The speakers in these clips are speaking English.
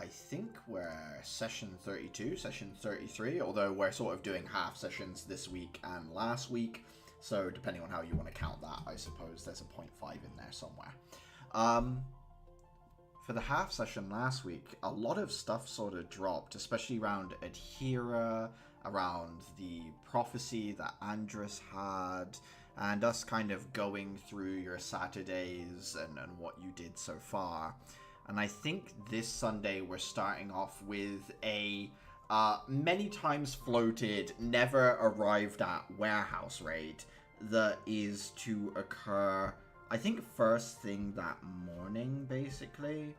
I think we're session 32, session 33, although we're sort of doing half sessions this week and last week, so depending on how you want to count that, I suppose there's a 0.5 in there somewhere. For the half session last week, a lot of stuff sort of dropped, especially around Adhera, around the prophecy that Andrus had, and us kind of going through your Saturdays and what you did so far. And I think this Sunday we're starting off with a many times floated, never arrived at warehouse raid that is to occur, I think, first thing that morning, basically.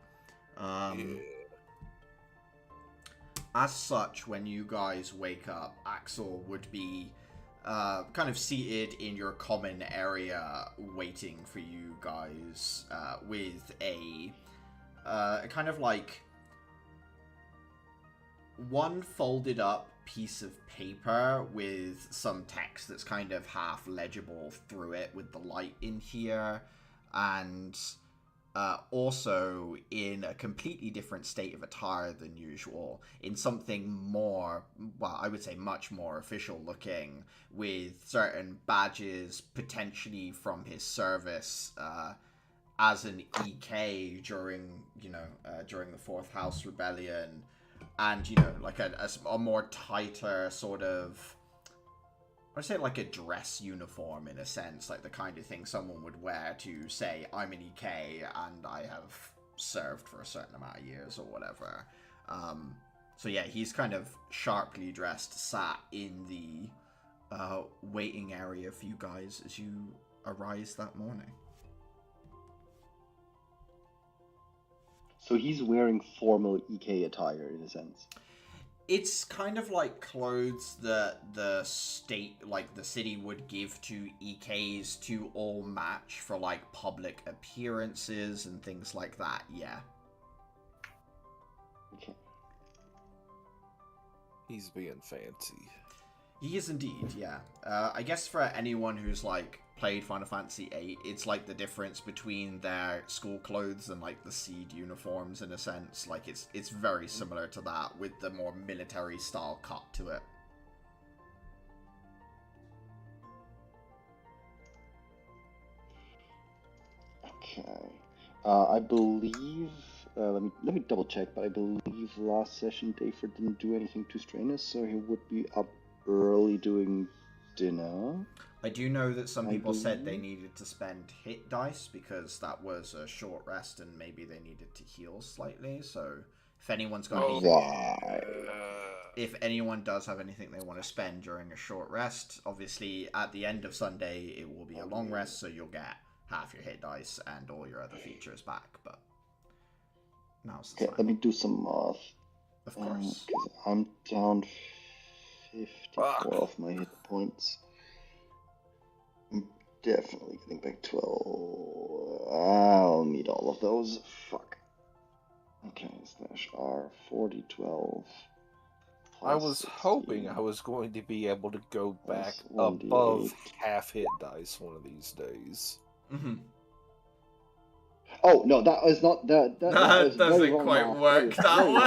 As such, when you guys wake up, Axel would be kind of seated in your common area waiting for you guys with a kind of like one folded up piece of paper with some text that's kind of half legible through it with the light in here, and also in a completely different state of attire than usual, in something more, well, I would say much more official looking, with certain badges potentially from his service as an EK during, during the Fourth House Rebellion, and, like a more tighter sort of, I'd say like a dress uniform in a sense, like the kind of thing someone would wear to say, I'm an EK and I have served for a certain amount of years or whatever. So yeah, he's kind of sharply dressed, sat in the waiting area for you guys as you arise that morning. So he's wearing formal EK attire in a sense. It's kind of like clothes that the state, like the city, would give to EKs to all match for like public appearances and things like that, yeah. Okay. He's being fancy. He is indeed, yeah. I guess for anyone who's like played Final Fantasy VIII, it's like the difference between their school clothes and like the Seed uniforms in a sense. Like it's very similar to that with the more military style cut to it. Okay. I believe. Let me double check, but I believe last session Dayford didn't do anything too strenuous, so he would be up early doing dinner. I do know that some people said they needed to spend hit dice because that was a short rest and maybe they needed to heal slightly. So if anyone's got if anyone does have anything they want to spend during a short rest, obviously at the end of Sunday it will be a long rest, so you'll get half your hit dice and all your other features back. But now's the time. Let me do some math. Of course. Because I'm down 54 of my hit points. I'm definitely getting back 12. I'll need all of those. Fuck. Okay, /R 40, 12. I was 16, hoping I was going to be able to go back above 1d8. half hit dice one of these days. Mm-hmm. Oh no, that was not that. That doesn't quite work that way.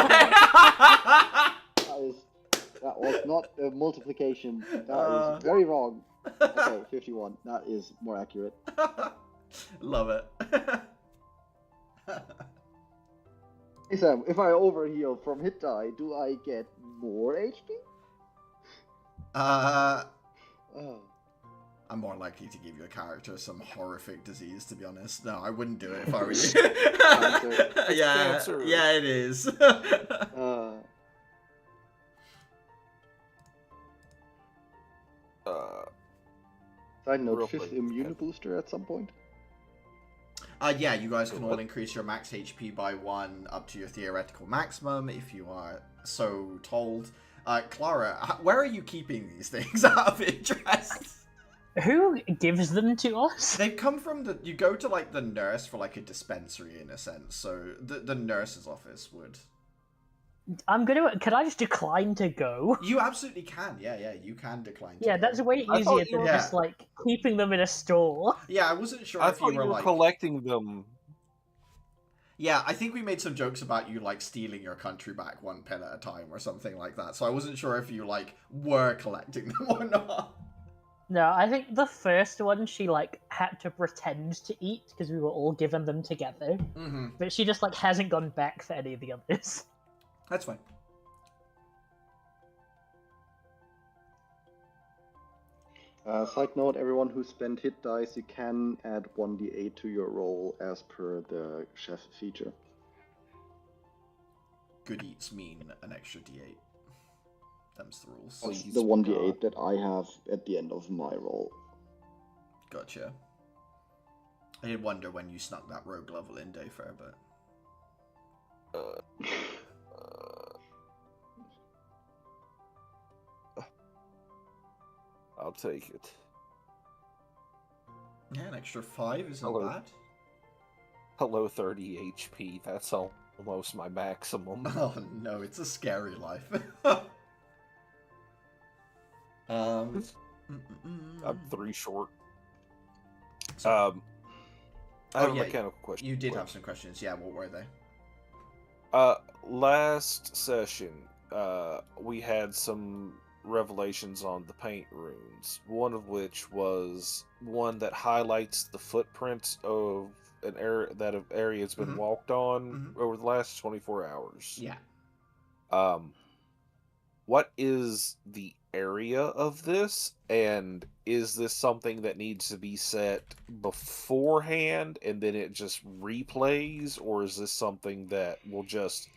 That was not the multiplication. That is very wrong. Okay, 51. That is more accurate. Love it. Hey Sam, if I overheal from hit die, do I get more HP? I'm more likely to give your character some horrific disease, to be honest. No, I wouldn't do it if I were you. Yeah, it is. Side note, 5th immune booster at some point? Yeah, you guys can all increase your max HP by 1 up to your theoretical maximum if you are so told. Clara, where are you keeping these things out of interest? Who gives them to us? They come from you go to like the nurse for like a dispensary in a sense, so the nurse's office would. Can I just decline to go? You absolutely can, yeah, you can decline to Yeah, go. that's way easier than just like keeping them in a store. Yeah, I wasn't sure I if thought you were like collecting them. Yeah, I think we made some jokes about you, like, stealing your country back one pen at a time or something like that. So I wasn't sure if you, like, were collecting them or not. No, I think the first one she, like, had to pretend to eat because we were all given them together. Mm-hmm. But she just, like, hasn't gone back for any of the others. That's fine. Side note, everyone who spent hit dice, you can add 1d8 to your roll as per the chef feature. Good eats mean an extra d8. Them's the rules. That's Please the 1d8 God. that I have at the end of my roll. Gotcha. I did wonder when you snuck that rogue level in, Dayfair, but... I'll take it. Yeah, an extra 5 isn't Hello. bad. Hello, 30 HP. That's almost my maximum. Oh no, it's a scary life. I'm 3 short. So, I have oh, a yeah, mechanical question. you did have some questions. Yeah, what were they? Last session, we had some revelations on the paint runes. One of which was one that highlights the footprints of an area has been walked on over the last 24 hours. Yeah. What is the area of this, and is this something that needs to be set beforehand and then it just replays, or is this something that will just,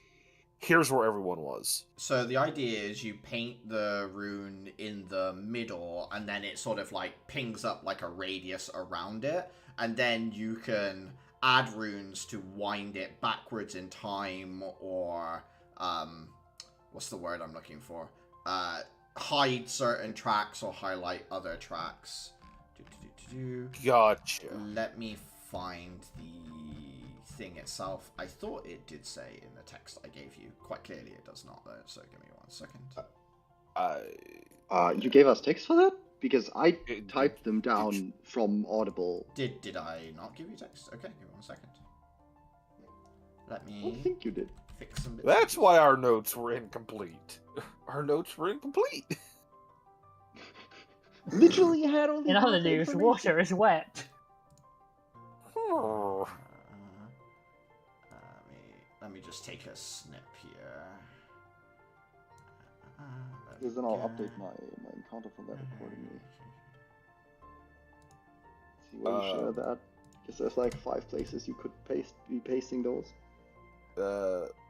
here's where everyone was? So the idea is you paint the rune in the middle, and then it sort of like pings up like a radius around it, and then you can add runes to wind it backwards in time, or what's the word I'm looking for? Hide certain tracks or highlight other tracks. Gotcha. Let me find the thing itself. I thought it did say in the text I gave you. Quite clearly it does not though, so give me 1 second. You gave us text for that? Because I It- typed them down from Audible. Did I not give you text? Okay, give me 1 second. Let I don't me think you did. fix some bits. That's why our notes were incomplete. Our notes were incomplete. Literally had only In half other the news, information. water is wet. Let me just take a snip here. Because then I'll update my encounter from that accordingly. See where you share that. Because there's like 5 places you could be pasting those.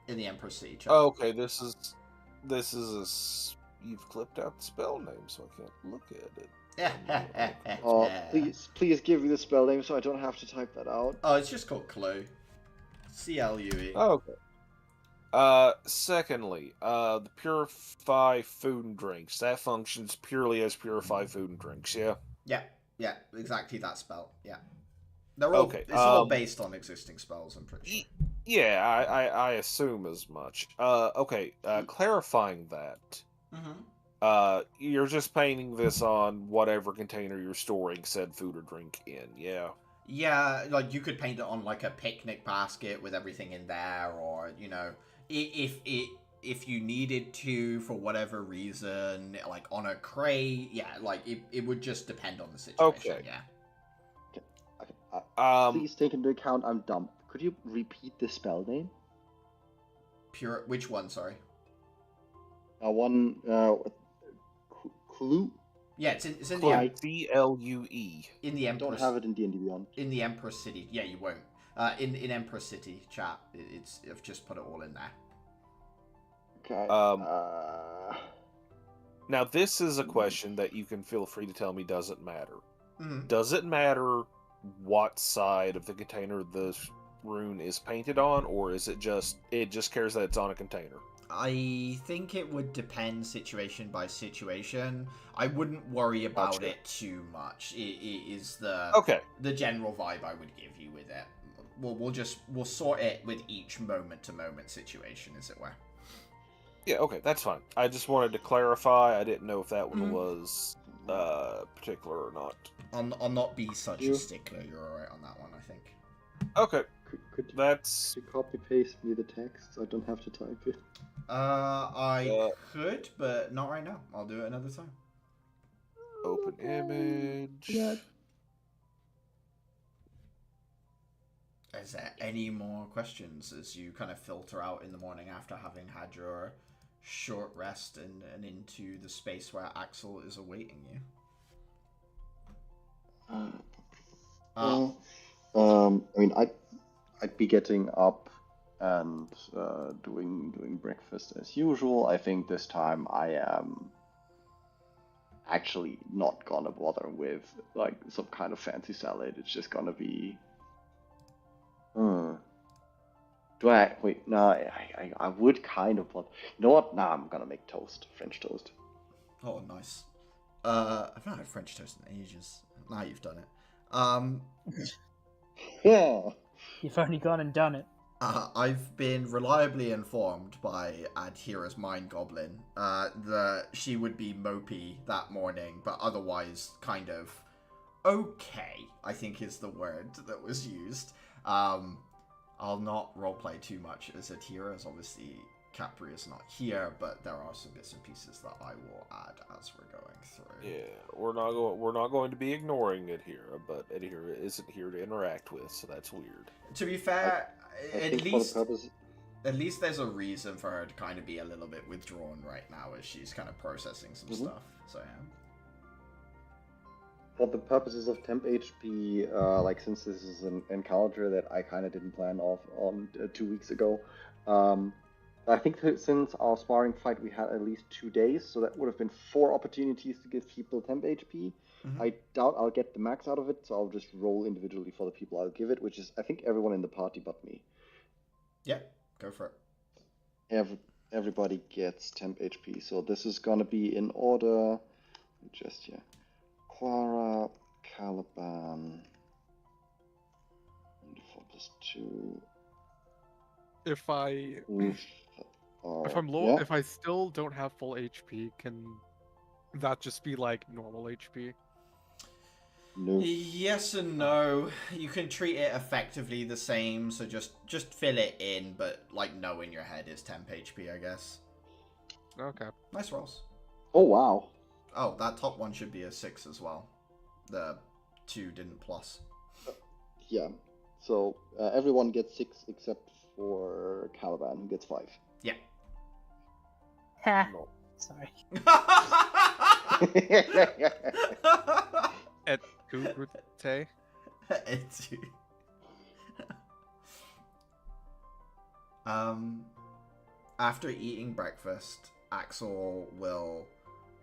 In the Empress City chat. Oh, okay, this is you've clipped out the spell name, so I can't look at it. Please give me the spell name so I don't have to type that out. Oh, it's just called Clue. CLUE. Oh, okay. Secondly, the purify food and drinks. That functions purely as purify food and drinks, yeah? Yeah, exactly that spell. Yeah. They're all, Okay, it's all based on existing spells, I'm pretty sure. Yeah, I assume as much. Okay, clarifying that. You're just painting this on whatever container you're storing said food or drink in, yeah? Yeah, like you could paint it on like a picnic basket with everything in there, or, you know, if you needed to for whatever reason, like on a crate, yeah, like it would just depend on the situation, Okay. yeah. Please take into account I'm dumb. Could you repeat the spell name? Which one, sorry? Clue? Yeah, it's in the CLUE. in the I don't Empress. have it in D&D Beyond. In the Empress City. Yeah, you won't. In Empress City chat, I've just put it all in there. Okay. Now, this is a question that you can feel free to tell me doesn't matter. Mhm. Does it matter what side of the container the rune is painted on, or is it just cares that it's on a container? I think it would depend situation by situation. I wouldn't worry about Gotcha. it too much. It is the general vibe I would give you with it. We'll sort it with each moment to moment situation, as it were. Yeah, okay, that's fine. I just wanted to clarify. I didn't know if that one was particular or not. I'll not be such a stickler. You're alright on that one, I think. Okay. Could That's you copy paste me the text so I don't have to type it? I could, but not right now. I'll do it another time. open image. Yeah. Is there any more questions as you kind of filter out in the morning after having had your short rest and into the space where Axel is awaiting you? I mean, I'd be getting up and doing breakfast as usual. I think this time I am actually not gonna bother with like some kind of fancy salad. It's just gonna be. Do I wait? No, I would kind of want. You know what? Nah, I'm gonna make toast, French toast. Oh, nice. I've not had French toast in ages. Now you've done it. Yeah. You've only gone and done it. I've been reliably informed by Adhira's mind goblin that she would be mopey that morning, but otherwise kind of okay, I think is the word that was used. I'll not roleplay too much as Adhira, as obviously Capri is not here, but there are some bits and pieces that I will add as we're going through. Yeah, we're not going to be ignoring Adhira, but Adhira isn't here to interact with, so that's weird. To be fair, I at think least for the purpose. at least there's a reason for her to kind of be a little bit withdrawn right now as she's kind of processing some stuff. So yeah. For the purposes of temp HP, like since this is an encounter that I kind of didn't plan on 2 weeks ago, I think since our sparring fight we had at least 2 days, so that would have been 4 opportunities to give people temp HP. I doubt I'll get the max out of it, so I'll just roll individually for the people I'll give it, which is I think everyone in the party but me. Yeah, go for it. Everybody gets temp HP, so this is gonna be in order. Just yeah. Quara, Caliban, and 4+2. If I'm low, yeah. if I still don't have full HP, can that just be like normal HP? No. Yes and no. You can treat it effectively the same, so just fill it in, but like know in your head it's temp HP, I guess. Okay. Nice rolls. Oh wow. Oh, that top one should be a 6 as well. The 2 didn't plus. Yeah. So everyone gets 6 except for Caliban, who gets 5. Yeah. Ha. No. Sorry. Et tu, Brute? After eating breakfast, Axel will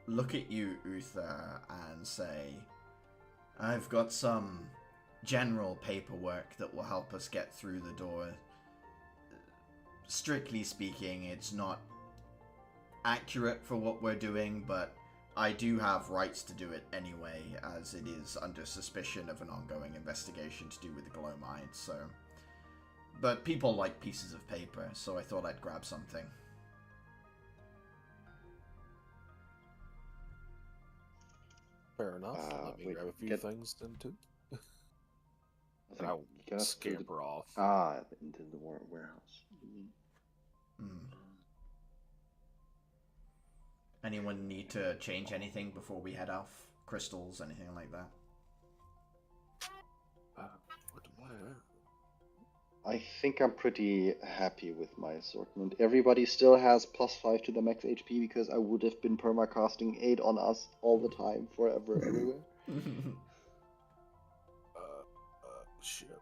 look at you, Uther, and say, I've got some general paperwork that will help us get through the door. Strictly speaking, it's not accurate for what we're doing, but I do have rights to do it anyway, as it is under suspicion of an ongoing investigation to do with the glow mine, so... But people like pieces of paper, so I thought I'd grab something. Fair enough. Let me wait, grab a few things then too. And I'll scamper off. Into the warehouse. Anyone need to change anything before we head off? Crystals, anything like that? I think I'm pretty happy with my assortment. Everybody still has +5 to the max HP because I would have been permacasting 8 on us all the time, forever, everywhere. Shit.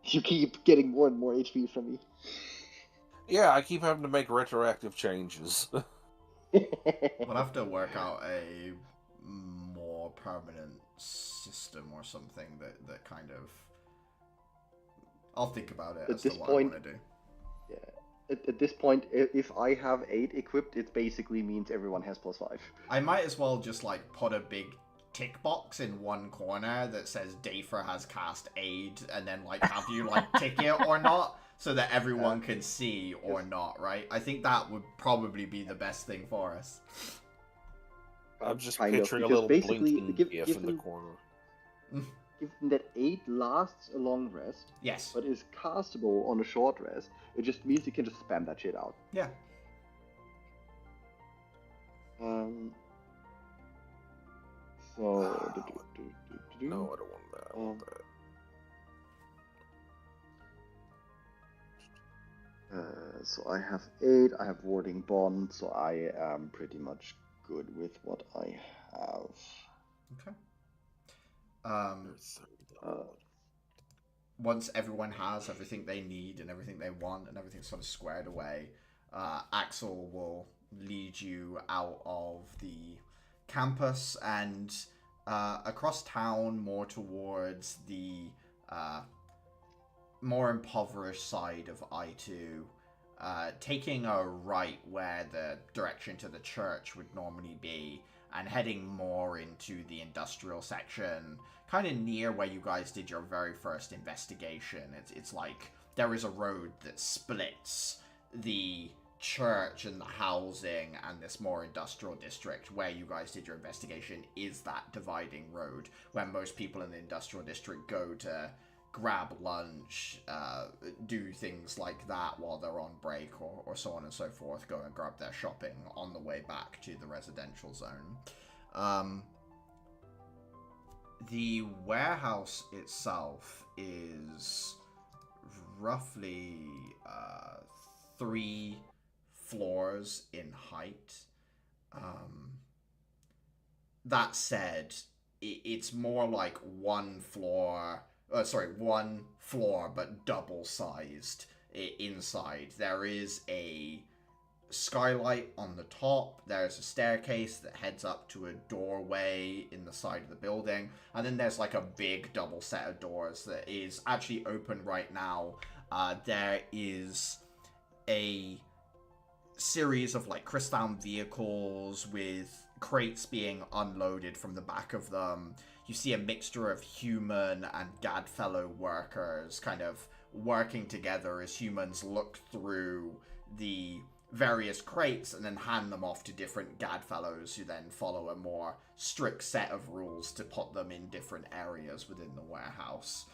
You keep getting more and more HP from me. Yeah, I keep having to make retroactive changes. We'll have to work out a more permanent system or something that kind of... I'll think about it as to what I want to do. Yeah. At this point, if I have 8 equipped, it basically means everyone has +5. I might as well just like put a big tick box in one corner that says Dafer has cast aid, and then like have you like tick it or not, so that everyone can see or not, right? I think that would probably be the best thing for us. I'm just Kind of, picturing a because little basically, blinking GIF in the corner. given that 8 lasts a long rest, Yes. but is castable on a short rest, it just means you can just spam that shit out. Yeah. So. No, I don't want that. I want that. So I have 8, I have Warding Bond, so I am pretty much good with what I have. Okay. Once everyone has everything they need and everything they want and everything's sort of squared away, Axel will lead you out of the campus and across town, more towards the more impoverished side of I2, taking a right where the direction to the church would normally be, and heading more into the industrial section, kind of near where you guys did your very first investigation. It's like there is a road that splits the church and the housing and this more industrial district. Where you guys did your investigation is that dividing road where most people in the industrial district go to grab lunch, do things like that while they're on break, or so on and so forth, go and grab their shopping on the way back to the residential zone. The warehouse itself is roughly 3 floors in height. That said, it's more like one floor but double-sized inside. There is a skylight on the top, there's a staircase that heads up to a doorway in the side of the building, and then there's like a big double set of doors that is actually open right now. There is a series of like crystal vehicles with crates being unloaded from the back of them. You see a mixture of human and Gadfellow workers kind of working together as humans look through the various crates and then hand them off to different Gadfellows, who then follow a more strict set of rules to put them in different areas within the warehouse.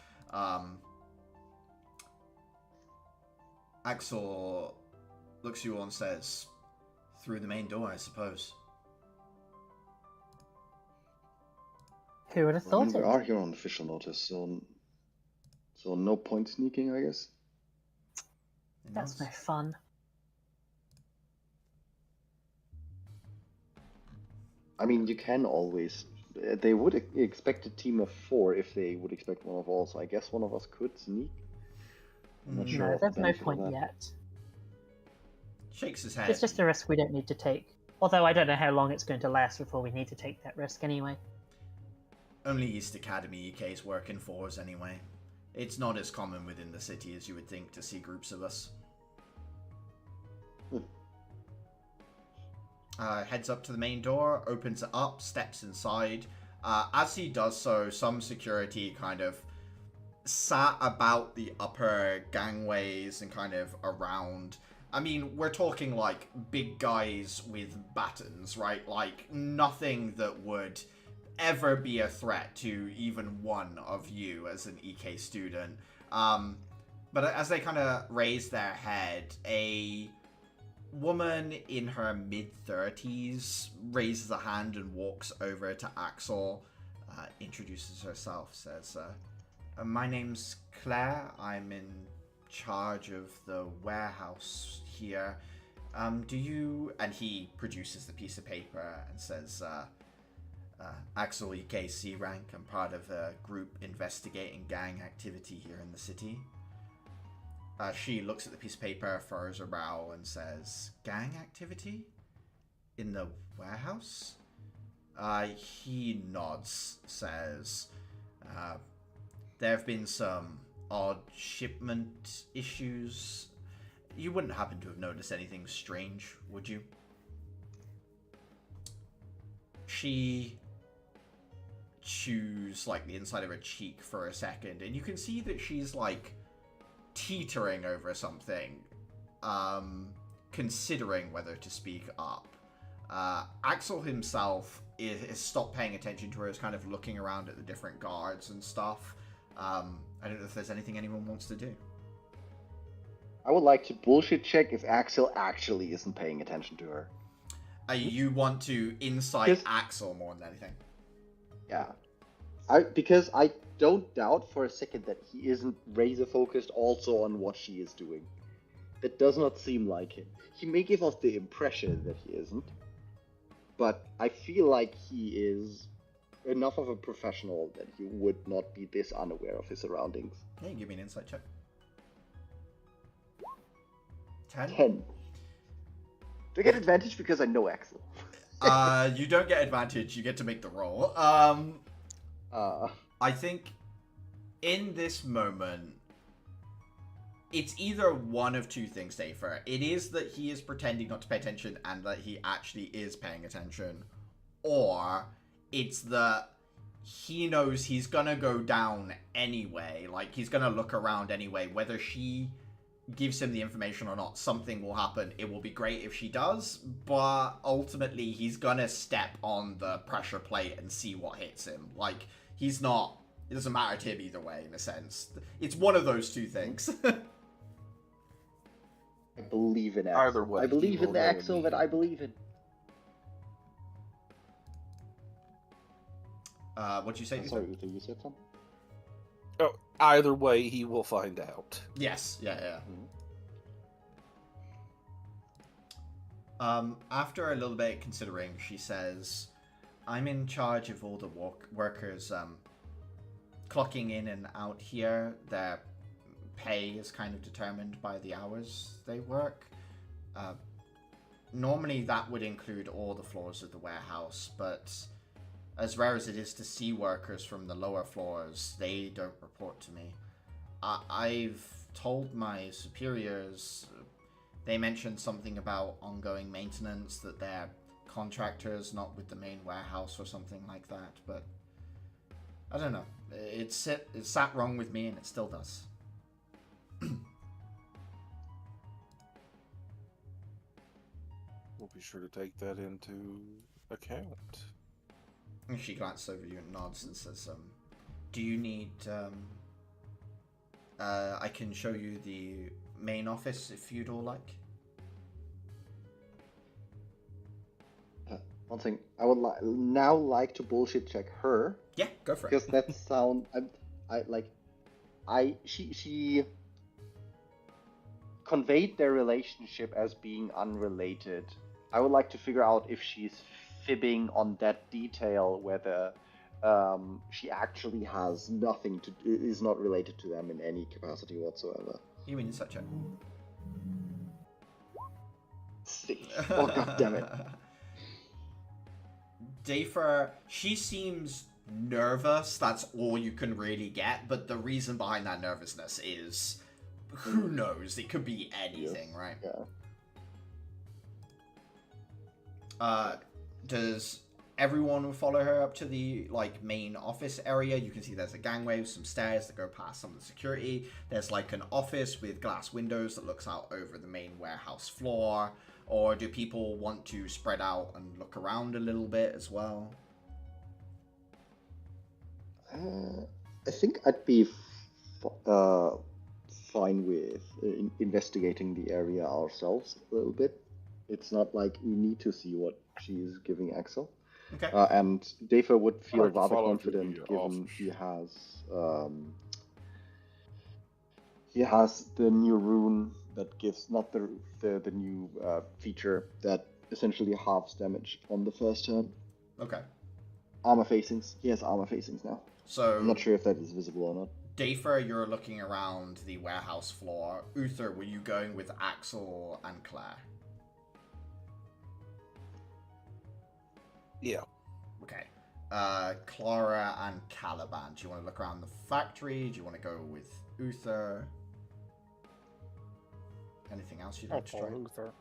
Axel looks at you all and says, "Through the main door, I suppose." Who would have thought We it? are here on official notice, so no point sneaking, I guess. That's no fun. I mean, you can always. They would expect a team of 4 if they would expect one of all, so I guess one of us could sneak. I'm not sure No, of the there's no benefit of point that. yet. Shakes his head. It's just a risk we don't need to take. Although I don't know how long it's going to last before we need to take that risk anyway. Only East Academy UK's work in 4s anyway. It's not as common within the city as you would think to see groups of us. Heads up to the main door, opens it up, steps inside. As he does so, some security kind of sat about the upper gangways and kind of around. I mean, we're talking like big guys with batons, right? Like nothing that would ever be a threat to even one of you as an EK student. But as they kind of raise their head, a woman in her mid-30s raises a hand and walks over to Axel, introduces herself, says, "My name's Claire. I'm in charge of the warehouse here. Do you..." And he produces the piece of paper and says, "Axel, EKC rank. I'm part of a group investigating gang activity here in the city." She looks at the piece of paper, furrows her brow, and says, "Gang activity? In the warehouse?" He nods, says, "There have been some odd shipment issues. You wouldn't happen to have noticed anything strange, would you?" She chews like the inside of her cheek for a second, and you can see that she's like teetering over something, considering whether to speak up. Axel himself is stopped paying attention to her, is kind of looking around at the different guards and stuff. I don't know if there's anything anyone wants to do. I would like to bullshit check if Axel actually isn't paying attention to her. You want to insight Axel more than anything. Yeah. Because I don't doubt for a second that he isn't razor focused also on what she is doing. That does not seem like him. He may give off the impression that he isn't, but I feel like he is enough of a professional that he would not be this unaware of his surroundings. Yeah, give me an insight check. 10? 10. Do I get advantage because I know Axel? You don't get advantage, you get to make the roll. I think in this moment, it's either one of two things, Dafer. It is that he is pretending not to pay attention and that he actually is paying attention. Or it's that he knows he's gonna go down anyway. Like, he's gonna look around anyway. Whether she gives him the information or not, something will happen. It will be great if she does, but ultimately he's gonna step on the pressure plate and see what hits him. Like, he's not... It doesn't matter to him either way, in a sense. It's one of those two things. I believe in Axel. Either way, I believe in the Axel that I believe in. What'd you say? Sorry, Uther, you said something? Oh, either way, he will find out. Yes, yeah. After a little bit considering, she says, I'm in charge of all the workers clocking in and out here. Their pay is kind of determined by the hours they work. Normally that would include all the floors of the warehouse, but as rare as it is to see workers from the lower floors, they don't report to me. I've told my superiors, they mentioned something about ongoing maintenance, that they're contractors, not with the main warehouse or something like that, but I don't know. It sat wrong with me and it still does. We'll be sure to take that into account. And she glances over you and nods and says, do you need, I can show you the main office if you'd all like. One thing, I would now like to bullshit check her. Yeah, go for it. Because that sound, she conveyed their relationship as being unrelated. I would like to figure out if she's fibbing on that detail, whether she actually has nothing to is not related to them in any capacity whatsoever. You mean such a... 6. Oh, god damn it. Dafer, she seems nervous, that's all you can really get, but the reason behind that nervousness is, who knows, it could be anything, yes. right? Yeah. Does everyone follow her up to the, main office area? You can see there's a gangway with some stairs that go past some of the security. There's, an office with glass windows that looks out over the main warehouse floor. Or do people want to spread out and look around a little bit as well? I think I'd be fine with investigating the area ourselves a little bit. It's not like we need to see what she's giving Axel. Okay. And Dafer would feel I'd like to rather follow confident the given office. he has the new rune that gives, not the new feature that essentially halves damage on the first turn. Okay. Armor facings. He has armor facings now. So I'm not sure if that is visible or not. Dafer, you're looking around the warehouse floor. Uther, were you going with Axel and Claire? Yeah. Okay. Clara and Caliban. Do you want to look around the factory? Do you want to go with Uther? Anything else you'd like to try? Luther.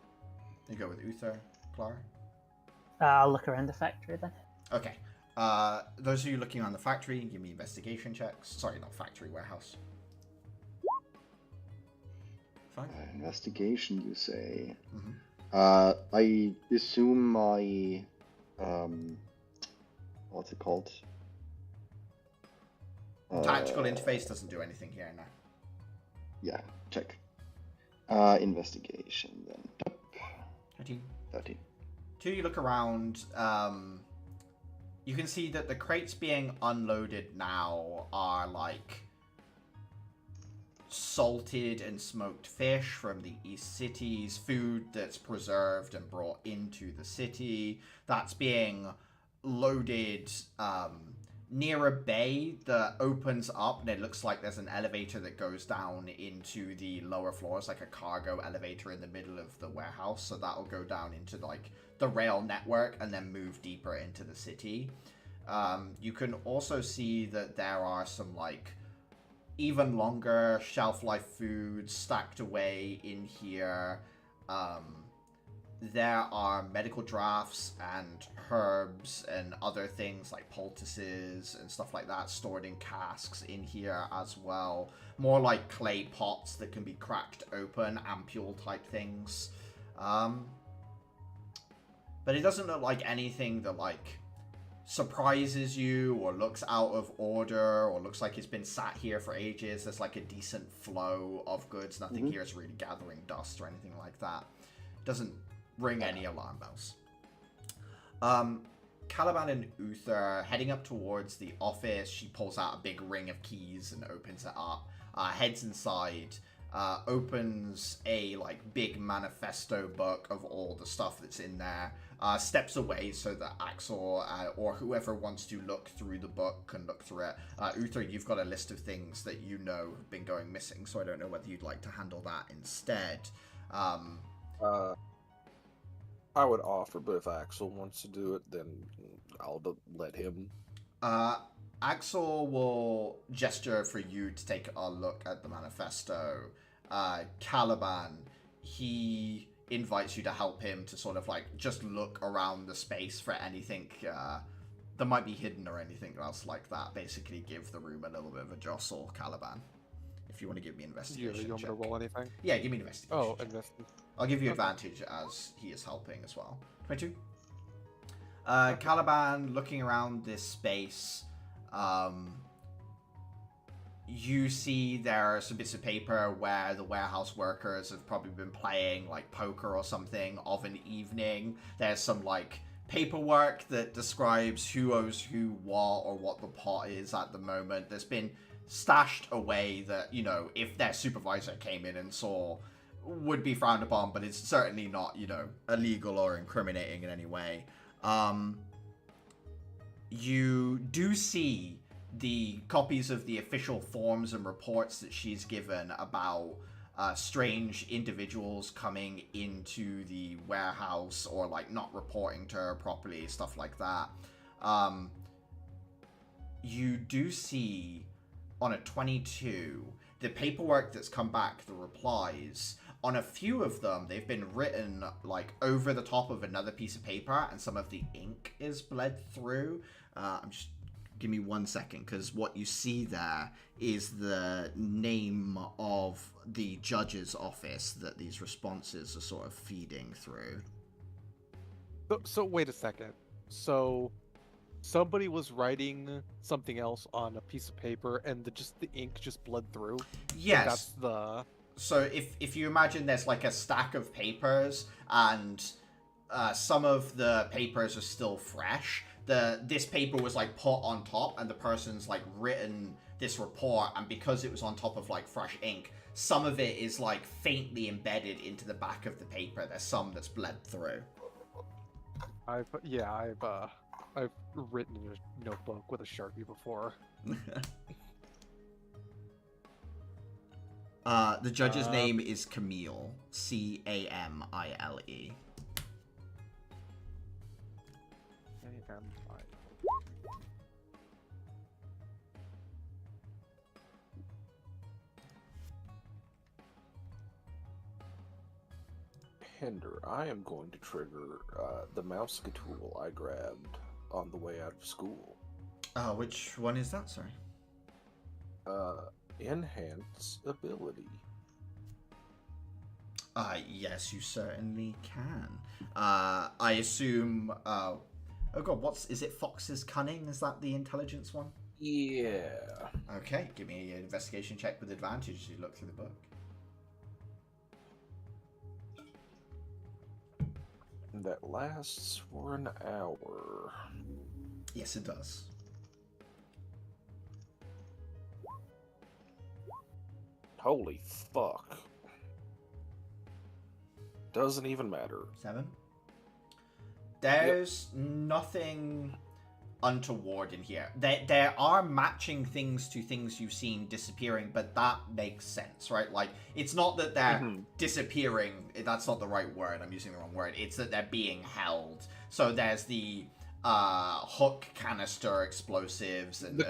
You go with Uther, Clara? I'll look around the factory then. Okay. Those of you looking around the factory, give me investigation checks. Sorry, not factory, warehouse. Fine. Investigation, you say? Mm-hmm. I assume my what's it called? Tactical interface doesn't do anything here now. Yeah, check. Investigation then. 13. Two, you look around. You can see that the crates being unloaded now are like salted and smoked fish from the East Cities, food that's preserved and brought into the city. That's being loaded near a bay that opens up, and it looks like there's an elevator that goes down into the lower floors, like a cargo elevator in the middle of the warehouse. So that'll go down into like the rail network and then move deeper into the city. You can also see that there are some like even longer shelf life foods stacked away in here. There are medical drafts and herbs and other things like poultices and stuff like that stored in casks in here as well. More like clay pots that can be cracked open, ampule type things. But it doesn't look like anything that like surprises you or looks out of order or looks like it's been sat here for ages. There's like a decent flow of goods. Nothing here is really gathering dust or anything like that. Doesn't ring any alarm bells. Caliban and Uther heading up towards the office. She pulls out a big ring of keys and opens it up. Heads inside. Opens a like big manifesto book of all the stuff that's in there. Steps away so that Axel or whoever wants to look through the book can look through it. Uther, you've got a list of things that you know have been going missing, so I don't know whether you'd like to handle that instead. I would offer, but if Axel wants to do it, then I'll let him. Axel will gesture for you to take a look at the manifesto. Caliban, he invites you to help him to sort of like just look around the space for anything that might be hidden or anything else like that. Basically give the room a little bit of a jostle, Caliban. If you want to give me investigation. You want me to roll anything? Yeah, give me an investigation. Oh, investigation. I'll give you advantage as he is helping as well. 22. Caliban, looking around this space, you see there are some bits of paper where the warehouse workers have probably been playing like poker or something of an evening. There's some like paperwork that describes who owes who what or what the pot is at the moment. There's been stashed away that, you know, if their supervisor came in and saw, would be frowned upon, but it's certainly not, you know, illegal or incriminating in any way. You do see the copies of the official forms and reports that she's given about strange individuals coming into the warehouse or like not reporting to her properly, stuff like that. You do see on a 22 the paperwork that's come back, the replies. On a few of them, they've been written like over the top of another piece of paper, and some of the ink is bled through. Give me 1 second, because what you see there is the name of the judge's office that these responses are sort of feeding through. So wait a second. So somebody was writing something else on a piece of paper, and the ink just bled through. Yes. That's the. So if you imagine there's like a stack of papers, and some of the papers are still fresh. This paper was like put on top, and the person's like written this report, and because it was on top of like fresh ink, some of it is like faintly embedded into the back of the paper. There's some that's bled through. I've written in a notebook with a Sharpie before. The judge's name is Camille. Camile. Hinder, I am going to trigger the mouse tool I grabbed on the way out of school. Which one is that, sorry? Enhance ability. Yes, you certainly can. I assume. Oh God, is it? Fox's cunning? Is that the intelligence one? Yeah. Okay, give me an investigation check with advantage as you look through the book. That lasts for an hour. Yes, it does. Holy fuck. Doesn't even matter. 7. There's nothing untoward in here. There are matching things to things you've seen disappearing, but that makes sense, right? Like, it's not that they're disappearing. That's not the right word. I'm using the wrong word. It's that they're being held. So there's the hook canister explosives. And, the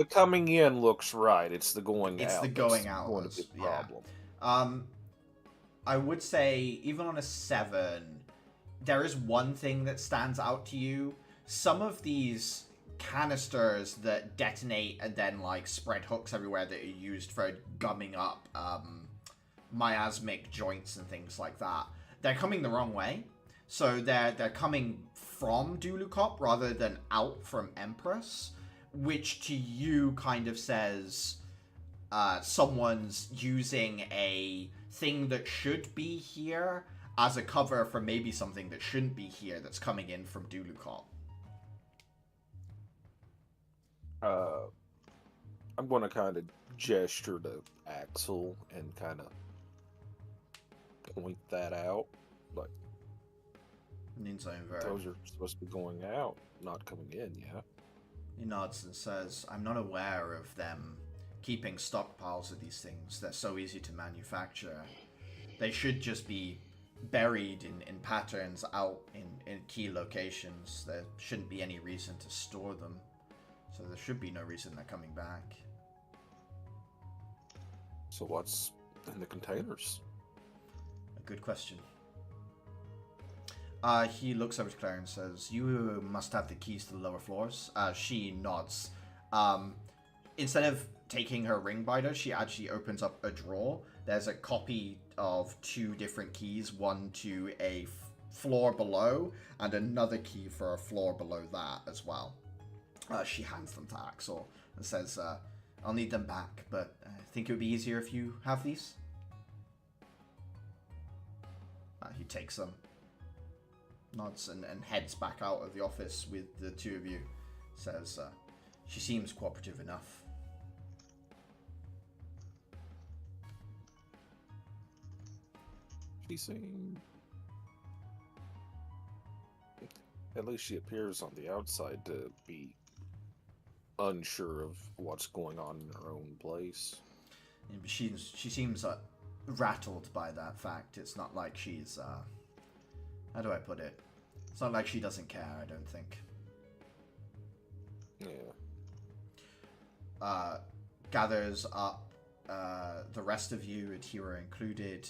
coming in looks right. It's the going out. It's the going out. Going to be a problem. I would say, even on a 7, there is one thing that stands out to you. Some of these canisters that detonate and then like spread hooks everywhere that are used for gumming up miasmic joints and things like that, they're coming the wrong way. So they're coming from Dulukop rather than out from Empress, which to you kind of says someone's using a thing that should be here as a cover for maybe something that shouldn't be here that's coming in from Dulukop. I'm going to kind of gesture to Axel and kind of point that out. Like, those are supposed to be going out, not coming in, yeah? He nods and says, I'm not aware of them keeping stockpiles of these things. They're so easy to manufacture. They should just be buried in patterns out in key locations. There shouldn't be any reason to store them. So there should be no reason they're coming back. So what's in the containers? A good question. He looks over to Claire and says, you must have the keys to the lower floors. She nods. Instead of taking her ring biter, she actually opens up a drawer. There's a copy of 2 different keys, one to a floor below and another key for a floor below that as well. She hands them to Axel and says, I'll need them back, but I think it would be easier if you have these. He takes them, nods, and heads back out of the office with the 2 of you. Says, she seems cooperative enough. She seems... At least she appears on the outside to be unsure of what's going on in her own place. She seems rattled by that fact. It's not like she's how do I put it? It's not like she doesn't care, I don't think. Yeah. Gathers up the rest of you, Adhira included,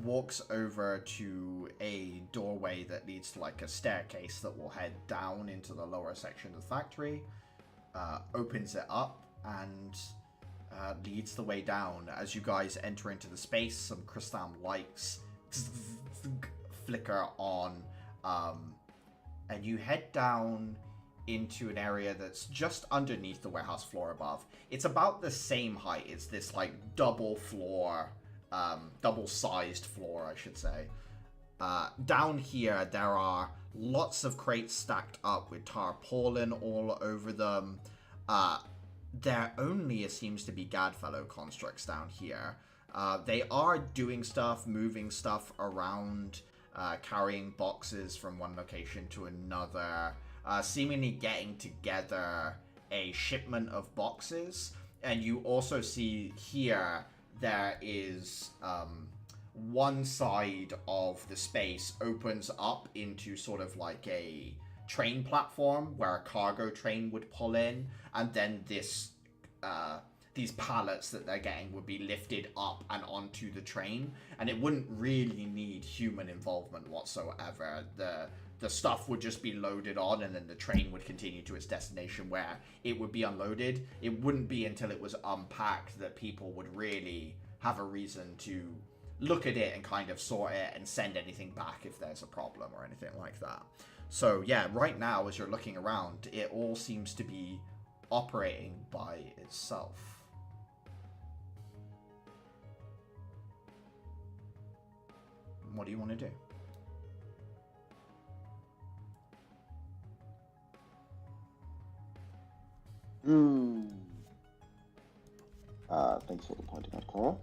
walks over to a doorway that leads to like a staircase that will head down into the lower section of the factory, opens it up and leads the way down. As you guys enter into the space, some crystal lights flicker on, and you head down into an area that's just underneath the warehouse floor above. It's about the same height. It's this like double-sized floor, I should say. Down here, there are lots of crates stacked up with tarpaulin all over them. There only seems to be Gadfellow constructs down here. They are doing stuff, moving stuff around, carrying boxes from one location to another, seemingly getting together a shipment of boxes. And you also see here there is one side of the space opens up into sort of like a train platform where a cargo train would pull in, and then these pallets that they're getting would be lifted up and onto the train, and it wouldn't really need human involvement whatsoever. The stuff would just be loaded on, and then the train would continue to its destination where it would be unloaded. It wouldn't be until it was unpacked that people would really have a reason to look at it and kind of sort it and send anything back if there's a problem or anything like that. So yeah, right now as you're looking around, it all seems to be operating by itself. What do you want to do? Thanks for the pointing out, Clara.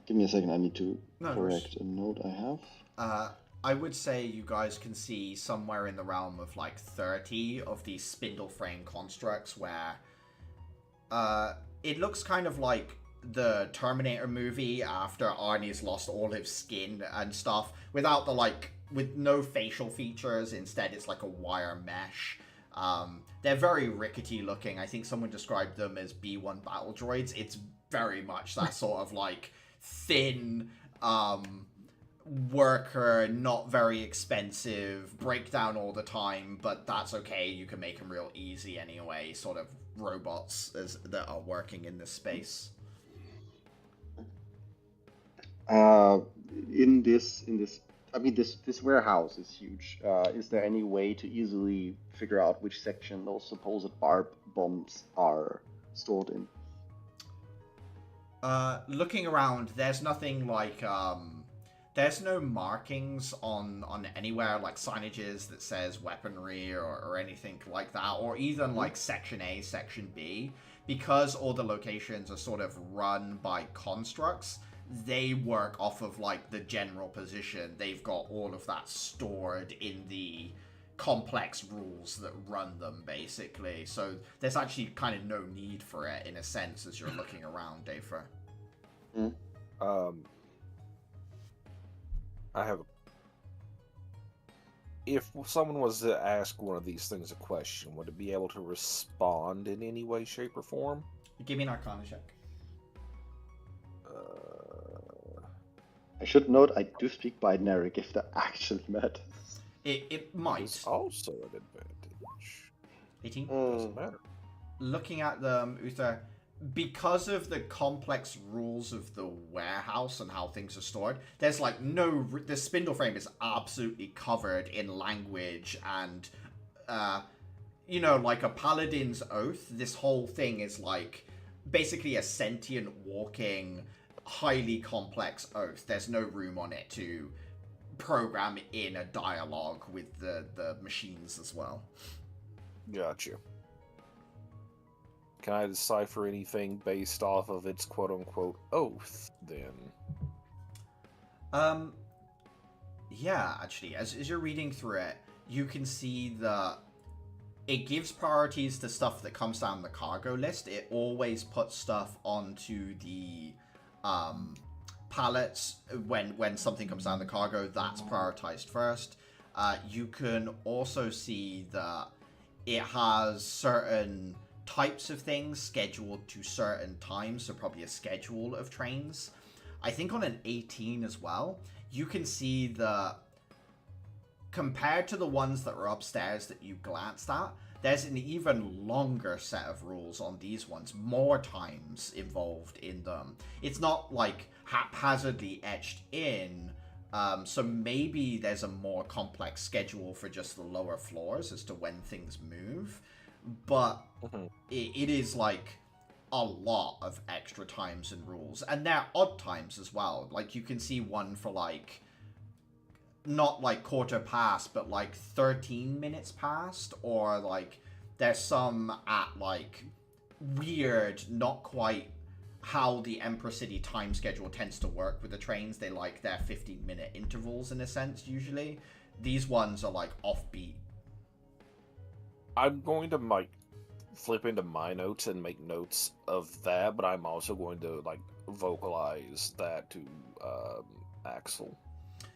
Give me a second, I need to correct a note I have. I would say you guys can see somewhere in the realm of like 30 of these spindle frame constructs where it looks kind of like the Terminator movie after Arnie's lost all his skin and stuff, without the like, with no facial features. Instead it's like a wire mesh. They're very rickety looking. I think someone described them as B1 battle droids. It's very much that sort of like thin worker, not very expensive, break down all the time, but that's okay, you can make them real easy anyway, sort of robots that are working in this space. In this, I mean, this warehouse is huge. Is there any way to easily figure out which section those supposed barb bombs are stored in? Looking around, there's nothing like, there's no markings on anywhere, like signages that says weaponry or anything like that, or even like Section A, Section B. Because all the locations are sort of run by constructs, they work off of like the general position. They've got all of that stored in the complex rules that run them, basically. So there's actually kind of no need for it in a sense as you're looking around, Dafer. I have. If someone was to ask one of these things a question, would it be able to respond in any way, shape, or form? Give me an Arcana check. I should note I do speak binaric if that actually matters. It might. It's also an advantage. 18? Doesn't matter. Looking at them, Uther, because of the complex rules of the warehouse and how things are stored, there's like no... The spindle frame is absolutely covered in language and, you know, like a paladin's oath. This whole thing is like basically a sentient, walking, highly complex oath. There's no room on it to program in a dialogue with the machines as well. Gotcha. Can I decipher anything based off of its quote-unquote oath, then? Yeah, actually, as you're reading through it, you can see that it gives priorities to stuff that comes down the cargo list. It always puts stuff onto the pallets when something comes down the cargo. That's prioritized first. You can also see that it has certain types of things scheduled to certain times, so probably a schedule of trains. I think on an 18 as well, you can see that compared to the ones that were upstairs that you glanced at, there's an even longer set of rules on these ones, more times involved in them. It's not like haphazardly etched in, so maybe there's a more complex schedule for just the lower floors as to when things move, but it is like a lot of extra times and rules, and they're odd times as well. Like you can see one for like not like quarter past, but like 13 minutes past, or like there's some at like weird, not quite how the Empress City time schedule tends to work with the trains. They like their 15-minute intervals in a sense usually. These ones are like offbeat. I'm going to like flip into my notes and make notes of that, but I'm also going to like vocalize that to Axel.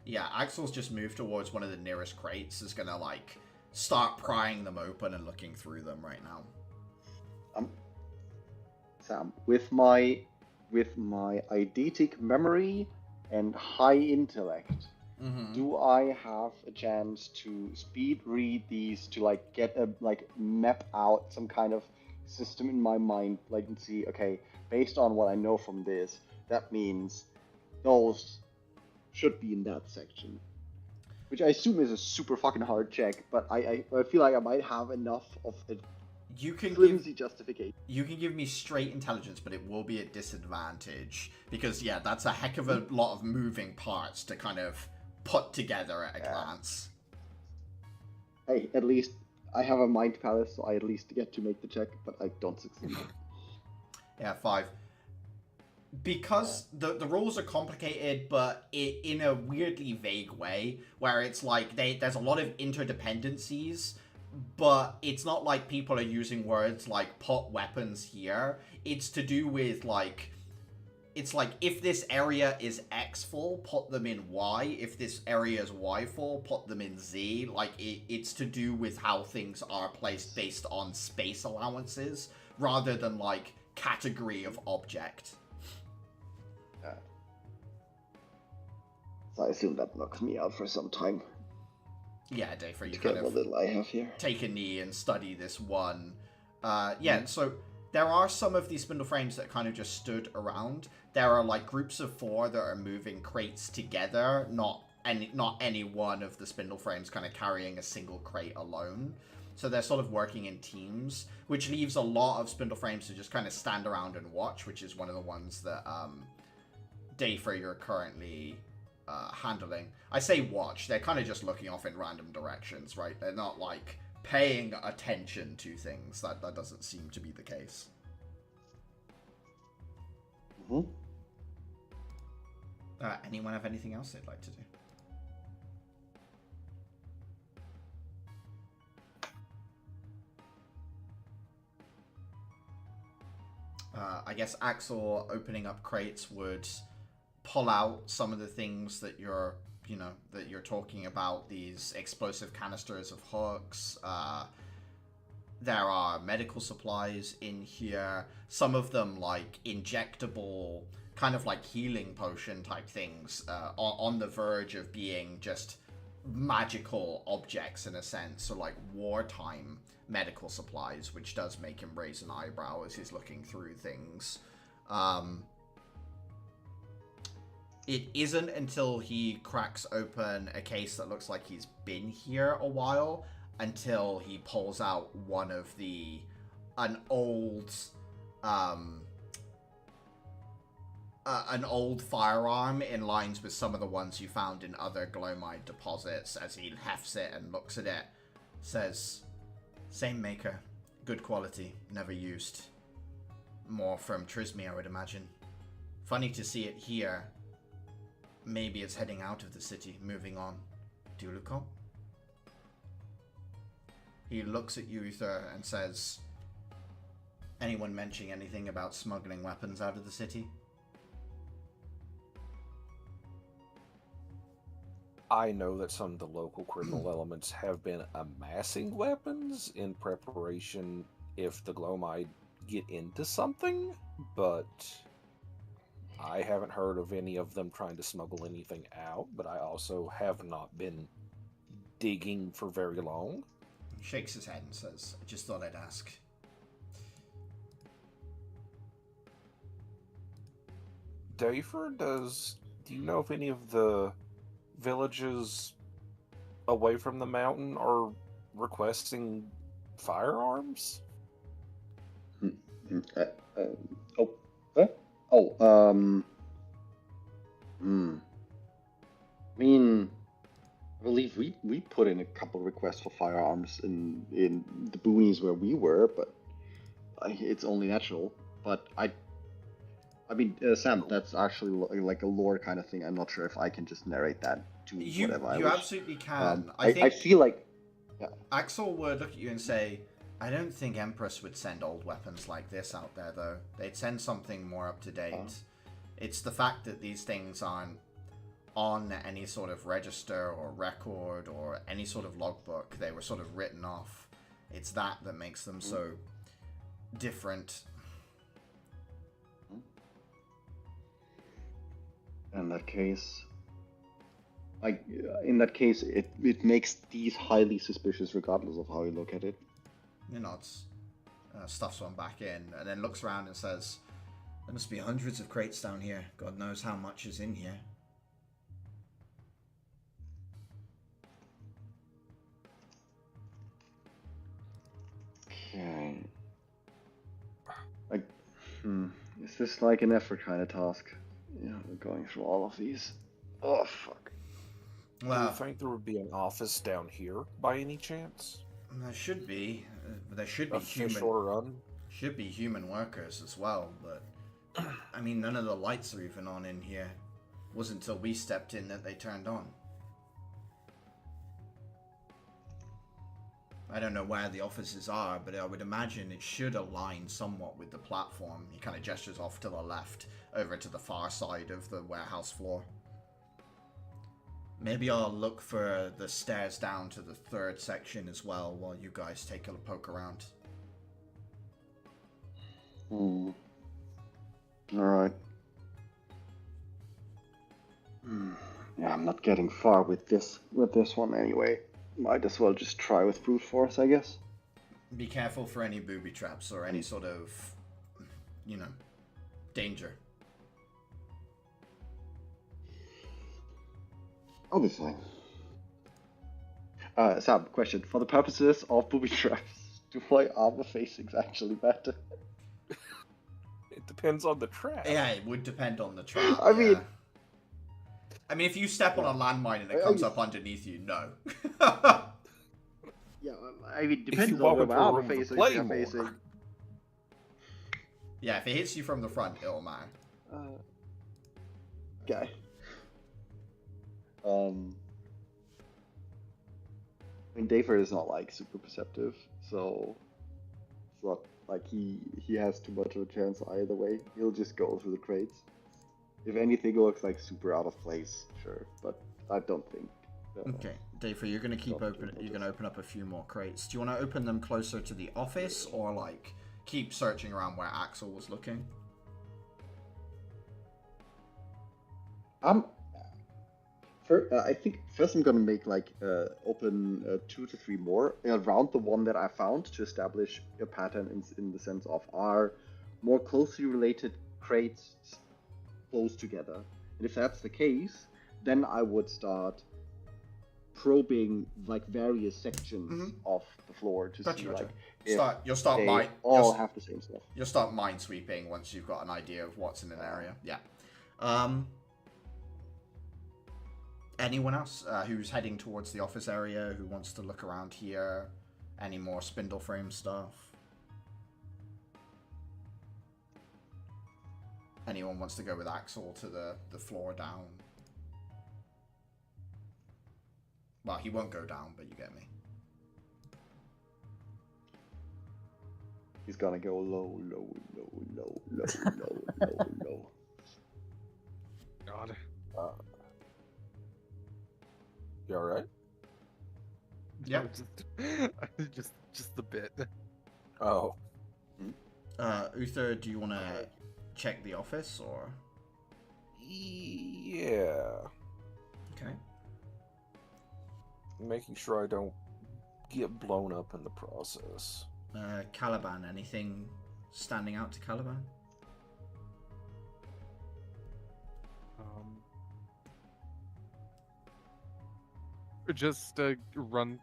Yeah, Axel's just moved towards one of the nearest crates, is gonna like start prying them open and looking through them right now. Sam, with my eidetic memory and high intellect, Do I have a chance to speed read these to like get a map out some kind of system in my mind, like, and see, okay, based on what I know from this, that means those should be in that section, which I assume is a super fucking hard check, but I feel like I might have enough of a flimsy justification. You can give me straight intelligence, but it will be at disadvantage because yeah, that's a heck of a lot of moving parts to kind of put together at a glance. Hey, at least I have a mind palace, so I at least get to make the check, but I don't succeed. Yeah, 5. Because the rules are complicated, but in a weirdly vague way, where it's like there's a lot of interdependencies, but it's not like people are using words like put weapons here. It's to do with like, it's like if this area is X full, put them in Y. If this area is Y full, put them in Z. Like it's to do with how things are placed based on space allowances rather than like category of object. So I assume that knocks me out for some time. Yeah, Dave, for you To kind get of what little I have here. take a knee and study this one. So there are some of these spindle frames that kind of just stood around. There are like groups of 4 that are moving crates together, not any one of the spindle frames kind of carrying a single crate alone. So they're sort of working in teams, which leaves a lot of spindle frames to just kind of stand around and watch, which is one of the ones that Dayfer, you're currently handling. I say watch, they're kind of just looking off in random directions, right? They're not like paying attention to things. That doesn't seem to be the case. Anyone have anything else they'd like to do? I guess Axel opening up crates would pull out some of the things that you're talking about, these explosive canisters of hooks. There are medical supplies in here, some of them like injectable kind of like healing potion type things, on the verge of being just magical objects in a sense, so like wartime medical supplies, which does make him raise an eyebrow as he's looking through things. It isn't until he cracks open a case that looks like he's been here a while until he pulls out one of an old firearm in lines with some of the ones you found in other glomite deposits. As he hefts it and looks at it, says, "Same maker, good quality, never used. More from Trismi, I would imagine. Funny to see it here. Maybe it's heading out of the city, moving on. Dulucom?" He looks at you, Uther, and says, "Anyone mentioning anything about smuggling weapons out of the city?" I know that some of the local criminal elements have been amassing weapons in preparation if the Glow might get into something, but I haven't heard of any of them trying to smuggle anything out, but I also have not been digging for very long. He shakes his head and says, "I just thought I'd ask." Dayfer, do you know if any of the villages away from the mountain are requesting firearms? I mean, I believe we put in a couple requests for firearms in the boonies where we were, but it's only natural. But I mean, Sam, that's actually like a lore kind of thing. I'm not sure if I can just narrate that to whatever I wish. You absolutely can. I feel like... Yeah. Axel would look at you and say, "I don't think Empress would send old weapons like this out there, though. They'd send something more up to date. It's the fact that these things aren't on any sort of register or record or any sort of logbook. They were sort of written off. It's that makes them so different." In that case, Like, in that case, it makes these highly suspicious regardless of how you look at it. He nods, stuffs one back in, and then looks around and says, "There must be hundreds of crates down here. God knows how much is in here." Okay. Like, is this like an effort kind of task? Yeah, we're going through all of these. Oh, fuck. Do Well, you think there would be an office down here by any chance? there should be. There should be Official run? Should be human workers as well, but I mean, none of the lights are even on in here. It wasn't until we stepped in that they turned on. I don't know where the offices are, but I would imagine it should align somewhat with the platform. He kind of gestures off to the left, over to the far side of the warehouse floor. Maybe I'll look for the stairs down to the third section as well, while you guys take a poke around. Alright. Yeah, I'm not getting far with this one anyway. Might as well just try with brute force, I guess. Be careful for any booby traps or any sort of, danger. I'll be fine. Sam, question. For the purposes of booby traps, do my armor facings actually matter? It depends on the trap. Yeah, it would depend on the trap. I mean, if you step on a landmine and it comes up underneath you, no. Yeah, I mean, If depends you walk on where into my a armor room with a facings are claymore. facing. Yeah, if it hits you from the front, it'll matter. Okay. I mean, Daver is not like super perceptive, so it's not like he has too much of a chance either way. He'll just go through the crates. If anything looks like super out of place, sure, but I don't think. Okay, Dafer, you're gonna keep open. You're gonna open up a few more crates. Do you want to open them closer to the office, or like keep searching around where Axel was looking? I think first I'm gonna make like open 2 to 3 more around the one that I found to establish a pattern in the sense of are more closely related crates close together, and if that's the case, then I would start probing like various sections of the floor to see like if you'll start they all have the same stuff. You'll start mine sweeping once you've got an idea of what's in an area. Yeah. Anyone else who's heading towards the office area who wants to look around here? Any more spindle frame stuff? Anyone wants to go with Axel to the floor down? Well, he won't go down, but you get me. He's gonna go low, low, low, low, low, low, low, low. God. You alright? Yep. just a bit. Oh. Uther, do you want to check the office, or? Yeah. Okay. Making sure I don't get blown up in the process. Caliban, anything standing out to Caliban? Just run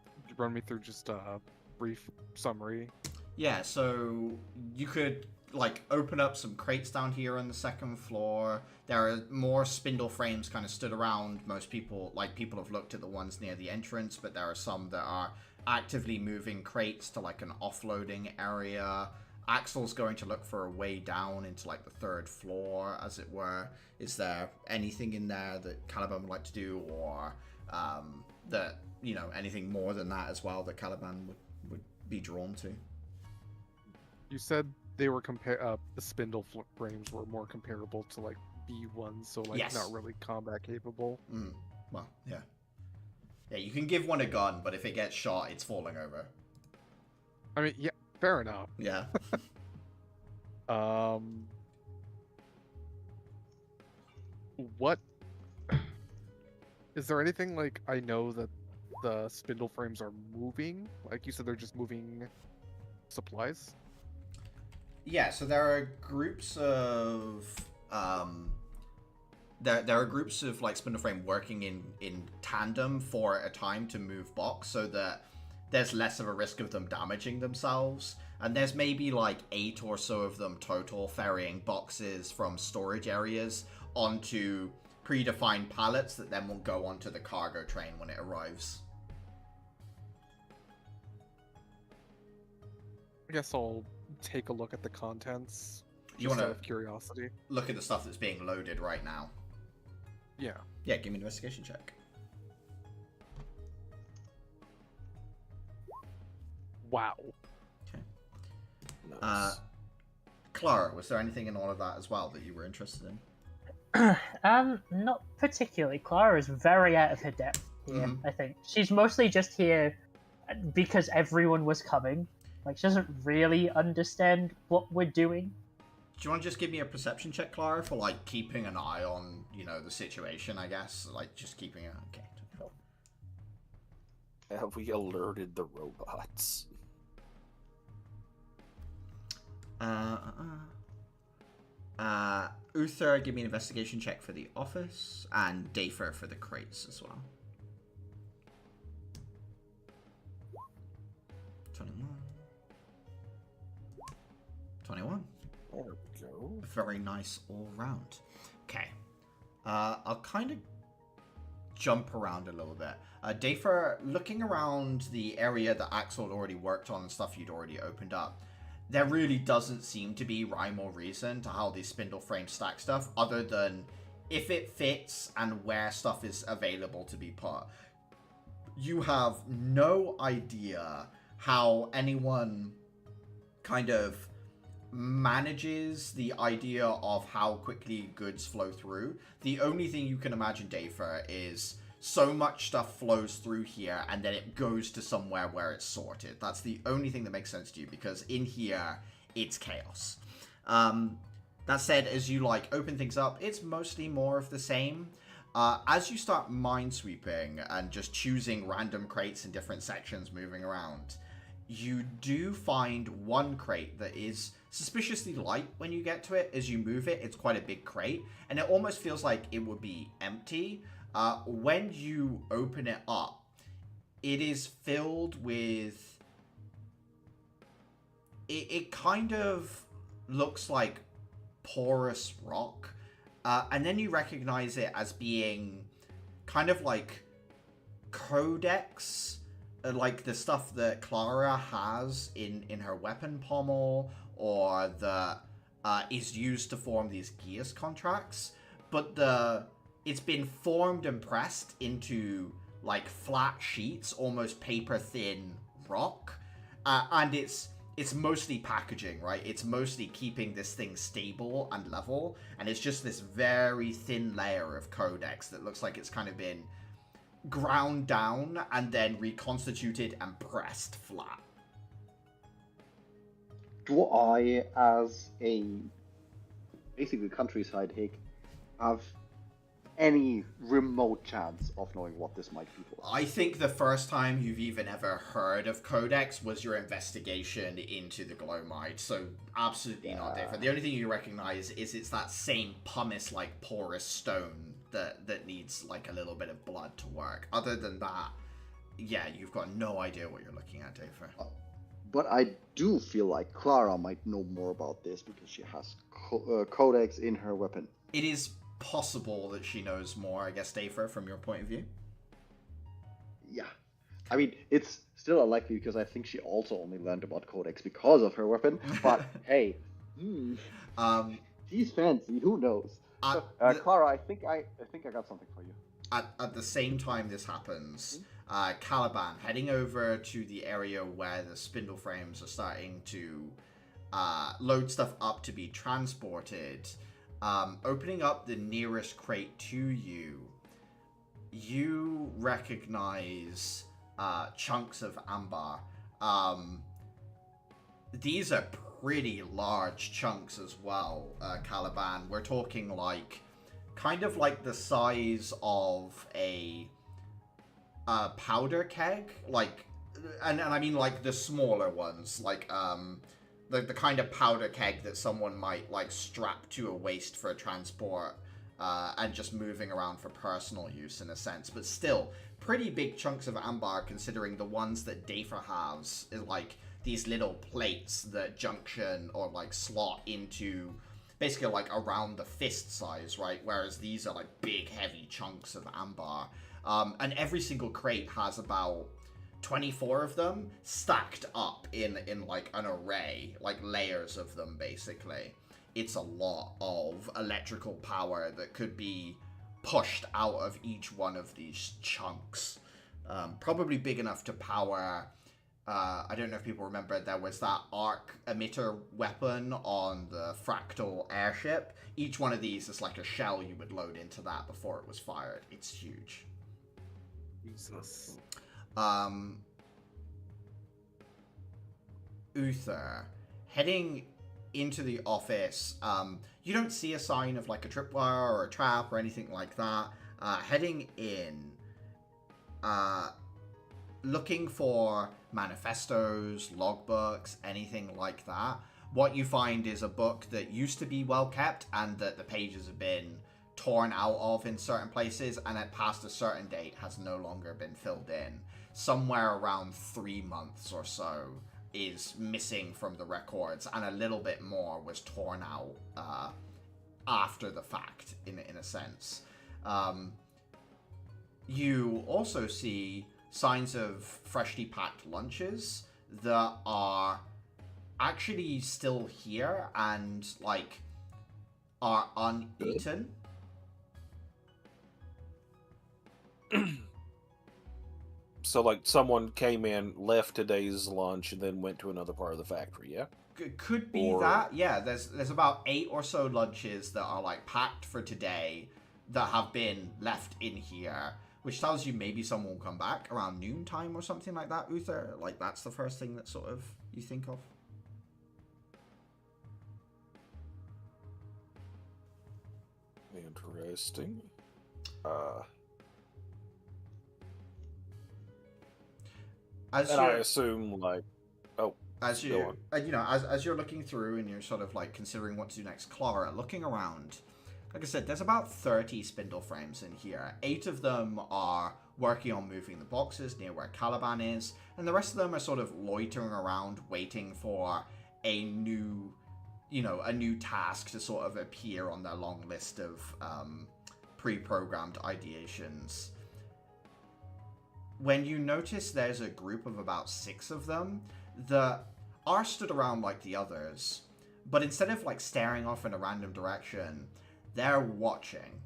me through just a brief summary. Yeah, so you could like open up some crates down here on the second floor. There are more spindle frames kind of stood around. Most people have looked at the ones near the entrance, but there are some that are actively moving crates to like an offloading area. Axel's going to look for a way down into like the third floor, as it were. Is there anything in there that Caliban would like to do, or that, anything more than that as well that Caliban would be drawn to? You said they were the spindle frames were more comparable to like B1s, so like Yes. not really combat capable. Well, yeah. Yeah, you can give one a gun, but if it gets shot, it's falling over. I mean, yeah, fair enough. Yeah. What Is there anything like I know that the spindle frames are moving? Like you said, they're just moving supplies. Yeah, so there are groups of there are groups of like spindle frame working in tandem for a time to move box, so that there's less of a risk of them damaging themselves. And there's maybe like 8 or so of them total ferrying boxes from storage areas onto predefined pallets that then will go onto the cargo train when it arrives. I guess I'll take a look at the contents. You Just want out of to curiosity? look at the stuff that's being loaded right now? Yeah. Yeah, give me an investigation check. Wow. Nice. Clara, was there anything in all of that as well that you were interested in? Not particularly. Clara is very out of her depth here, I think. She's mostly just here because everyone was coming. Like, she doesn't really understand what we're doing. Do you want to just give me a perception check, Clara, for, like, keeping an eye on, you know, the situation, I guess? Like, just keeping it... Okay. Have we alerted the robots? Uther, give me an investigation check for the office, and Dafer for the crates as well. 21. 21. There we go. Very nice all round. Okay. I'll kind of jump around a little bit. Dafer, looking around the area that Axel had already worked on and stuff you'd already opened up, there really doesn't seem to be rhyme or reason to how these spindle frame stack stuff, other than if it fits and where stuff is available to be put. You have no idea how anyone kind of manages the idea of how quickly goods flow through. The only thing you can imagine, Dafer, is so much stuff flows through here and then it goes to somewhere where it's sorted. That's the only thing that makes sense to you, because in here it's chaos. That said, as you like open things up, it's mostly more of the same. As you start minesweeping and just choosing random crates in different sections moving around, you do find one crate that is suspiciously light when you get to it. As you move it, it's quite a big crate, and it almost feels like it would be empty. When you open it up, it is filled with... It kind of looks like porous rock, and then you recognize it as being kind of like codex, like the stuff that Clara has in her weapon pommel, or that is used to form these gears contracts, but it's been formed and pressed into like flat sheets, almost paper thin rock, and it's mostly packaging, right? It's mostly keeping this thing stable and level, and it's just this very thin layer of codex that looks like it's kind of been ground down and then reconstituted and pressed flat. Do I, as a basically countryside hick, have any remote chance of knowing what this might be for? I think the first time you've even ever heard of codex was your investigation into the glowmite, so absolutely not different. The only thing you recognize is it's that same pumice-like porous stone that needs like a little bit of blood to work. Other than that, yeah, you've got no idea what you're looking at, Dafer. But I do feel like Clara might know more about this because she has codex in her weapon. It is possible that she knows more, I guess, Dafer, from your point of view. Yeah. I mean, it's still unlikely because I think she also only learned about codex because of her weapon. But hey, she's fancy. Who knows? Clara, I think I got something for you. At the same time this happens, Caliban, heading over to the area where the spindle frames are starting to load stuff up to be transported, opening up the nearest crate to you, you recognize chunks of amber. These are pretty large chunks as well, Caliban. We're talking like kind of like the size of a powder keg, like, and I mean like the smaller ones, like the kind of powder keg that someone might like strap to a waist for transport, and just moving around for personal use in a sense, but still pretty big chunks of amber considering the ones that Dafer has is like these little plates that junction or like slot into basically like around the fist size, right? Whereas these are like big heavy chunks of amber. And every single crate has about 24 of them stacked up in like an array, like layers of them basically. It's a lot of electrical power that could be pushed out of each one of these chunks. Probably big enough to power, I don't know if people remember, there was that arc emitter weapon on the fractal airship. Each one of these is like a shell you would load into that before it was fired. It's huge. Jesus. Uther, heading into the office, you don't see a sign of like a tripwire or a trap or anything like that. Heading in, looking for manifestos, logbooks, anything like that. What you find is a book that used to be well kept and that the pages have been torn out of in certain places, and at past a certain date has no longer been filled in. Somewhere around 3 months or so is missing from the records, and a little bit more was torn out after the fact, in a sense. You also see signs of freshly packed lunches that are actually still here and like are uneaten. So, like, someone came in, left today's lunch, and then went to another part of the factory, yeah? Could be Or- that. Yeah, there's about 8 or so lunches that are like packed for today that have been left in here, which tells you maybe someone will come back around noontime or something like that, Uther. Like, that's the first thing that sort of you think of. Interesting. As And I you're, assume, like, as go you, on. you know, as you're looking through and you're sort of like considering what to do next, Clara, looking around, like I said, there's about 30 spindle frames in here. 8 of them are working on moving the boxes near where Caliban is, and the rest of them are sort of loitering around waiting for a new, a new task to sort of appear on their long list of pre-programmed ideations. When you notice there's a group of about 6 of them that are stood around like the others, but instead of like staring off in a random direction, they're watching.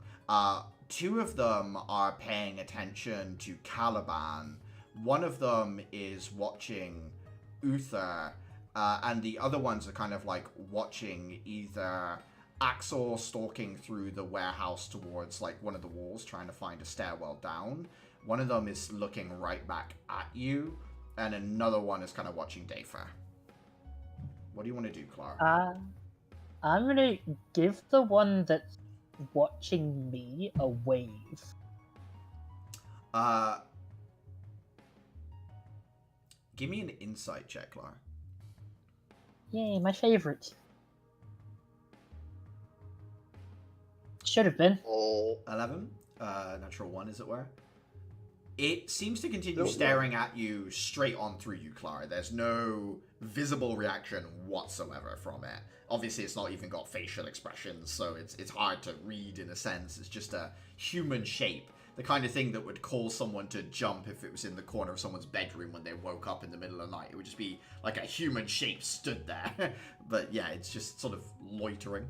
2 of them are paying attention to Caliban. One of them is watching Uther, and the other ones are kind of like watching either Axel stalking through the warehouse towards like one of the walls trying to find a stairwell down. One of them is looking right back at you, and another one is kind of watching Dafer. What do you want to do, Clara? I'm gonna give the one that's watching me a wave. Give me an insight check, Clara. Yay, my favorite. Should have been. 11? Natural 1, as it were. It seems to continue Oh, staring at you straight on through you, Clara. There's no visible reaction whatsoever from it. Obviously, it's not even got facial expressions, so it's hard to read in a sense. It's just a human shape. The kind of thing that would cause someone to jump if it was in the corner of someone's bedroom when they woke up in the middle of the night. It would just be like a human shape stood there. But yeah, it's just sort of loitering.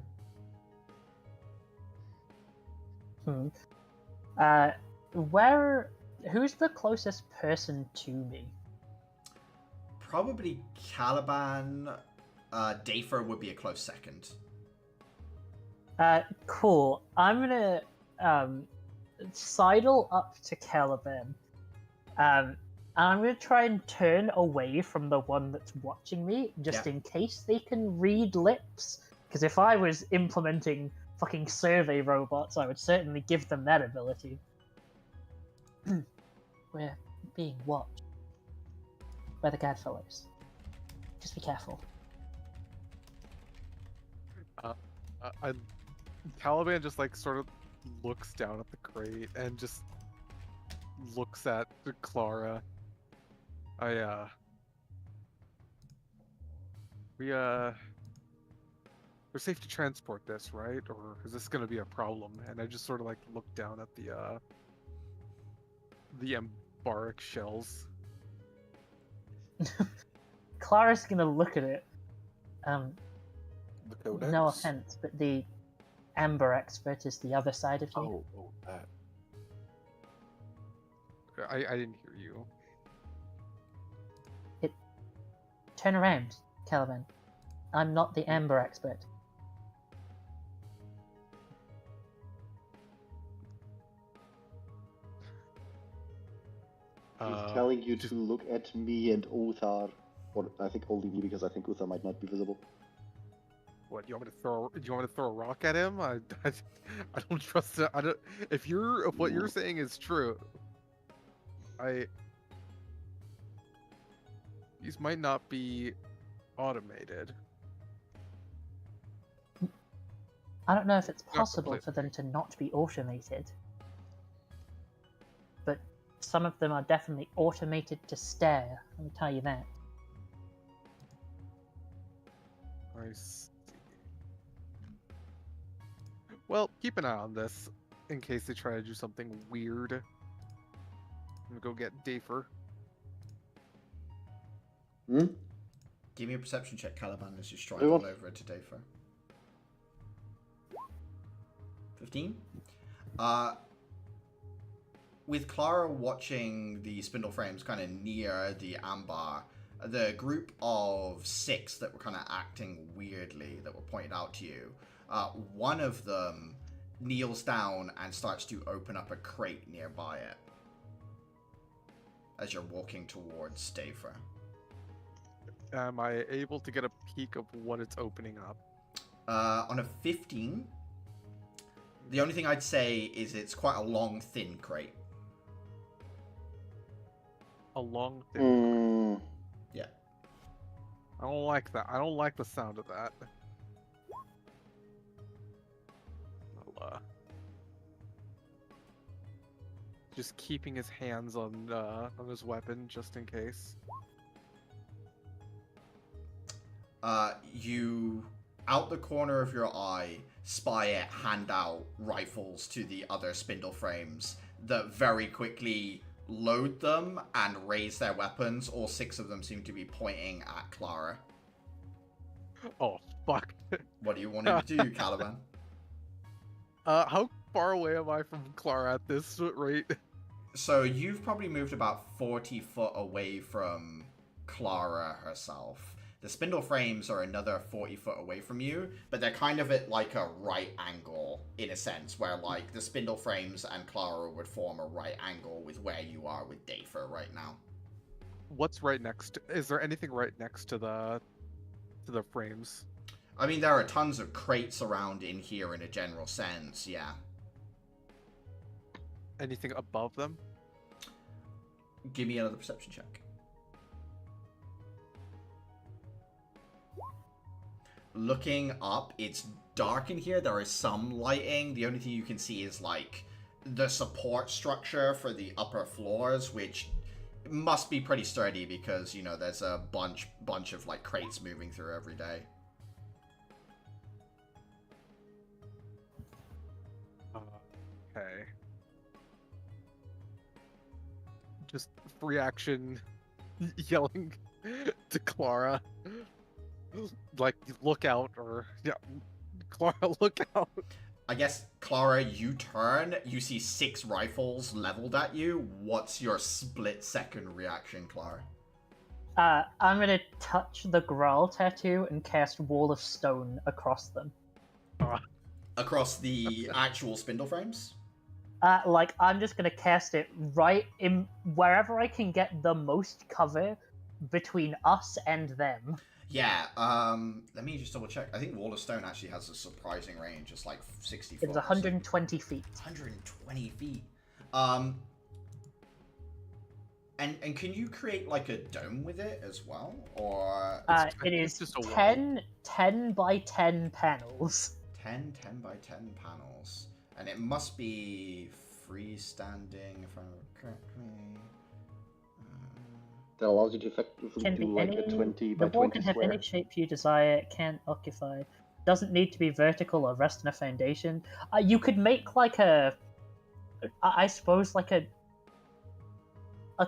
Who's the closest person to me? Probably Caliban. Dafer would be a close second. Cool. I'm gonna sidle up to Caliban. And I'm gonna try and turn away from the one that's watching me, just Yeah. in case they can read lips. Because if I was implementing fucking survey robots, I would certainly give them that ability. We're being watched by the Gadfellows. Just be careful. Caliban just like sort of looks down at the crate and just looks at Clara. We're safe to transport this, right? Or is this gonna be a problem? And I just sort of like look down at the embaric shells. Clara's gonna look at it. The codex? No offense, but the Amber expert is the other side of you. Oh, that. I didn't hear you. Turn around, Caliban. I'm not the Amber expert. He's telling you to look at me and Uthar. Or I think only me, because I think Uthar might not be visible. What, you want me to throw a rock at him? I don't trust it. I don't. If what you're saying is true, these might not be automated. I don't know if it's Not possible complete. for them to not be automated. But some of them are definitely automated to stare, let me tell you that. I see. Well, keep an eye on this in case they try to do something weird. I'm gonna go get Dafer. Hmm? Give me a perception check, Caliban, as you stride Everyone? all over to Dafer. 15? With Clara watching the spindle frames kind of near the amber, the group of 6 that were kind of acting weirdly, that were pointed out to you, one of them kneels down and starts to open up a crate nearby it as you're walking towards Dafer. Am I able to get a peek of what it's opening up? On a 15, the only thing I'd say is it's quite a long, thin crate. A long thing. Yeah. I don't like that. I don't like the sound of that. Just keeping his hands on his weapon just in case. You, out the corner of your eye, spy it hand out rifles to the other spindle frames that very quickly load them and raise their weapons. All 6 of them seem to be pointing at Clara. Oh, fuck. What do you want to do, Caliban? How far away am I from Clara at this rate? So you've probably moved about 40 foot away from Clara herself. The spindle frames are another 40 foot away from you, but they're kind of at like a right angle, in a sense, where like the spindle frames and Clara would form a right angle with where you are with Dafer right now. What's right next? Is there anything right next to the frames? I mean, there are tons of crates around in here in a general sense, yeah. Anything above them? Give me another perception check. Looking up, it's dark in here. There is some lighting. The only thing you can see is like the support structure for the upper floors, which must be pretty sturdy because, you know, there's a bunch of like crates moving through every day. Okay. Just free action yelling to Clara. Like, look out, or, yeah, Clara, look out. I guess, Clara, you turn, you see 6 rifles leveled at you. What's your split-second reaction, Clara? I'm gonna touch the Graal tattoo and cast Wall of Stone across them. Across the actual spindle frames? Like, I'm just gonna cast it right in wherever I can get the most cover between us and them. Yeah, let me just double check. I think Wall of Stone actually has a surprising range. It's like 60 foot. It's 120 feet. 120 feet. And can you create like a dome with it as well? Or It is just a wall. 10 by 10 panels. 10 by 10 panels. And it must be freestanding, if I remember correctly. That allows you to effectively Can do be like any, a 20 the by wall 20 can have square. any shape you desire. It can occupy. Doesn't need to be vertical or rest on a foundation. You could make like I suppose like a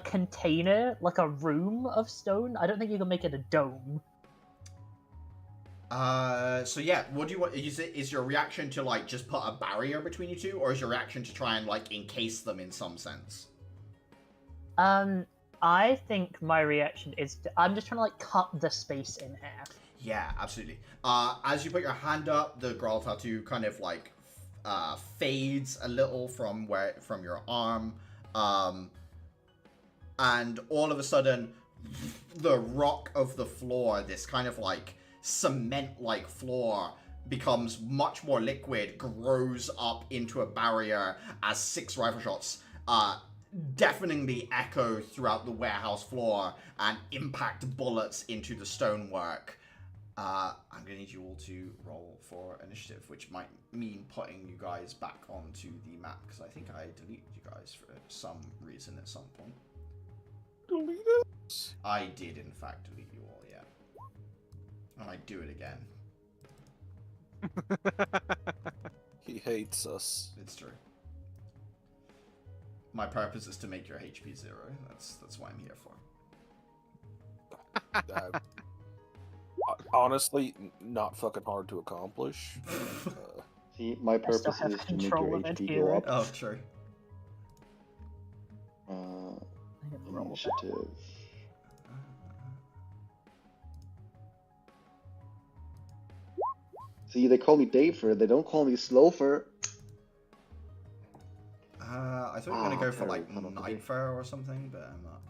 container, like a room of stone. I don't think you can make it a dome. So yeah, what do you want? Is your reaction to like just put a barrier between you two, or is your reaction to try and like encase them in some sense? I think my reaction is I'm just trying to like cut the space in half. Yeah, absolutely. As you put your hand up, the growl tattoo kind of like fades a little from your arm, and all of a sudden, the rock of the floor, this kind of like cement-like floor, becomes much more liquid, grows up into a barrier as 6 rifle shots deafeningly echo throughout the warehouse floor and impact bullets into the stonework. I'm gonna need you all to roll for initiative, which might mean putting you guys back onto the map, because I think I deleted you guys for some reason at some point. Delete us? I did, in fact, delete you all, yeah. And I do it again. He hates us. It's true. My purpose is to make your HP 0. That's what I'm here for. Honestly, not fucking hard to accomplish. See, my I still purpose have is to make your control of it HP here. go up. Oh, true. Initiative. See, they call me Dafer, they don't call me Slofer. I thought you were gonna go for like Nightfare or something, but I'm not.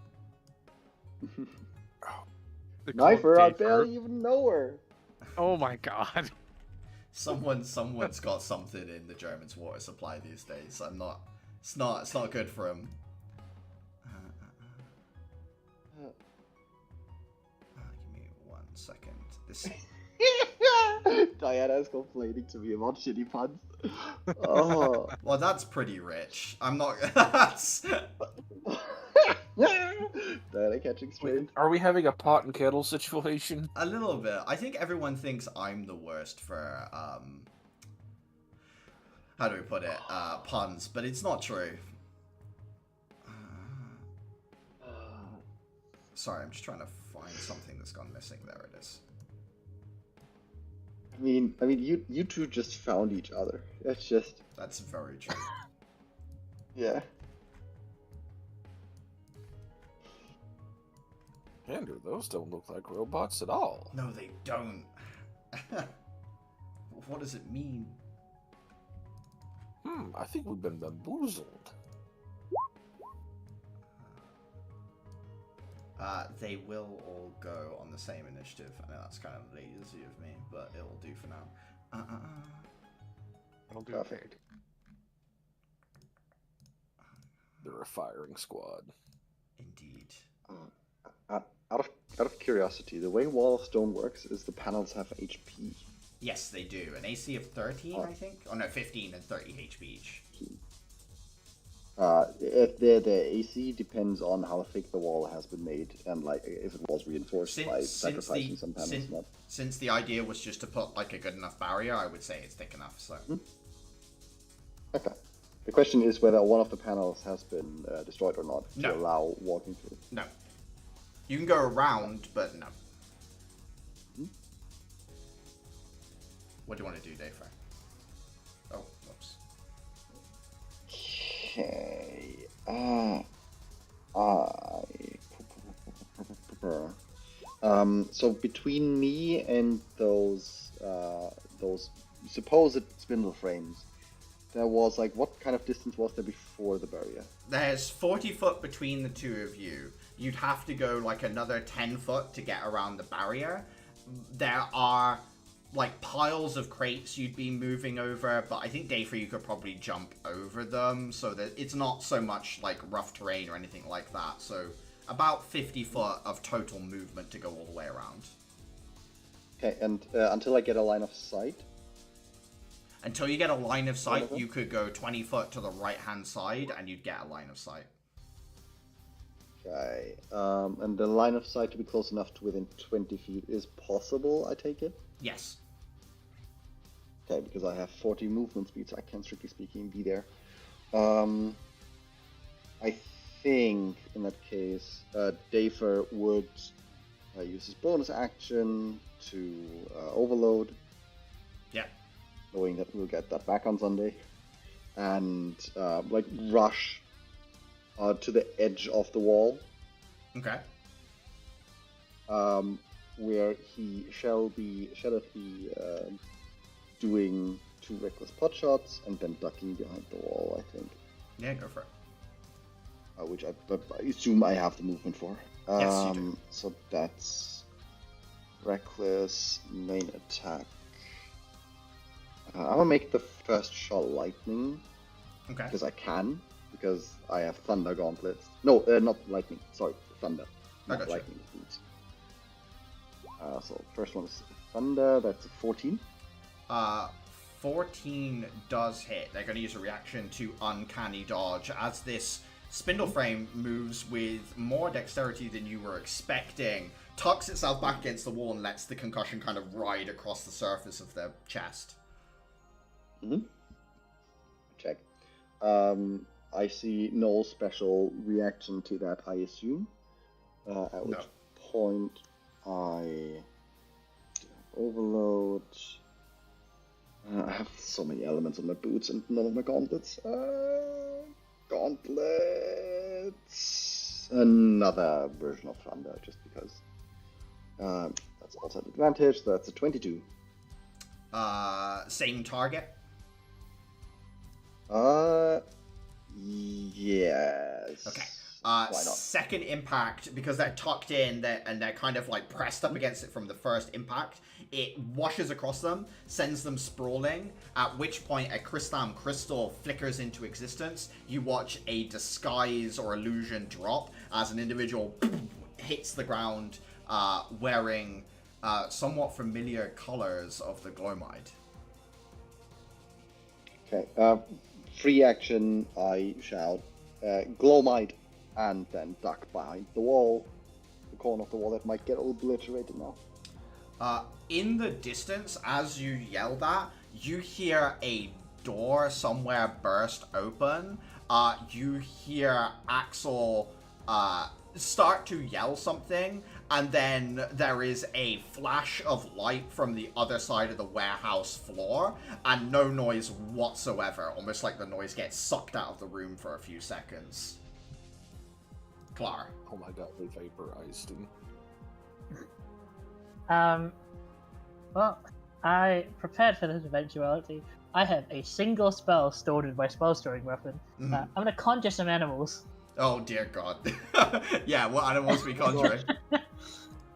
They call it Knifer, I Dafer. barely even know her. Oh my god. Someone's got something in the Germans' water supply these days. It's not good for them. Give me 1 second. This. Diana's complaining to me about shitty puns. Oh. Well, that's pretty rich. I'm not. That's. Diana catching straight. Are we having a pot and kettle situation? A little bit. I think everyone thinks I'm the worst for how do we put it? Puns, but it's not true. Sorry, I'm just trying to find something that's gone missing. There it is. I mean, you two just found each other. That's very true. Yeah. Andrew, those don't look like robots at all. No, they don't. What does it mean? I think we've been bamboozled. They will all go on the same initiative. I know that's kind of lazy of me, but it'll do for now. I'll do Perfect. They're a firing squad. Indeed. Out of curiosity, the way Wall of Stone works is the panels have HP. Yes, they do. An AC of 13, I think? Oh no, 15 and 30 HP each. If the AC depends on how thick the wall has been made, and like if it was reinforced by sacrificing some panels. Since the idea was just to put like a good enough barrier, I would say it's thick enough. So. Okay. The question is whether one of the panels has been destroyed or not to allow walking through. No. You can go around, but no. What do you want to do, Dave? Oh, whoops. Okay. So between me and those supposed spindle frames, there was like, what kind of distance was there before the barrier? There's 40 foot between the two of you. You'd have to go like another 10 foot to get around the barrier, there are like piles of crates you'd be moving over, but I think Dayfra you could probably jump over them, so that it's not so much like rough terrain or anything like that. So about 50 foot of total movement to go all the way around. Okay, and until I get a line of sight. Until you get a line of sight, you could go 20 foot to the right-hand side, and you'd get a line of sight. Okay, and the line of sight to be close enough to within 20 feet is possible, I take it? Yes. Okay, because I have 40 movement speed, so I can, strictly speaking, be there. I think, in that case, Dafer would use his bonus action to overload. Yeah. Knowing that we'll get that back on Sunday. And, like, rush to the edge of the wall. Okay. Where he shall be doing 2 reckless pot shots and then ducking behind the wall, I think. Yeah, go for it. Which I assume I have the movement for. Yes, you do. So that's reckless, main attack. I'm gonna make the first shot lightning. Okay. Because I can. Because I have thunder gauntlets. No, not lightning. Sorry, thunder. Not gotcha. lightning boots. So first one is thunder. That's a 14. 14 does hit. They're going to use a reaction to uncanny dodge as this spindle frame moves with more dexterity than you were expecting, tucks itself back against the wall and lets the concussion kind of ride across the surface of their chest. Check. I see no special reaction to that, I assume. At which point I overload. I have so many elements on my boots and none of my gauntlets. Gauntlets. Another version of thunder, just because. That's also an advantage. So that's a 22. Same target. Yes. Okay. Why not? Second impact, because they're tucked in and they're kind of like pressed up against it from the first impact, it washes across them, sends them sprawling, at which point a crystal flickers into existence. You watch a disguise or illusion drop as an individual hits the ground wearing somewhat familiar colors of the Glowmide. Okay. Free action, I shout, Glowmide, and then duck behind the wall, the corner of the wall that might get obliterated now. In the distance, as you yell that, you hear a door somewhere burst open. You hear Axel start to yell something, and then there is a flash of light from the other side of the warehouse floor, and no noise whatsoever, almost like the noise gets sucked out of the room for a few seconds. Clara. Oh my god, they vaporized him. Well, I prepared for this eventuality. I have a single spell stored in my spell storing weapon. I'm gonna conjure some animals. Oh dear god. Yeah, what animals are we conjuring?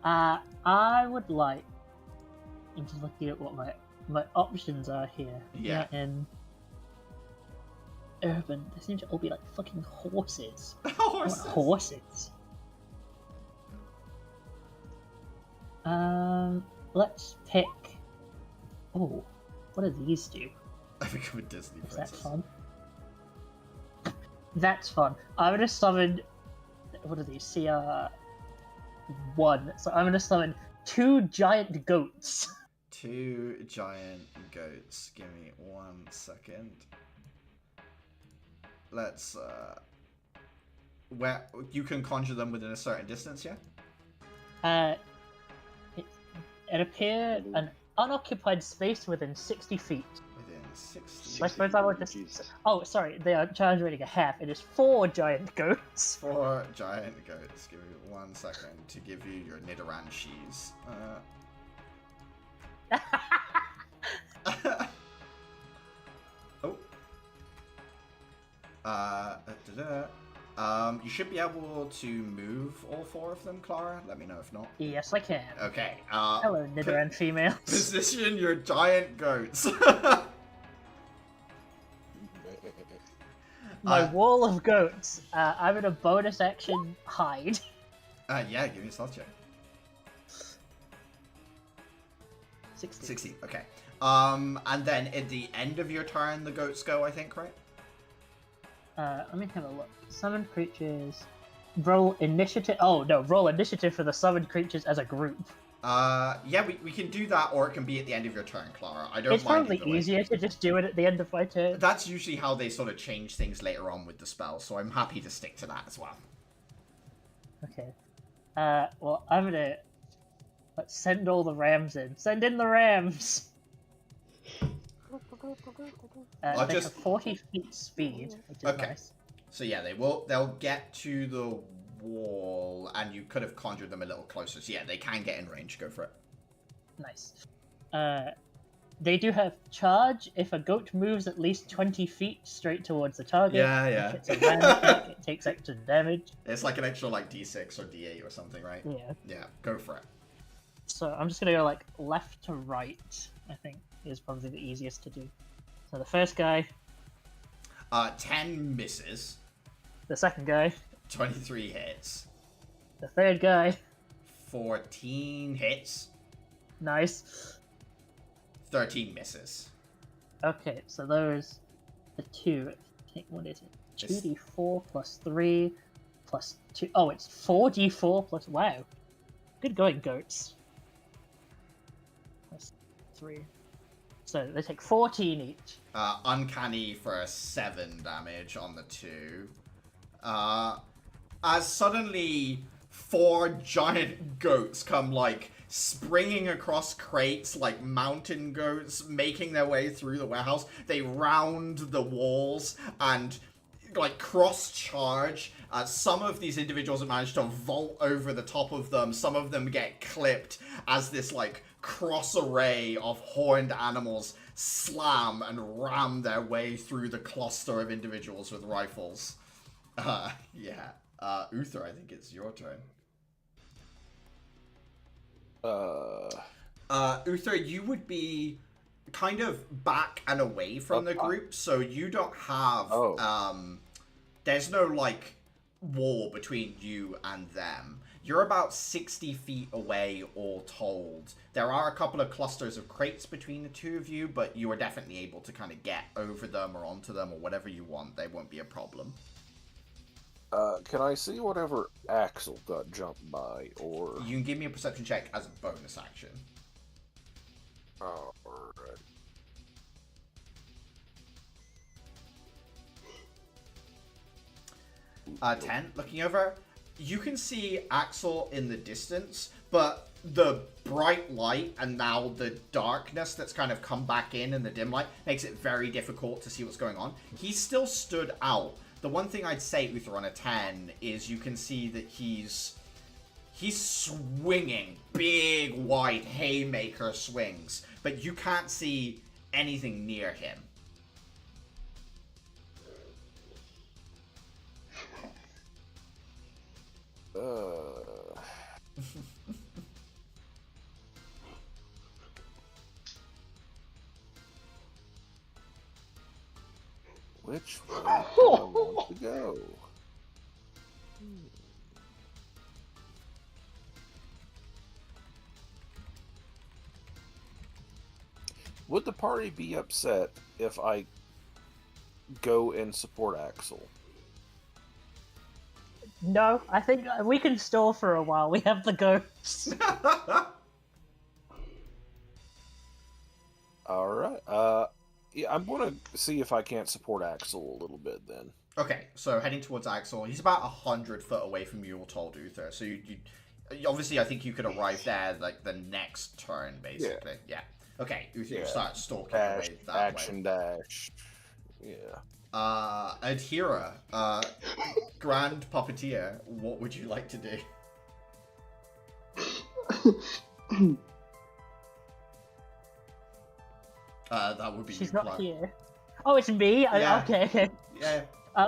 I would like... I'm just looking at what my options are here. Yeah. In urban, they seem to all be like fucking horses. Horses. I want horses. Let's pick... Oh, what do these do? I become a Disney Is princess. that fun? That's fun. I'm gonna summon... What are these? CR... 1. So I'm gonna summon 2 giant goats. 2 giant goats. Give me 1 second. Let's, where you can conjure them within a certain distance, yeah? It appeared an unoccupied space within 60 feet. Within 60. I suppose I would just... Jesus. Oh, sorry, they are generating a half. It is 4 giant goats. 4 giant goats. Give me 1 second to give you your Nidoran cheese. Oh. You should be able to move all 4 of them, Clara. Let me know if not. Yes, I can. Okay. Hello, Nidoran females. Position your giant goats. My wall of goats. I'm in a bonus action hide. Yeah, give me a stealth check. 16. Okay. And then at the end of your turn, the goats go, I think, right? Let me have a look. Summon creatures. Roll initiative. Oh no, roll initiative for the summoned creatures as a group. Yeah, we can do that, or it can be at the end of your turn, Clara. I don't It's mind probably either way. easier to just do it at the end of my turn. That's usually how they sort of change things later on with the spell, so I'm happy to stick to that as well. Okay. Well, I'm gonna... Let's send all the rams in. Send in the rams! They have 40 feet speed, which is Okay. nice. So yeah, they'll get to the wall, and you could have conjured them a little closer. So yeah, they can get in range. Go for it. Nice. They do have charge. If a goat moves at least 20 feet straight towards the target, Yeah. if it's a ram attack, it takes extra damage. It's like an extra like D6 or D8 or something, right? Yeah. Yeah, go for it. So I'm just gonna go like left to right, I think is probably the easiest to do. So the first guy, 10 misses, the second guy, 23 hits, the third guy, 14 hits, nice. 13 misses. Okay, so those the two. What is it? 2d4 plus 3 plus 2. Oh, it's 4d4 plus. Wow. Good going, goats. Plus 3. So they take 14 each. Uncanny for 7 damage on the 2. As suddenly 4 giant goats come like springing across crates like mountain goats, making their way through the warehouse. They round the walls and like cross charge. Some of these individuals have managed to vault over the top of them. Some of them get clipped as this like cross array of horned animals slam and ram their way through the cluster of individuals with rifles. Yeah. Uther, I think it's your turn. Uther, you would be kind of back and away from the group, so you don't have there's no like wall between you and them. You're about 60 feet away all told. There are a couple of clusters of crates between the two of you, but you are definitely able to kind of get over them or onto them or whatever you want. They won't be a problem. Can I see whatever Axel got jumped by, or... You can give me a perception check as a bonus action. Oh, alright. Uh, 10, looking over, you can see Axel in the distance, but the bright light and now the darkness that's kind of come back in and the dim light makes it very difficult to see what's going on. He's still stood out. The one thing I'd say, Uther, on a 10 is you can see that he's swinging big, wide haymaker swings, but you can't see anything near him. Which way do I want to go? Would the party be upset if I go and support Axel? No, I think we can stall for a while. We have the goats. Alright, yeah, I'm gonna see if I can't support Axel a little bit then. Okay, so heading towards Axel. He's about 100 foot away from you, all told, Uther. So you obviously, I think you could arrive there like the next turn, basically. Yeah. Okay, Uther, you start stalking away that action way. dash. Yeah. Adhira, Grand Puppeteer, what would you like to do? That would be She's you, not Clark. here. Oh, it's me? Yeah. Okay. Yeah.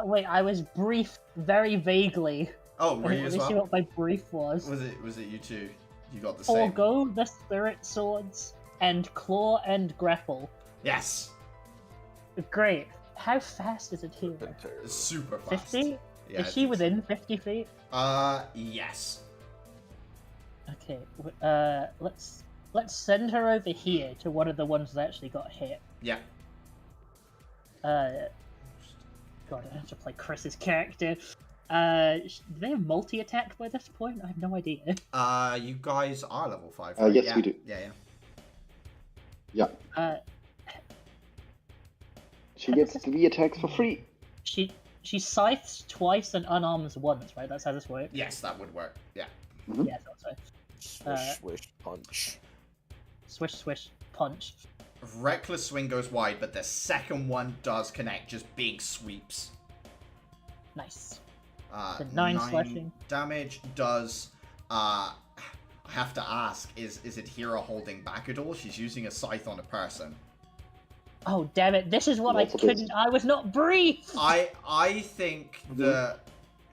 Wait, I was briefed very vaguely. Oh, were you Let as me see well? what my brief was. Was it you two? You got the same. Forgo the spirit swords and claw and grapple. Yes. Great. How fast is it here? It's super fast. 50? Yeah, Is she within 50 feet? Yes. Okay. Let's send her over here to one of the ones that actually got hit. Yeah. God, I have to play Chris's character. Do they have multi-attack by this point? I have no idea. You guys are level 5, right? Yes, yeah. we do. Yeah. She gets 3 attacks for free. She scythes twice and unarms once, right? That's how this works. Yes, that would work. Yeah. Mm-hmm. Yeah, I thought so. Swish, swish, punch. Swish, swish, punch. Reckless swing goes wide, but the second one does connect, just big sweeps. Nice. The 9 slashing damage does. I have to ask: is it Hera holding back at all? She's using a scythe on a person. Oh damn it! This is what I Multiple. couldn't. I was not briefed. I think that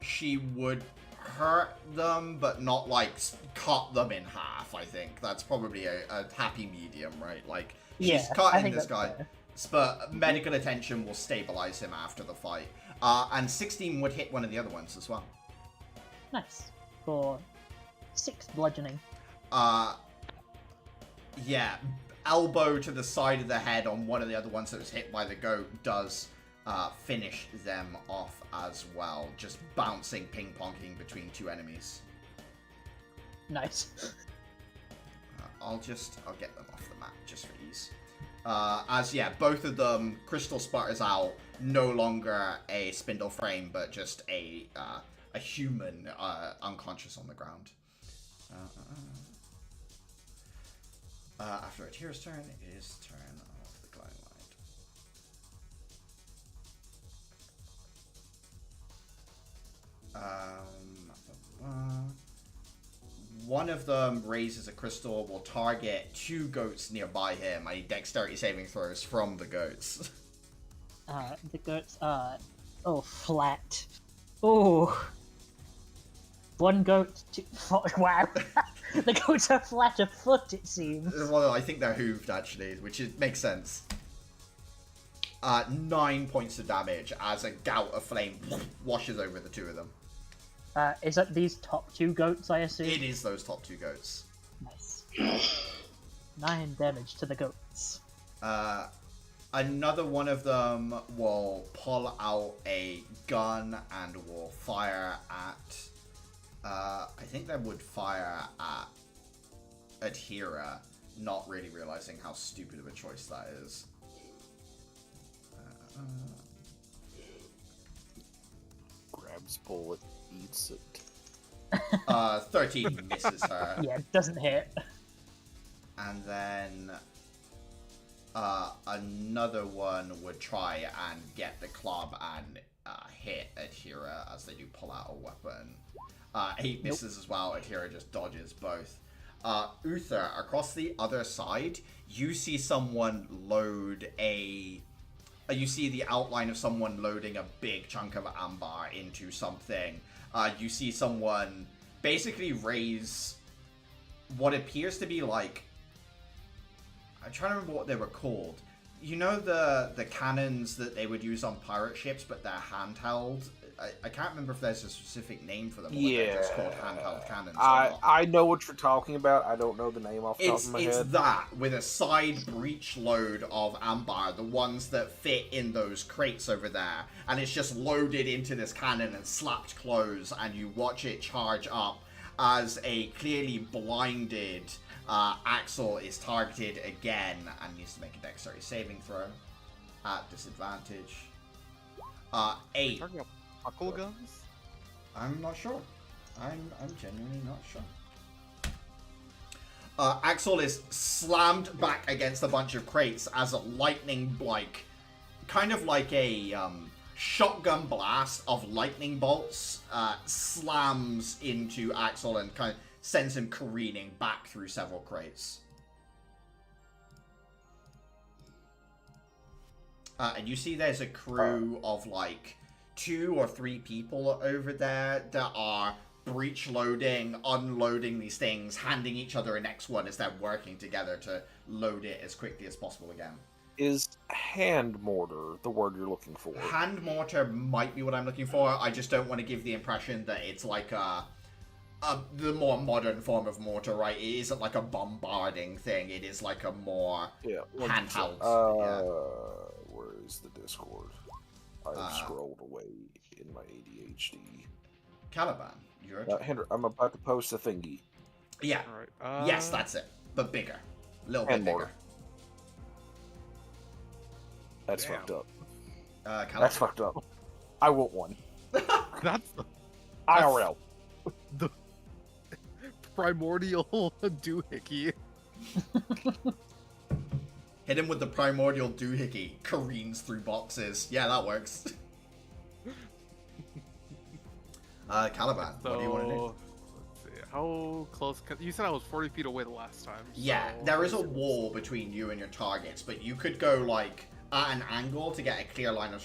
she would hurt them, but not like cut them in half. I think that's probably a happy medium, right? Like she's Yeah, I cutting think this that's guy, fair. but medical attention will stabilize him after the fight. And 16 would hit one of the other ones as well. Nice for 6 bludgeoning. Yeah, elbow to the side of the head on one of the other ones that was hit by the goat does finish them off as well, just bouncing, ping-ponging between 2 enemies. Nice. I'll get them off the map just for ease. Both of them, crystal sputters out, no longer a spindle frame, but just a human unconscious on the ground. After Atira's turn, it is turn of the glowing light. One of them raises a crystal, will target 2 goats nearby him. I need dexterity saving throws from the goats. The goats are flat. Oh. 1 goat. 2... Wow. The goats are flat of foot, it seems. Well, I think they're hooved actually, which makes sense. 9 points of damage as a gout of flame washes over the 2 of them. Is that these top 2 goats, I assume? It is those top 2 goats. Nice. 9 damage to the goats. Another one of them will pull out a gun and will fire at... I think they would fire at Adhera, not really realizing how stupid of a choice that is. Grabs bullet, eats it. 13 misses her. Yeah, it doesn't hit. And then another one would try and get the club and hit Adhera as they do pull out a weapon. 8 misses as well. Adhera just dodges both. Uther, across the other side, you see someone load a... you see the outline of someone loading a big chunk of amber into something. You see someone basically raise what appears to be like... I'm trying to remember what they were called. You know the cannons that they would use on pirate ships, but they're handheld? I can't remember if there's a specific name for them, or if they're just called handheld cannons. I know what you're talking about. I don't know the name off the top of my head. It's that, with a side breech load of amber, the ones that fit in those crates over there, and it's just loaded into this cannon and slapped close, and you watch it charge up as a clearly blinded Axel is targeted again and needs to make a dexterity saving throw at disadvantage. 8. Talking about buckle guns? I'm not sure. I'm genuinely not sure. Axel is slammed back against a bunch of crates as a lightning, kind of like a shotgun blast of lightning bolts slams into Axel and kind of sends him careening back through several crates. And you see there's a crew of 2 or 3 people over there that are breech loading, unloading these things, handing each other a next one as they're working together to load it as quickly as possible again. Is hand mortar the word you're looking for? Hand mortar might be what I'm looking for. I just don't want to give the impression that it's like the more modern form of mortar, right? It isn't like a bombarding thing. It is like a more handheld. Where is the Discord? I've scrolled away in my ADHD. Caliban, you're Henry, I'm about to post a thingy. Yeah. All right. Yes, that's it. But bigger. A little bit Hand bigger. mortar. That's Damn. fucked up. Caliban. That's fucked up. I want one. That's IRL. the primordial doohickey. Hit him with the primordial doohickey. Careens through boxes. Yeah, that works. Caliban, what do you want to do? Let's see. How close? You said I was 40 feet away the last time. Yeah, so- there is a wall between you and your targets, but you could go like at an angle to get a clear line of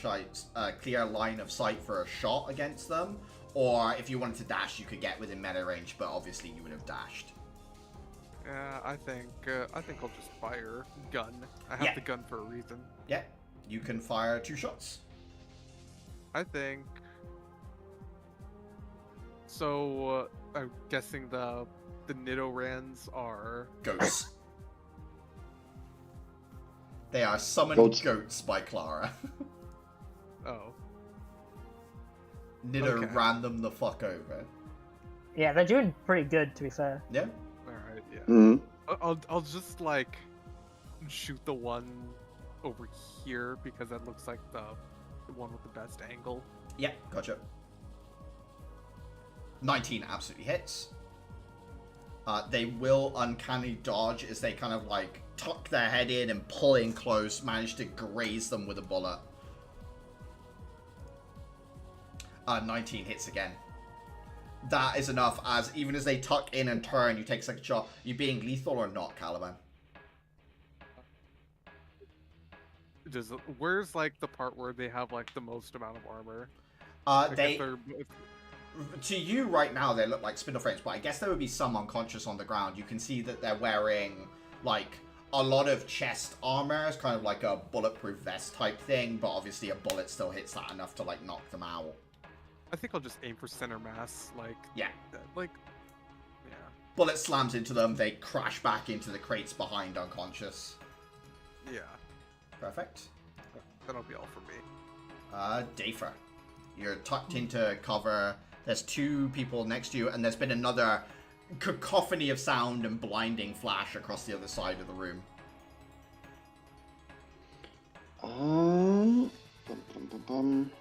sight for a shot against them, or if you wanted to dash, you could get within melee range, but obviously you would have dashed. Yeah, I think I'll just fire gun. I have Yeah. the gun for a reason. Yeah, you can fire 2 shots. I think. So I'm guessing the Nidorans are. Ghosts. They are summoned Goats. goats by Clara. Oh. Nido Okay. ran them the fuck over. Yeah, they're doing pretty good, to be fair. Yeah. All right. Yeah. Hmm. I'll just like shoot the one over here because that looks like the one with the best angle. Yeah, gotcha. 19 absolutely hits. They will uncanny dodge as they kind of like tuck their head in and pull in close, manage to graze them with a bullet. 19 hits again. That is enough, as even as they tuck in and turn, you take a second shot. You being lethal or not, Caliban? Where's like the part where they have like the most amount of armor? Like, They... if they're- To you right now, they look like spindle frames, but I guess there would be some unconscious on the ground. You can see that they're wearing, like, a lot of chest armor. It's kind of like a bulletproof vest type thing, but obviously a bullet still hits that enough to, like, knock them out. I think I'll just aim for center mass. Like. Yeah. Like. Yeah. Bullet slams into them. They crash back into the crates behind unconscious. Yeah. Perfect. That'll be all for me. Dafer. You're tucked into cover. There's 2 people next to you, and there's been another cacophony of sound and blinding flash across the other side of the room. Bum, bum, bum.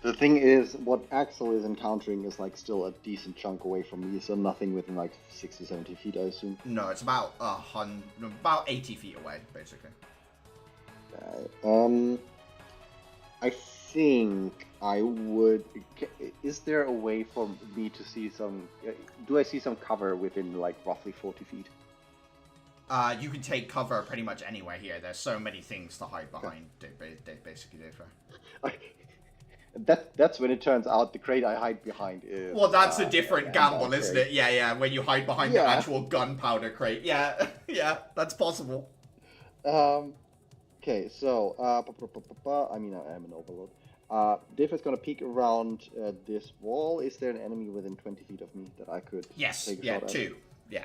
The thing is, what Axel is encountering is like still a decent chunk away from me, so nothing within like 60, 70 feet, I assume. No, it's about about 80 feet away, basically. I think I would. Is there a way for me to see some? Do I see some cover within like roughly 40 feet? You can take cover pretty much anywhere here. There's so many things to hide behind, basically, Dafer. That's when it turns out the crate I hide behind is. Well, that's a different gamble, crate. isn't it? Yeah, when you hide behind the Yeah. actual gunpowder crate. Yeah, yeah, that's possible. Okay, so I mean, I am an overlord. Dave is gonna peek around this wall. Is there an enemy within 20 feet of me that I could Yes, take a yeah, shot at? 2. Yeah.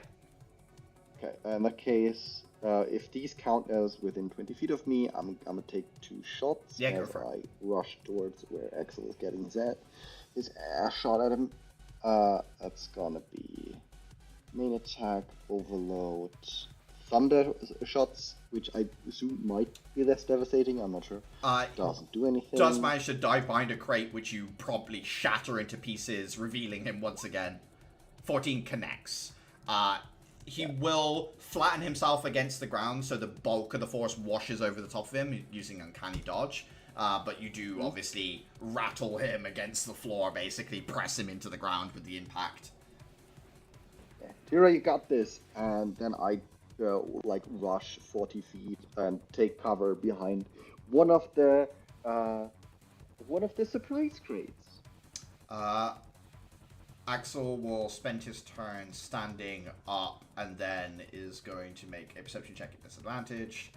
Okay, in that case, if these count as within 20 feet of me, I'm gonna take 2 shots Yeah, go as for it. I rush towards where Axel is getting his ass shot at him. That's gonna be main attack, overload, thunder shots, which I assume might be less devastating. I'm not sure. Doesn't do anything. Does manage to dive behind a crate, which you promptly shatter into pieces, revealing him once again. 14 connects. He will flatten himself against the ground, so the bulk of the force washes over the top of him using uncanny dodge. But you do obviously rattle him against the floor, basically press him into the ground with the impact. Yeah. Tira, you got this. And then I like rush 40 feet and take cover behind one of the What if this surprise crates? Axel will spend his turn standing up and then is going to make a perception check at disadvantage.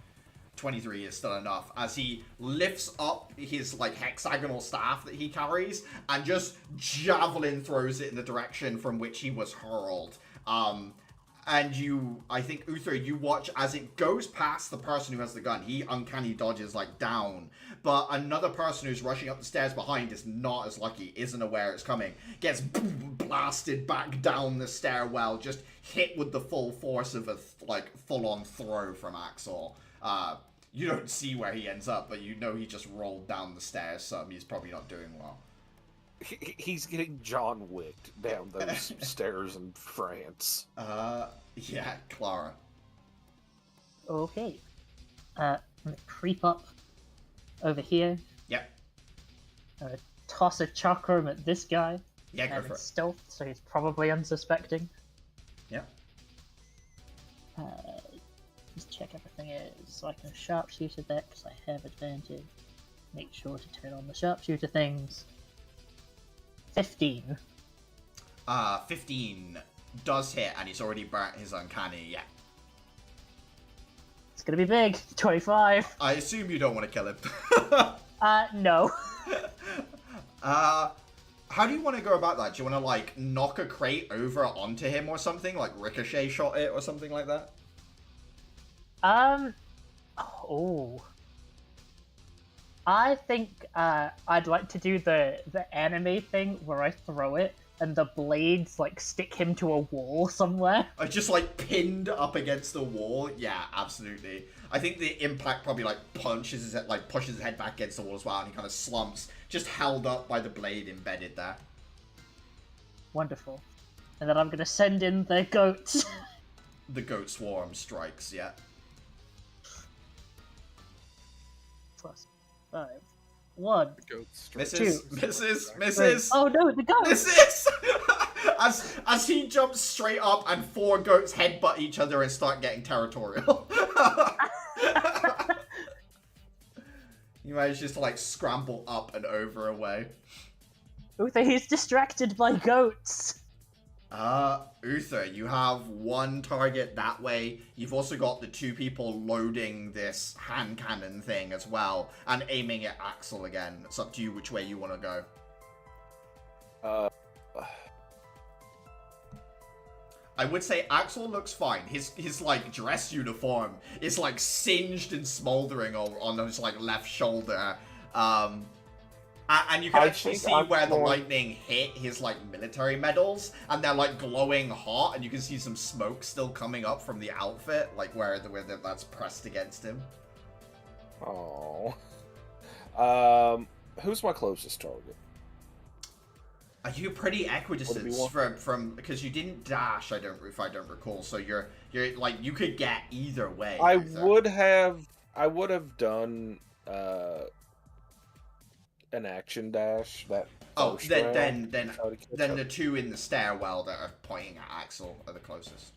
23 is still enough as he lifts up his like hexagonal staff that he carries and just javelin throws it in the direction from which he was hurled. And I think Uther, you watch as it goes past the person who has the gun. He uncanny dodges like down, but another person who's rushing up the stairs behind is not as lucky, isn't aware it's coming, gets blasted back down the stairwell, just hit with the full force of a full-on throw from Axel. You don't see where he ends up, but you know he just rolled down the stairs, so he's probably not doing well. He's getting John Wicked down those stairs in France. Yeah, Clara. Okay. I'm gonna creep up over here. Yep. Toss a chakram at this guy. Yeah, go and for it's it. stealth, so he's probably unsuspecting. Yep. Just check everything is so I can sharpshooter that because I have advantage. Make sure to turn on the sharpshooter things. 15. 15 does hit, and he's already burnt his uncanny, yeah. It's gonna be big. 25. I assume you don't want to kill him. No. How do you want to go about that? Do you want to, like, knock a crate over onto him or something? Like, ricochet shot it or something like that? Oh. I think I'd like to do the anime thing where I throw it and the blades like stick him to a wall somewhere. I just like pinned up against the wall. Yeah, absolutely. I think the impact probably like pushes his head back against the wall as well, and he kind of slumps, just held up by the blade embedded there. Wonderful. And then I'm gonna send in the goats. The goat swarm strikes. Yeah. Plus 5. 1. Misses. Oh no, the goats! Misses! as he jumps straight up and 4 goats headbutt each other and start getting territorial. You manage just to like scramble up and over away. Uther, he's distracted by goats. Uther, you have 1 target that way. You've also got the 2 people loading this hand cannon thing as well and aiming at Axel again. It's up to you which way you want to go. I would say Axel looks fine. His like dress uniform is like singed and smoldering on his like left shoulder. And you can actually see where the lightning hit his like military medals, and they're like glowing hot, and you can see some smoke still coming up from the outfit, like where that's pressed against him. Oh. Who's my closest target? Are you pretty equidistant from because you didn't dash? If I don't recall. So you're like you could get either way. I would have done an action dash. Then the 2 in the stairwell that are pointing at Axel are the closest.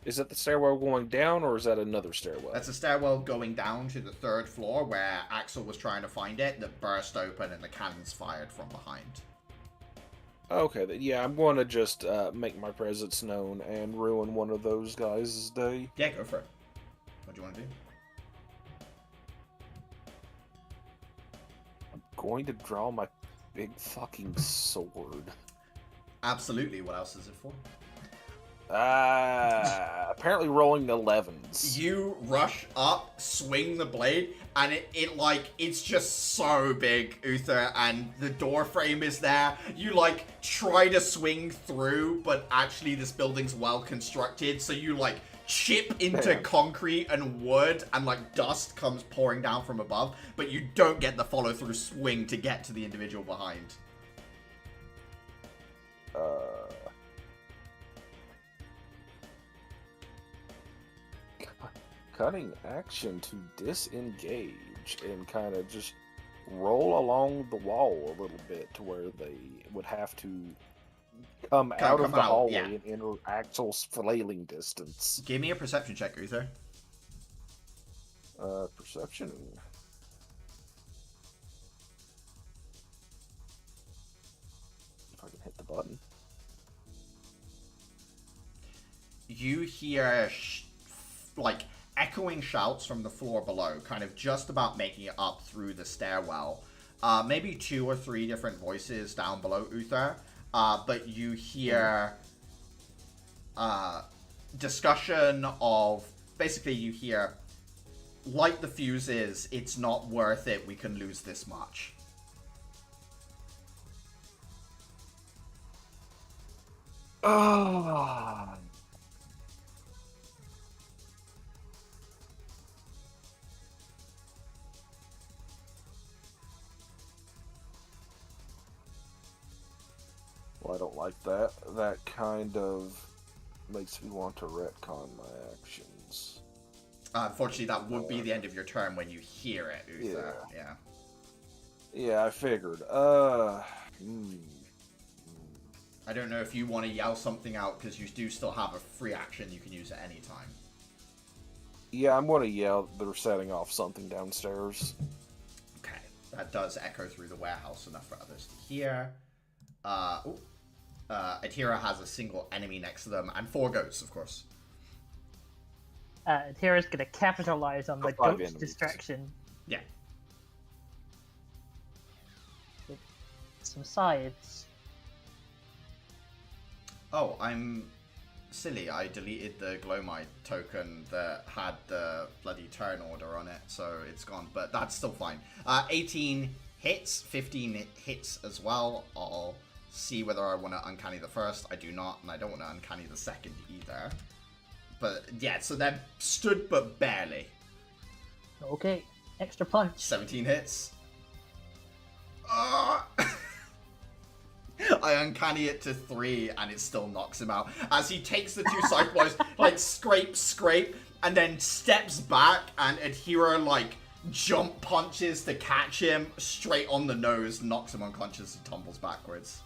Is that the stairwell going down, or is that another stairwell? That's a stairwell going down to the 3rd floor where Axel was trying to find it, that burst open and the cannons fired from behind. Okay, yeah, I'm going to just make my presence known and ruin one of those guys' day. Yeah, go for it. What do you want to do? I'm going to draw my big fucking sword. Absolutely. What else is it for? Apparently rolling 11s. You rush up, swing the blade, and it's just so big, Uther, and the door frame is there. You like try to swing through, but actually this building's well constructed, so you like chip into concrete and wood, and like dust comes pouring down from above, but you don't get the follow through swing to get to the individual behind. Cutting action to disengage and kind of just roll along the wall a little bit to where they would have to come out of the hallway and enter Axel's flailing distance. Give me a perception check, Uther. Perception. If I can hit the button. You hear like echoing shouts from the floor below, kind of just about making it up through the stairwell. Maybe 2 or 3 different voices down below Uther, but you hear discussion of, basically you hear, light the fuses, it's not worth it, we can lose this much. Ah. Well, I don't like that. That kind of makes me want to retcon my actions. Unfortunately, that would be the end of your turn when you hear it, Uther. Yeah. Yeah, I figured. I don't know if you want to yell something out, because you do still have a free action you can use at any time. Yeah, I'm going to yell they're setting off something downstairs. Okay, that does echo through the warehouse enough for others to hear. Adhira has a single enemy next to them, and 4 goats, of course. Adhira's gonna capitalize on the 5 goat's enemies. distraction. Yeah. With some scythes. Oh, I'm silly. I deleted the Glowmite token that had the bloody turn order on it, so it's gone. But that's still fine. 18 hits, 15 hits as well. I'll see whether I want to uncanny the first. I do not, and I don't want to uncanny the second either. But yeah, so they're stood but barely. Okay, extra punch. 17 hits. I uncanny it to 3, and it still knocks him out. As he takes the 2 side blows, like scrape, and then steps back, and Adhira, like, jump punches to catch him straight on the nose, knocks him unconscious, and tumbles backwards.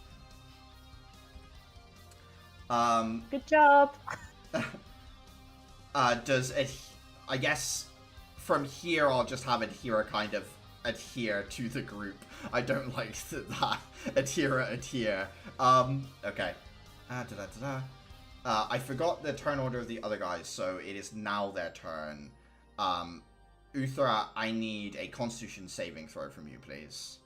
Good job. I guess from here I'll just have Adhira kind of adhere to the group. I don't like that. Adhere. Okay. I forgot the turn order of the other guys, so it is now their turn. Uthra, I need a Constitution saving throw from you, please.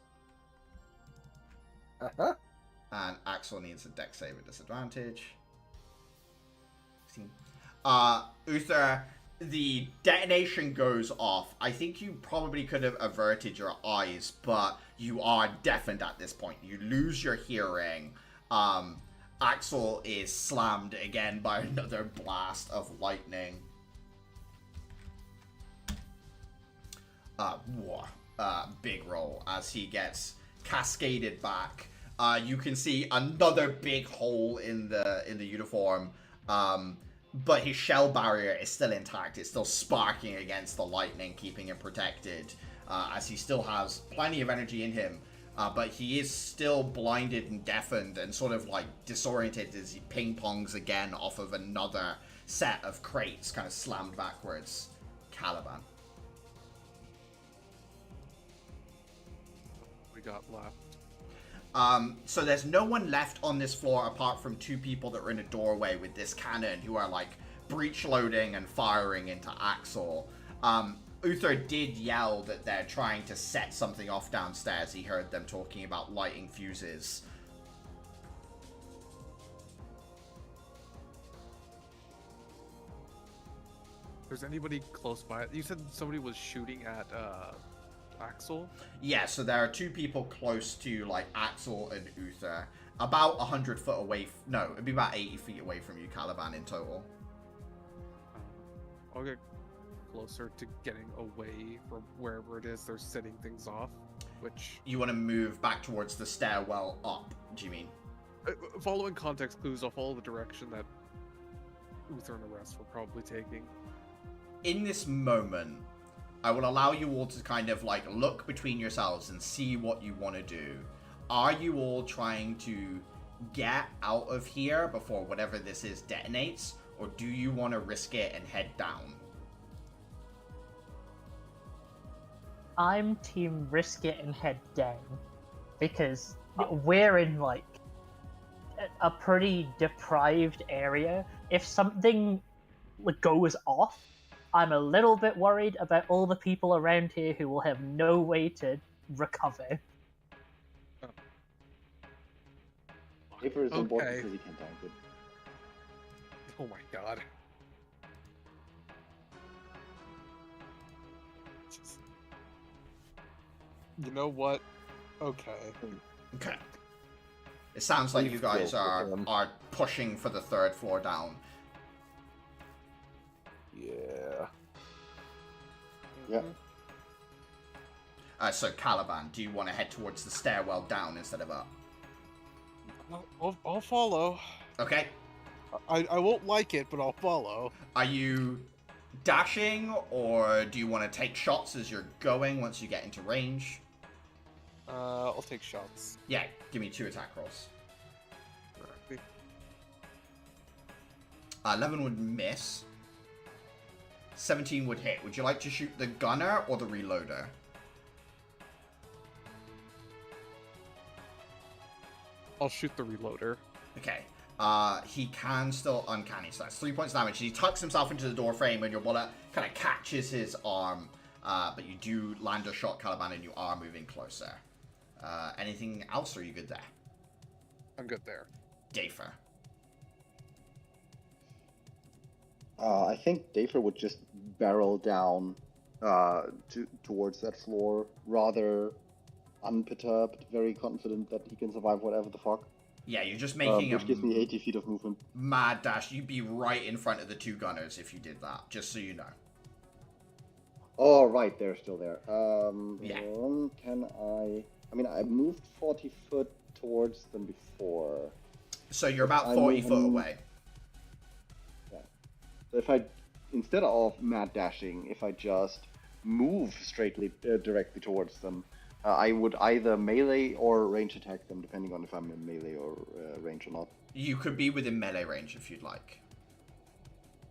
And Axel needs a Dex save at disadvantage. 16. Uther, the detonation goes off. I think you probably could have averted your eyes, but you are deafened at this point. You lose your hearing. Axel is slammed again by another blast of lightning. Big roll as he gets cascaded back. You can see another big hole in the uniform. But his shell barrier is still intact. It's still sparking against the lightning, keeping him protected, as he still has plenty of energy in him. But he is still blinded and deafened and sort of like disoriented as he ping-pongs again off of another set of crates, kind of slammed backwards. Caliban. We got left. So there's no one left on this floor apart from 2 people that are in a doorway with this cannon who are like breech loading and firing into Axel. Uther did yell that they're trying to set something off downstairs. He heard them talking about lighting fuses. There's anybody close by? You said somebody was shooting at Axel? Yeah, so there are 2 people close to like Axel and Uther. About 100 foot away. No, it'd be about 80 feet away from you, Caliban, in total. I'll get closer to getting away from wherever it is they're setting things off, which... You want to move back towards the stairwell up, do you mean? Following context clues, I'll follow the direction that Uther and the rest were probably taking. In this moment, I will allow you all to kind of like look between yourselves and see what you want to do. Are you all trying to get out of here before whatever this is detonates? Or do you want to risk it and head down? I'm team risk it and head down. Because we're in, like, a pretty deprived area. If something goes off, I'm a little bit worried about all the people around here who will have no way to recover. Paper is on board Okay. because he can tank it. Oh my god. You know what? Okay. Okay. It sounds like We've you guys killed them. are pushing for the 3rd floor down. Yeah. Yeah. So Caliban, do you want to head towards the stairwell down instead of up? I'll follow. Okay. I won't like it, but I'll follow. Are you dashing, or do you want to take shots as you're going once you get into range? I'll take shots. Yeah, give me 2 attack rolls. 11 would miss. 17 would hit. Would you like to shoot the gunner or the reloader? I'll shoot the reloader. Okay. He can still uncanny, so that's 3 points damage. He tucks himself into the door frame, and your bullet kind of catches his arm. But you do land a shot, Caliban, and you are moving closer. Anything else, or are you good there? I'm good there. Dafer. I think Dafer would just barrel down towards that floor, rather unperturbed, very confident that he can survive whatever the fuck. Yeah, you're just making which gives me 80 feet of movement. mad dash. You'd be right in front of the 2 gunners if you did that, just so you know. Oh, right, they're still there. Yeah. Can I... I mean, I moved 40 foot towards them before. So you're about I'm 40 foot moving- away. Yeah. So if I, instead of mad dashing, if I just move directly towards them, I would either melee or range attack them, depending on if I'm in melee or range or not. You could be within melee range if you'd like.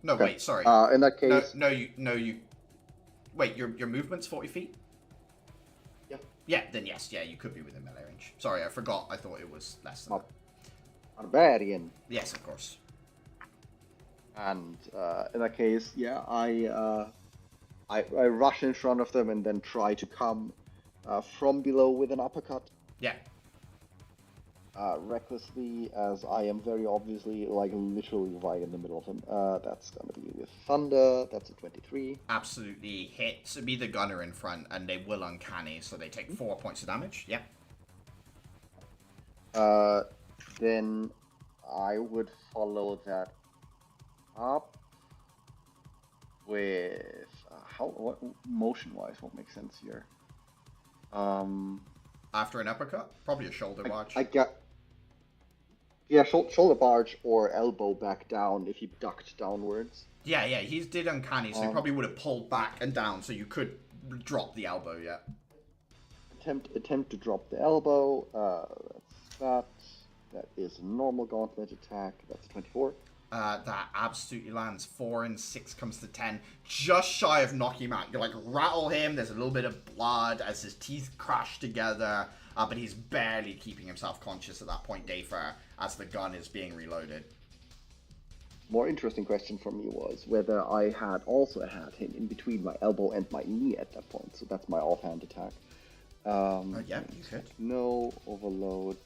No, Okay. wait, sorry. In that case... No, you... Wait, your movement's 40 feet? Yeah. Yeah, then yes, yeah, you could be within melee range. Sorry, I forgot. I thought it was less than that. Barbarian. Yes, of course. And in that case, yeah, I rush in front of them and then try to come from below with an uppercut. Yeah. Recklessly, as I am very obviously, like, literally right in the middle of them. That's gonna be with Thunder. That's a 23. Absolutely hits. Be the gunner in front, and they will uncanny, so they take 4 points of damage. Yeah. Then I would follow that up with what motion-wise? What makes sense here? After an uppercut, probably a shoulder barge. I got. Yeah, shoulder barge or elbow back down if he ducked downwards. Yeah, he did uncanny, so he probably would have pulled back and down, so you could drop the elbow. Yeah. Attempt to drop the elbow. That's that. That is a normal gauntlet attack. That's a 24. That absolutely lands. 4 and 6 comes to 10. Just shy of knocking him out. You like rattle him. There's a little bit of blood as his teeth crash together. But he's barely keeping himself conscious at that point, Dafer, as the gun is being reloaded. More interesting question for me was whether I had also had him in between my elbow and my knee at that point. So that's my offhand attack. Yeah, you could. No overload.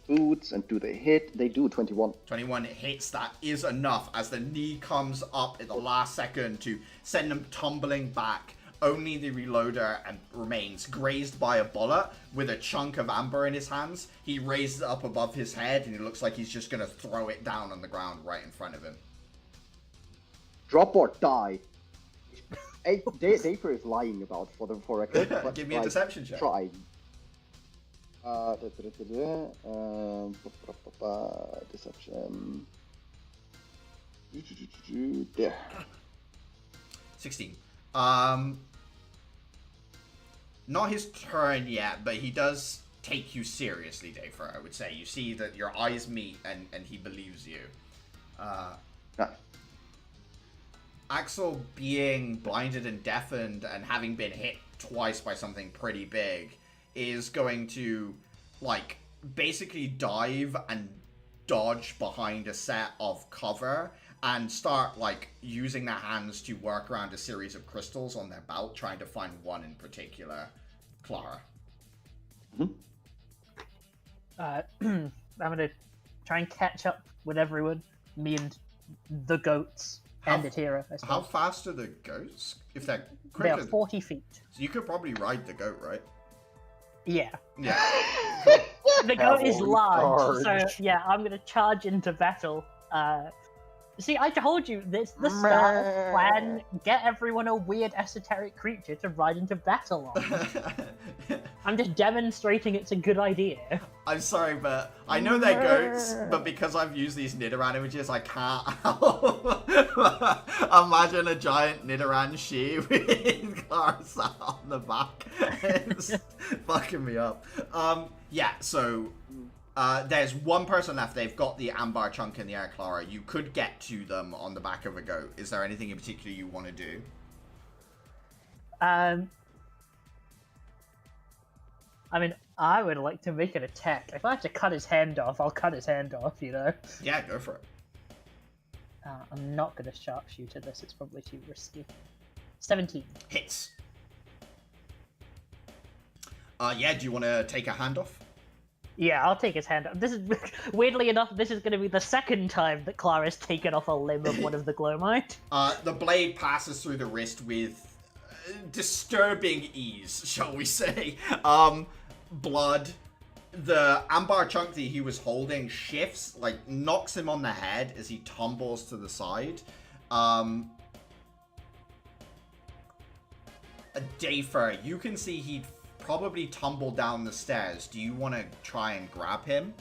Boots, and do they hit? They do. 21. 21 hits. That is enough as the knee comes up at the last second to send him tumbling back. Only the reloader remains grazed by a bullet with a chunk of amber in his hands. He raises it up above his head, and it looks like he's just going to throw it down on the ground right in front of him. Drop or die. Hey, Daper is lying about for record. But Give me a deception check. Try. Deception. There. 16. Not his turn yet, but he does take you seriously, Dafer, I would say. You see that your eyes meet and he believes you. Axel, being blinded and deafened and having been hit twice by something pretty big, is going to, like, basically dive and dodge behind a set of cover and start, like, using their hands to work around a series of crystals on their belt, trying to find one in particular. Clara. I'm gonna try and catch up with everyone. Me and the goats and Atira, I suppose. How fast are the goats? If they're They are quicker, 40 feet. so you could probably ride the goat, right? Yeah. Yeah. The goat is Cavalry large, charge. so yeah, I'm gonna charge into battle. See, I told you, this the start of the plan. Get everyone a weird esoteric creature to ride into battle on. I'm just demonstrating it's a good idea. I'm sorry, but I know they're goats, but because I've used these Nidoran images, I can't help imagine a giant Nidoran she with Clarissa on the back. It's fucking me up. Yeah, so there's one person left. They've got the amber chunk in the air, Clara. You could get to them on the back of a goat. Is there anything in particular you want to do? I mean, I would like to make an attack. If I have to cut his hand off, I'll cut his hand off, you know? Yeah, go for it. I'm not going to sharpshoot at this, it's probably too risky. 17. Hits. Yeah, do you want to take a hand off? Yeah, I'll take his hand off. This is, weirdly enough, this is going to be the second time that Clara's taken off a limb of one of the Glowmite. The blade passes through the wrist with disturbing ease, shall we say. Blood. The amber chunk that he was holding shifts, like, knocks him on the head as he tumbles to the side. Dafer, you can see he'd probably tumble down the stairs. Do you want to try and grab him?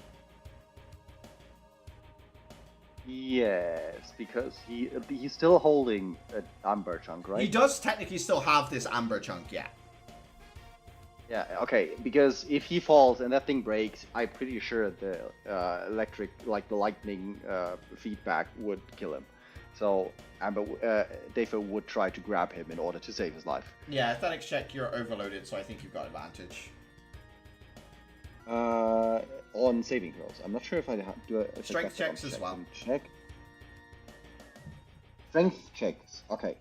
Yes, because he's still holding an amber chunk, right? He does technically still have this amber chunk, yeah. Yeah, okay, because if he falls and that thing breaks, I'm pretty sure the electric, like the lightning feedback would kill him. So Dafer would try to grab him in order to save his life. Yeah, athletics check, you're overloaded, so I think you've got advantage. On saving throws. I'm not sure if I do a Strength checks as well. Check. Strength checks. Okay.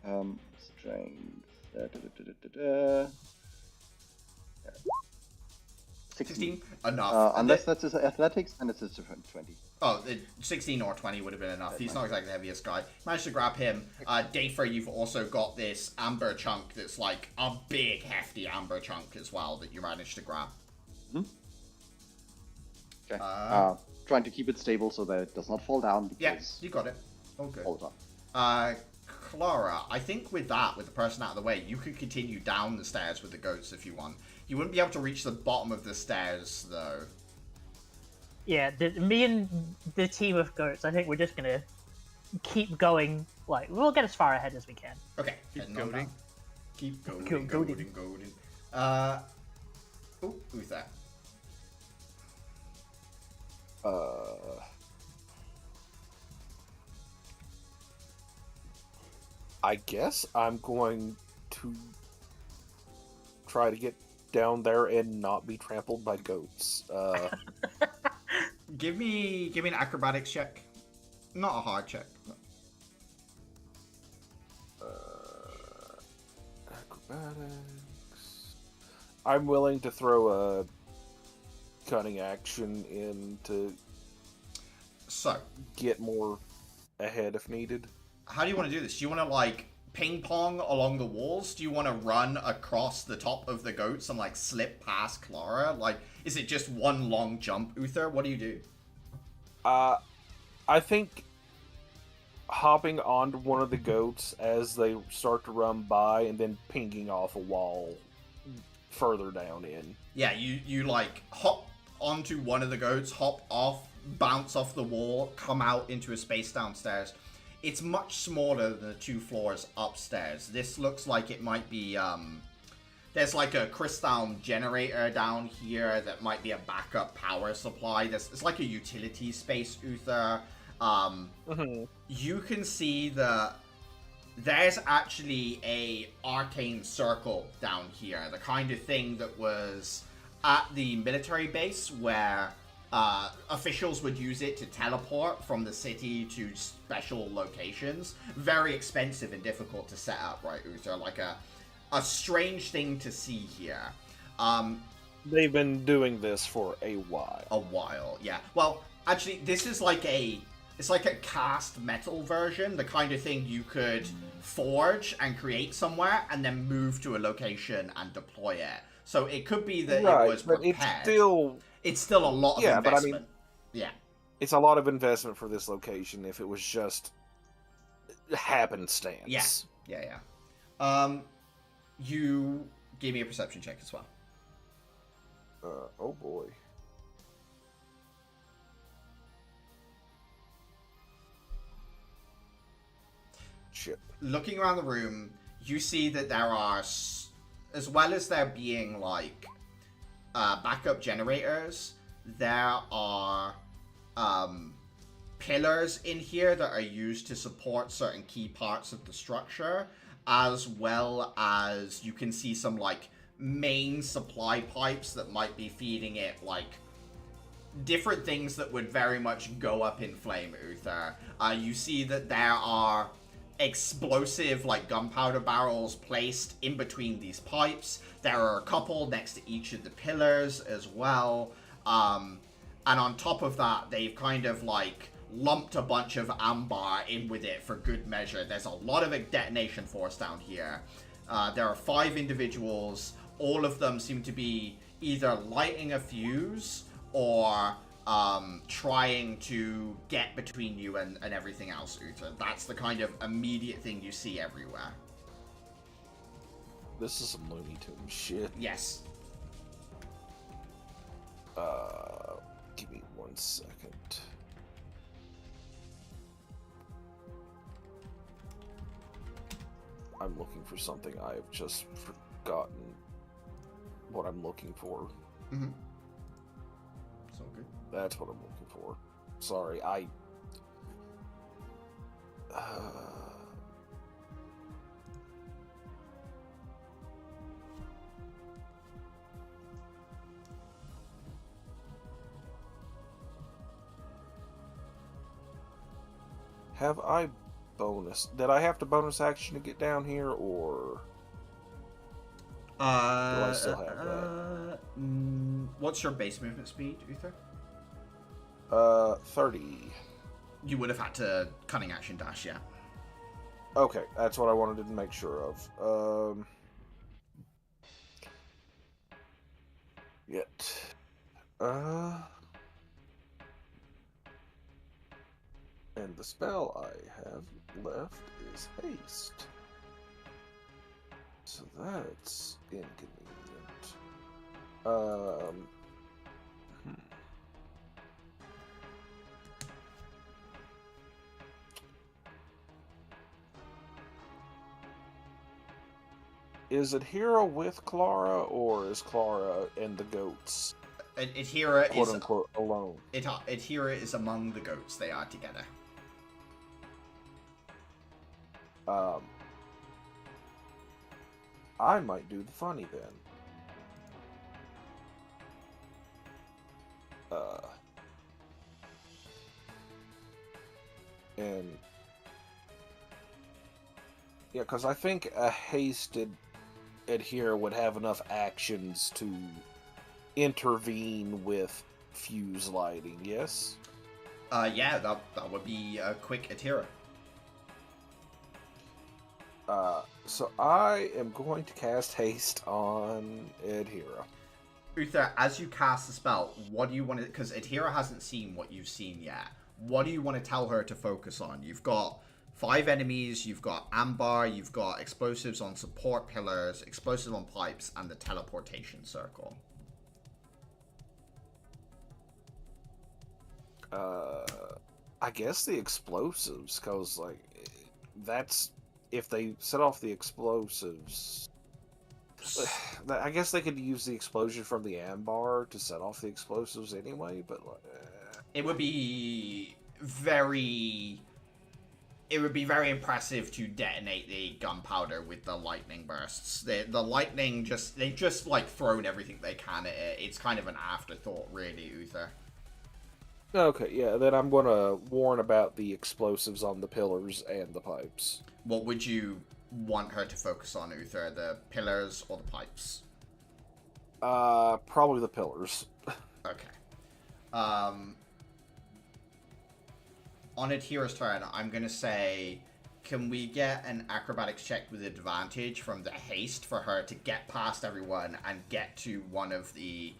Strength. 16? Enough. Unless that's his athletics, and it's a 20. Oh, 16 or 20 would have been enough. He's not exactly the heaviest guy. Managed to grab him. Dafer, you've also got this amber chunk that's like a big, hefty amber chunk as well that you managed to grab. Okay. Trying to keep it stable so that it does not fall down. Yeah, you got it. Oh, good. Hold on. Clara, I think with that, with the person out of the way, you could continue down the stairs with the goats if you want. You wouldn't be able to reach the bottom of the stairs, though. Yeah, me and the team of goats, I think we're just gonna keep going. Like, we'll get as far ahead as we can. Okay. Keep goading. Keep goading. Oh, who's that? I guess I'm going to try to get down there and not be trampled by goats. Give me an acrobatics check. Not a hard check. Acrobatics. I'm willing to throw a cunning action in to get more ahead if needed. How do you want to do this? Do you want to, like, ping pong along the walls? Do you want to run across the top of the goats and, like, slip past Clara? Like, is it just one long jump, Uther? What do you do? I think hopping onto one of the goats as they start to run by and then pinging off a wall further down in. Yeah, you like, hop onto one of the goats, hop off, bounce off the wall, come out into a space downstairs. It's much smaller than the 2 floors upstairs. This looks like it might be, there's like a crystal generator down here that might be a backup power supply. It's like a utility space, Uther. You can see the there's actually a arcane circle down here, the kind of thing that was at the military base where officials would use it to teleport from the city to special locations. Very expensive and difficult to set up, right, Uther? Like a strange thing to see here. They've been doing this for a while. A while, yeah. Well, actually, this is like it's like a cast metal version, the kind of thing you could forge and create somewhere and then move to a location and deploy it. So it could be that it was prepared. It's still a lot of investment. But I mean, yeah. It's a lot of investment for this location if it was just happenstance. Yeah. You give me a perception check as well. Oh boy. Shit. Looking around the room, you see that there are, as well as there being like backup generators, there are pillars in here that are used to support certain key parts of the structure, as well as you can see some like main supply pipes that might be feeding it like different things that would very much go up in flame, Uther. You see that there are explosive like gunpowder barrels placed in between these pipes. There are a couple next to each of the pillars as well. And on top of that, they've kind of like lumped a bunch of amber in with it for good measure. There's a lot of a detonation force down here. There are 5 individuals. All of them seem to be either lighting a fuse or trying to get between you and everything else, Uther. That's the kind of immediate thing you see everywhere. This is some Looney Tunes shit. Yes. Give me 1 second. I'm looking for something. I have just forgotten what I'm looking for. Mm-hmm. So good. That's what I'm looking for. Sorry, Have I bonus? Did I have to bonus action to get down here, or do I still have that? What's your base movement speed, Uther? 30. You would have had to cunning action dash, yeah. Okay, that's what I wanted to make sure of. Yet. And the spell I have left is haste. So that's inconvenient. Is it Hera with Clara, or is Clara and the goats Adhera quote is unquote alone? Adhera is among the goats. They are together. I might do the funny then. And yeah, because I think a hasted adhere would have enough actions to intervene with fuse lighting. Yes. Yeah, that would be a quick Adhera. So I am going to cast haste on Adhera. Uther, as you cast the spell, what do you want to... Because Adhera hasn't seen what you've seen yet. What do you want to tell her to focus on? You've got 5 enemies, you've got amber, you've got explosives on support pillars, explosives on pipes, and the teleportation circle. I guess the explosives, because, like, that's... If they set off the explosives... I guess they could use the explosion from the amber to set off the explosives anyway, but... It would be very it would be very impressive to detonate the gunpowder with the lightning bursts. The lightning they've just like thrown everything they can at it. It's kind of an afterthought, really, Uther. Okay, yeah, then I'm gonna warn about the explosives on the pillars and the pipes. What would you want her to focus on, Uther? The pillars or the pipes? Probably the pillars. Okay. On Adhira's turn, I'm gonna say, can we get an acrobatics check with advantage from the haste for her to get past everyone and get to one of the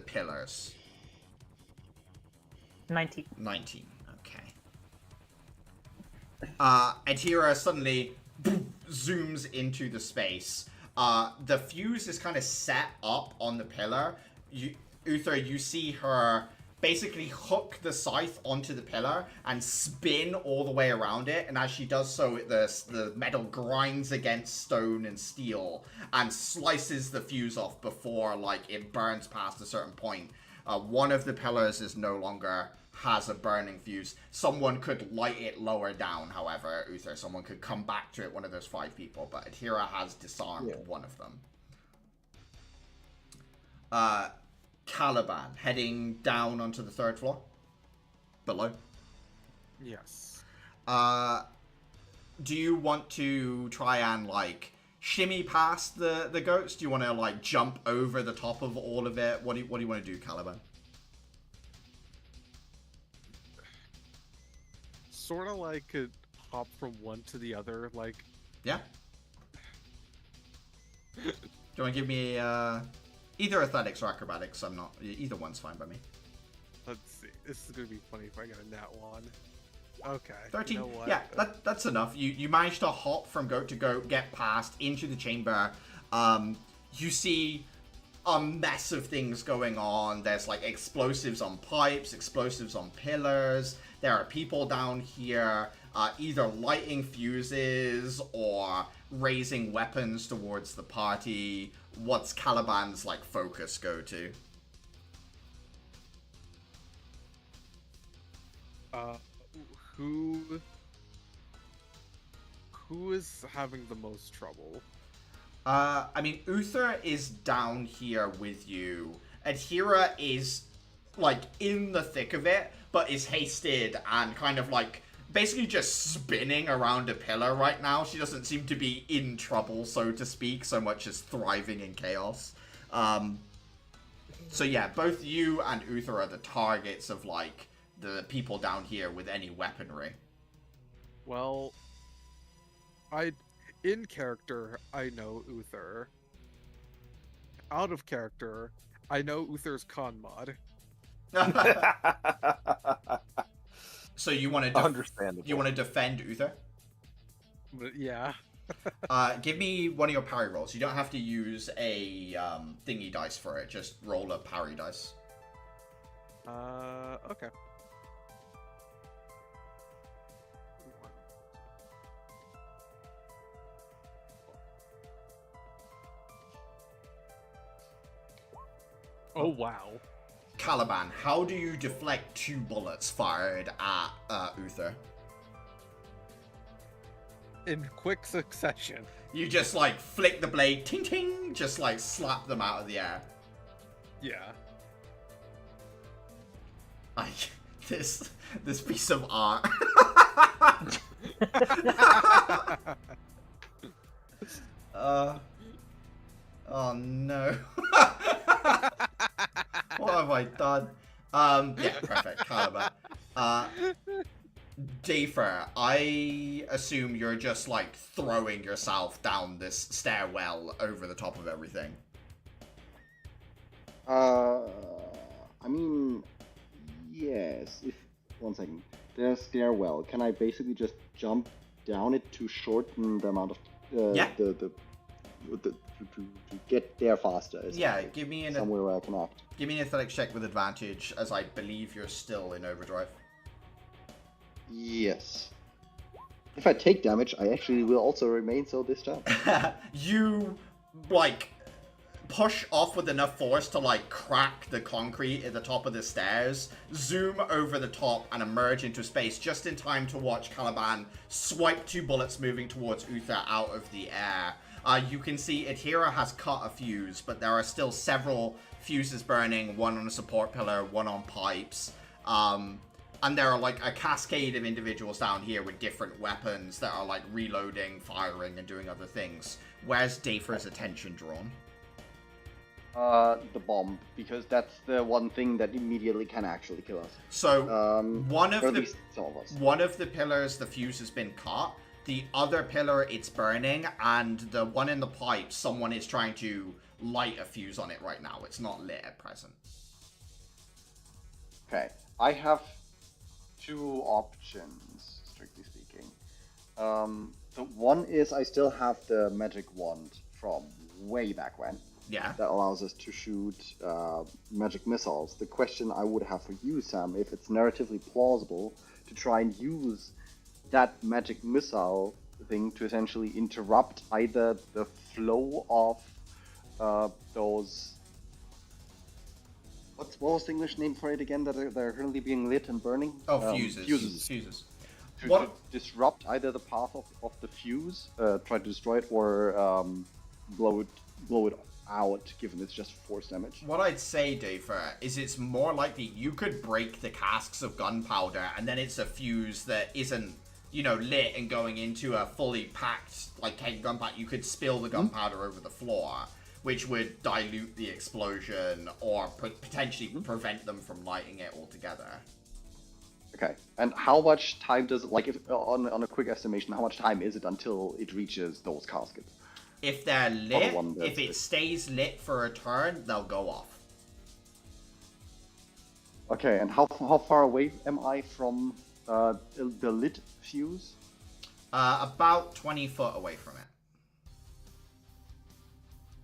pillars? 19. 19. Okay. Adhira suddenly zooms into the space. The fuse is kind of set up on the pillar. Uther, you see her basically hook the scythe onto the pillar and spin all the way around it, and as she does so, the metal grinds against stone and steel and slices the fuse off before like it burns past a certain point. One of the pillars is no longer has a burning fuse. Someone could light it lower down, however, Uther. Someone could come back to it, one of those 5 people, but Adhira has disarmed one of them. Caliban, heading down onto the 3rd floor? Below? Yes. Do you want to try and, like, shimmy past the goats? Do you want to, like, jump over the top of all of it? What do you want to do, Caliban? Sort of like could hop from one to the other, like... Yeah? Do you want to give me either athletics or acrobatics? I'm not... Either one's fine by me. Let's see. This is going to be funny if I get a nat 1. Okay. 13. You know what? Yeah, that's enough. You managed to hop from goat to goat, get past, into the chamber. You see a mess of things going on. There's like explosives on pipes, explosives on pillars. There are people down here either lighting fuses or raising weapons towards the party. What's Caliban's like focus go to? Who is having the most trouble? I mean, Uther is down here with you. Adhira is, like, in the thick of it, but is hasted and kind of, like, basically just spinning around a pillar right now. She doesn't seem to be in trouble, so to speak, so much as thriving in chaos. So yeah, both you and Uther are the targets of, like, the people down here with any weaponry. Well, in character, I know Uther. Out of character, I know Uther's con mod. So you want to Understandable. You want to defend Uther? But yeah. Give me one of your parry rolls. You don't have to use a thingy dice for it. Just roll a parry dice. Okay. Oh, wow. Caliban, how do you deflect 2 bullets fired at Uther? In quick succession. You just, like, flick the blade, ting ting, just, like, slap them out of the air. Yeah. Like, this piece of art. Oh no. What have I done? Yeah, perfect. Caliban. Dafer, I assume you're just like throwing yourself down this stairwell over the top of everything. I mean, yes. One second. The stairwell. Can I basically just jump down it to shorten the amount of Yeah. to get there faster? Yeah, give me somewhere where I can act. Give me an athletics check with advantage, as I believe you're still in overdrive. Yes. If I take damage, I actually will also remain so this time. You, like, push off with enough force to, like, crack the concrete at the top of the stairs, zoom over the top, and emerge into space just in time to watch Caliban swipe 2 bullets moving towards Uther out of the air. You can see Adhira has cut a fuse, but there are still several fuses burning, one on a support pillar, one on pipes. And there are, like, a cascade of individuals down here with different weapons that are, like, reloading, firing, and doing other things. Where's Dafer's attention drawn? The bomb, because that's the one thing that immediately can actually kill us. So, one of or at the least some of us. one of the pillars, the fuse has been cut. The other pillar, it's burning, and the one in the pipe, someone is trying to light a fuse on it right now. It's not lit at present. Okay, I have 2 options, strictly speaking. So one is I still have the magic wand from way back when. Yeah. That allows us to shoot magic missiles. The question I would have for you, Sam, if it's narratively plausible to try and use that magic missile thing to essentially interrupt either the flow of those... What was the English name for it again that are currently being lit and burning? Oh, fuses. Fuses. To What? disrupt either the path of the fuse, try to destroy it, or blow it out, given it's just force damage. What I'd say, Dafer, is it's more likely you could break the casks of gunpowder, and then it's a fuse that isn't, you know, lit and going into a fully packed, like, keg of gunpowder. You could spill the gunpowder over the floor, which would dilute the explosion or potentially prevent them from lighting it altogether. Okay, and how much time does it, like, if on a quick estimation, how much time is it until it reaches those caskets? If they're lit, one that's if it stays lit for a turn, they'll go off. Okay, and how far away am I from the lit fuse? About 20 foot away from it.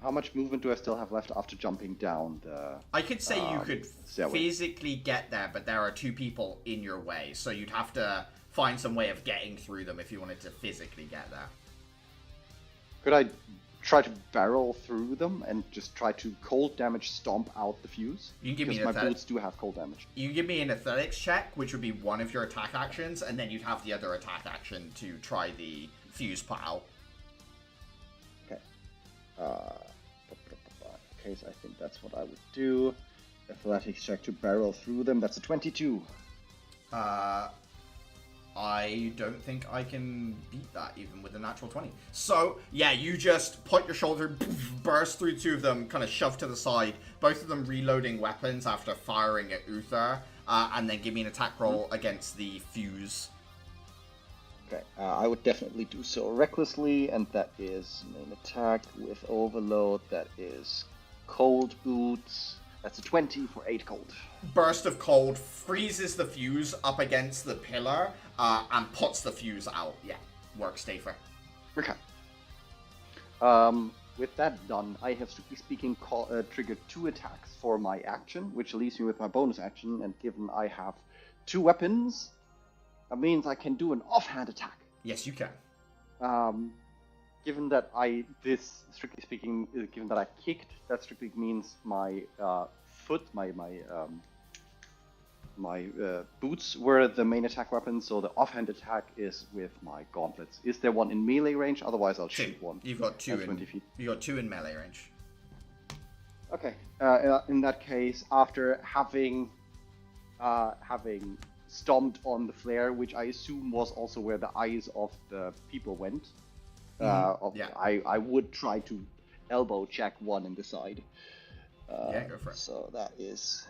How much movement do I still have left after jumping down the... I could say you could stairway? physically get there, but there are 2 people in your way, so you'd have to find some way of getting through them if you wanted to physically get there. Could I try to barrel through them and just try to cold damage stomp out the fuse? You can give me because an my boots do have cold damage. You give me an athletics check, which would be one of your attack actions, and then you'd have the other attack action to try the fuse put out. Okay. In case I think that's what I would do. Athletics check to barrel through them. That's a 22. I don't think I can beat that even with a natural 20. So, yeah, you just put your shoulder, burst through 2 of them, kind of shove to the side, both of them reloading weapons after firing at Uther, and then give me an attack roll against the fuse. Okay, I would definitely do so recklessly, and that is main attack with overload. That is cold boots. That's a 20 for 8 cold. Burst of cold freezes the fuse up against the pillar, and puts the fuse out. Yeah, works, Dafer. Okay. With that done, I have, strictly speaking, triggered 2 attacks for my action, which leaves me with my bonus action, and given I have 2 weapons, that means I can do an offhand attack. Yes, you can. Given that strictly speaking, given that I kicked, that strictly means my foot, my boots were the main attack weapon, so the offhand attack is with my gauntlets. Is there one in melee range? Otherwise, I'll shoot one. You've got 2 at 20 feet. You got 2 in melee range. Okay. In that case, after having stomped on the flare, which I assume was also where the eyes of the people went, Yeah. I would try to elbow check one in the side. Yeah, go for it. So that is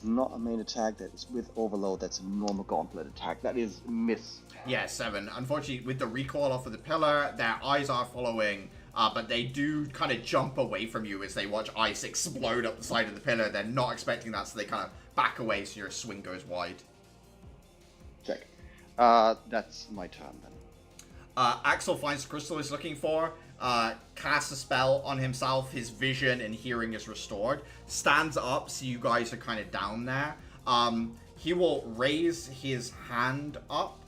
not a main attack. That is with overload. That's a normal gauntlet attack. That is miss. Yeah, 7. Unfortunately, with the recoil off of the pillar, their eyes are following, but they do kind of jump away from you as they watch ice explode up the side of the pillar. They're not expecting that, so they kind of back away, so your swing goes wide. Check. That's my turn then. Axel finds the crystal he's looking for, casts a spell on himself, his vision and hearing is restored, stands up, so you guys are kind of down there. He will raise his hand up,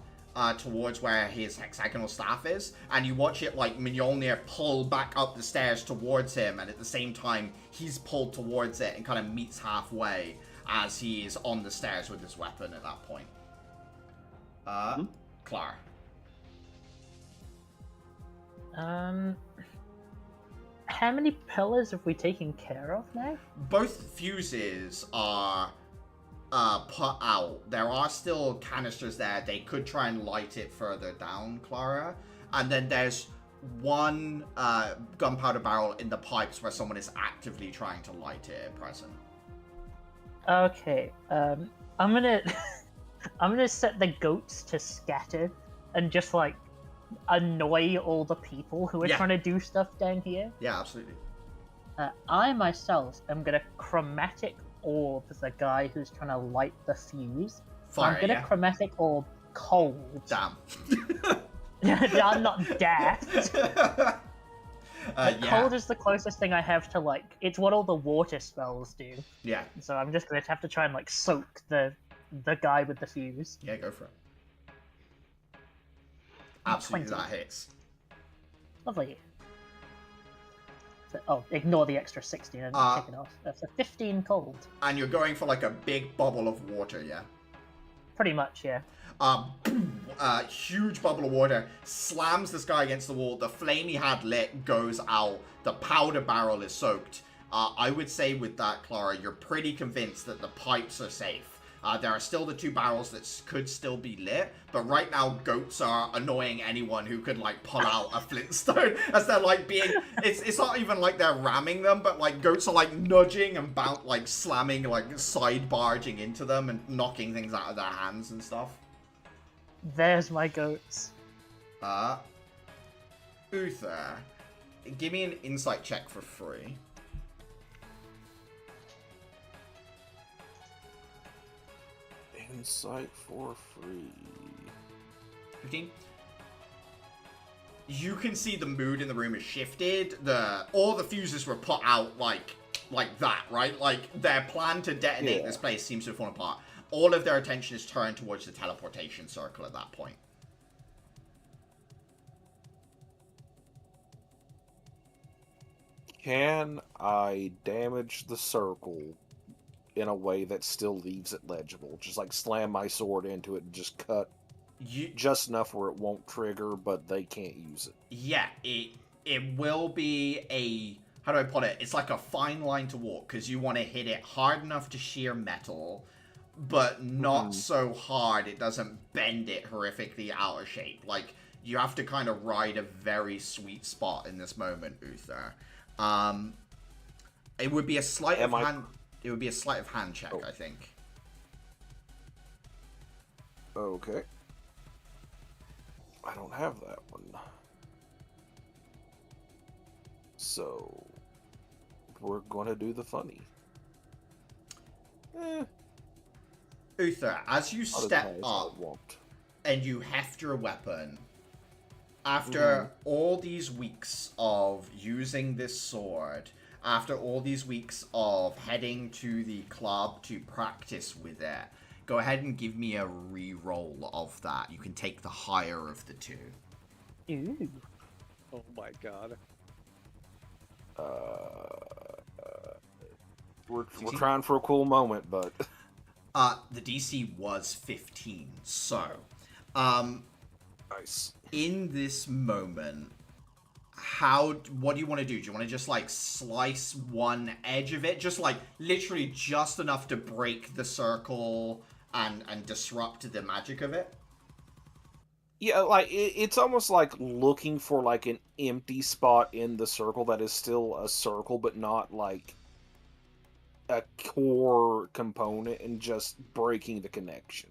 towards where his hexagonal staff is, and you watch it like Mjolnir pull back up the stairs towards him, and at the same time he's pulled towards it and kind of meets halfway as he is on the stairs with his weapon at that point. Clara. How many pillars have we taken care of now? Both fuses are put out. There are still canisters there. They could try and light it further down, Clara. And then there's one gunpowder barrel in the pipes where someone is actively trying to light it at present. Okay, I'm gonna I'm gonna set the goats to scatter and just like annoy all the people who are trying to do stuff down here. Yeah, absolutely. I myself am gonna chromatic orb the guy who's trying to light the fuse. Fire, I'm gonna chromatic orb cold. Damn. I'm not daft. Cold is the closest thing I have to like. It's what all the water spells do. Yeah. So I'm just gonna have to try and like soak the guy with the fuse. Yeah, go for it. Absolutely, 20. that hits. Lovely. So, ignore the extra 16 and take it off. That's a 15 cold. And you're going for like a big bubble of water, yeah? Pretty much, yeah. Huge bubble of water slams this guy against the wall. The flame he had lit goes out. The powder barrel is soaked. I would say with that, Clara, you're pretty convinced that the pipes are safe. There are still the two barrels that could still be lit, but right now goats are annoying anyone who could like pull out a flintstone as they're like being. It's not even like they're ramming them, but like goats are like nudging and like slamming, like side barging into them and knocking things out of their hands and stuff. There's my goats. Uther, give me an insight check for free. Insight for free. 15. You can see the mood in the room has shifted. All the fuses were put out like that, right? Like their plan to detonate this place seems to have fallen apart. All of their attention is turned towards the teleportation circle at that point. Can I damage the circle in a way that still leaves it legible? Just like slam my sword into it and just cut just enough where it won't trigger, but they can't use it. Yeah, it will be a... How do I put it? It's like a fine line to walk, because you want to hit it hard enough to shear metal, but not so hard it doesn't bend it horrifically out of shape. Like, you have to kind of ride a very sweet spot in this moment, Uther. It would be a sleight of hand... It would be a sleight of hand check, I think. Okay. I don't have that one. So, we're gonna do the funny. Uther, as you step up and you heft your weapon, after all these weeks of using this sword, after all these weeks of heading to the club to practice with it, go ahead and give me a re-roll of that. You can take the higher of the two. Ooh. Oh my god. We're trying for a cool moment, but... The DC was 15, so... nice. In this moment, what do you want to do? Do you want to just, like, slice one edge of it? Just, like, literally just enough to break the circle and disrupt the magic of it? Yeah, like, it's almost like looking for, like, an empty spot in the circle that is still a circle, but not, like, a core component, and just breaking the connection.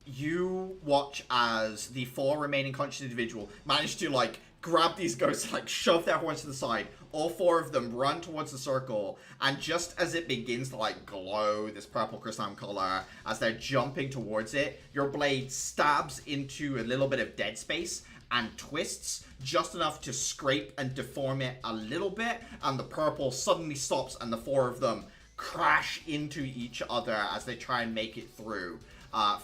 You watch as the 4 remaining conscious individual manage to, like, grab these ghosts, like, shove their horns to the side. All 4 of them run towards the circle, and just as it begins to, like, glow this purple crystalline color, as they're jumping towards it, your blade stabs into a little bit of dead space and twists just enough to scrape and deform it a little bit, and the purple suddenly stops, and the 4 of them crash into each other as they try and make it through.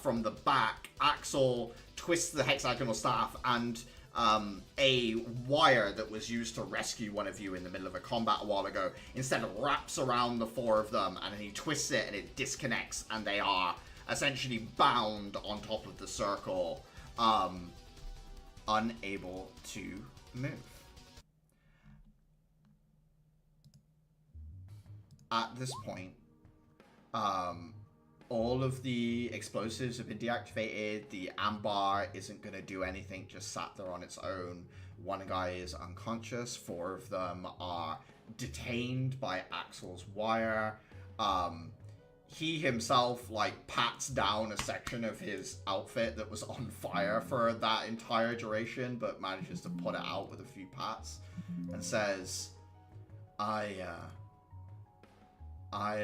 From the back, Axel twists the hexagonal staff, and a wire that was used to rescue one of you in the middle of a combat a while ago instead wraps around the four of them, and he twists it and it disconnects, and they are essentially bound on top of the circle, unable to move. At this point, all of the explosives have been deactivated. The ambar isn't going to do anything, just sat there on its own. One guy is unconscious. 4 of them are detained by Axel's wire. He himself, like, pats down a section of his outfit that was on fire for that entire duration, but manages to put it out with a few pats, and says, I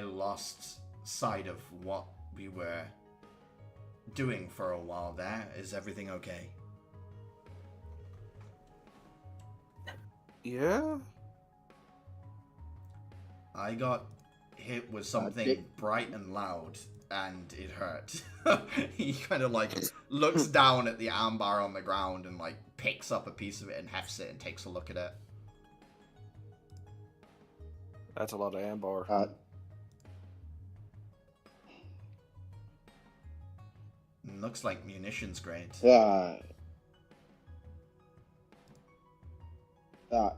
lost sight of what we were doing for a while there. Is everything okay? Yeah? I got hit with something bright and loud, and it hurt. He kind of, like, looks down at the ambar on the ground and, like, picks up a piece of it and hefts it and takes a look at it. That's a lot of ambar. Looks like munitions grade. That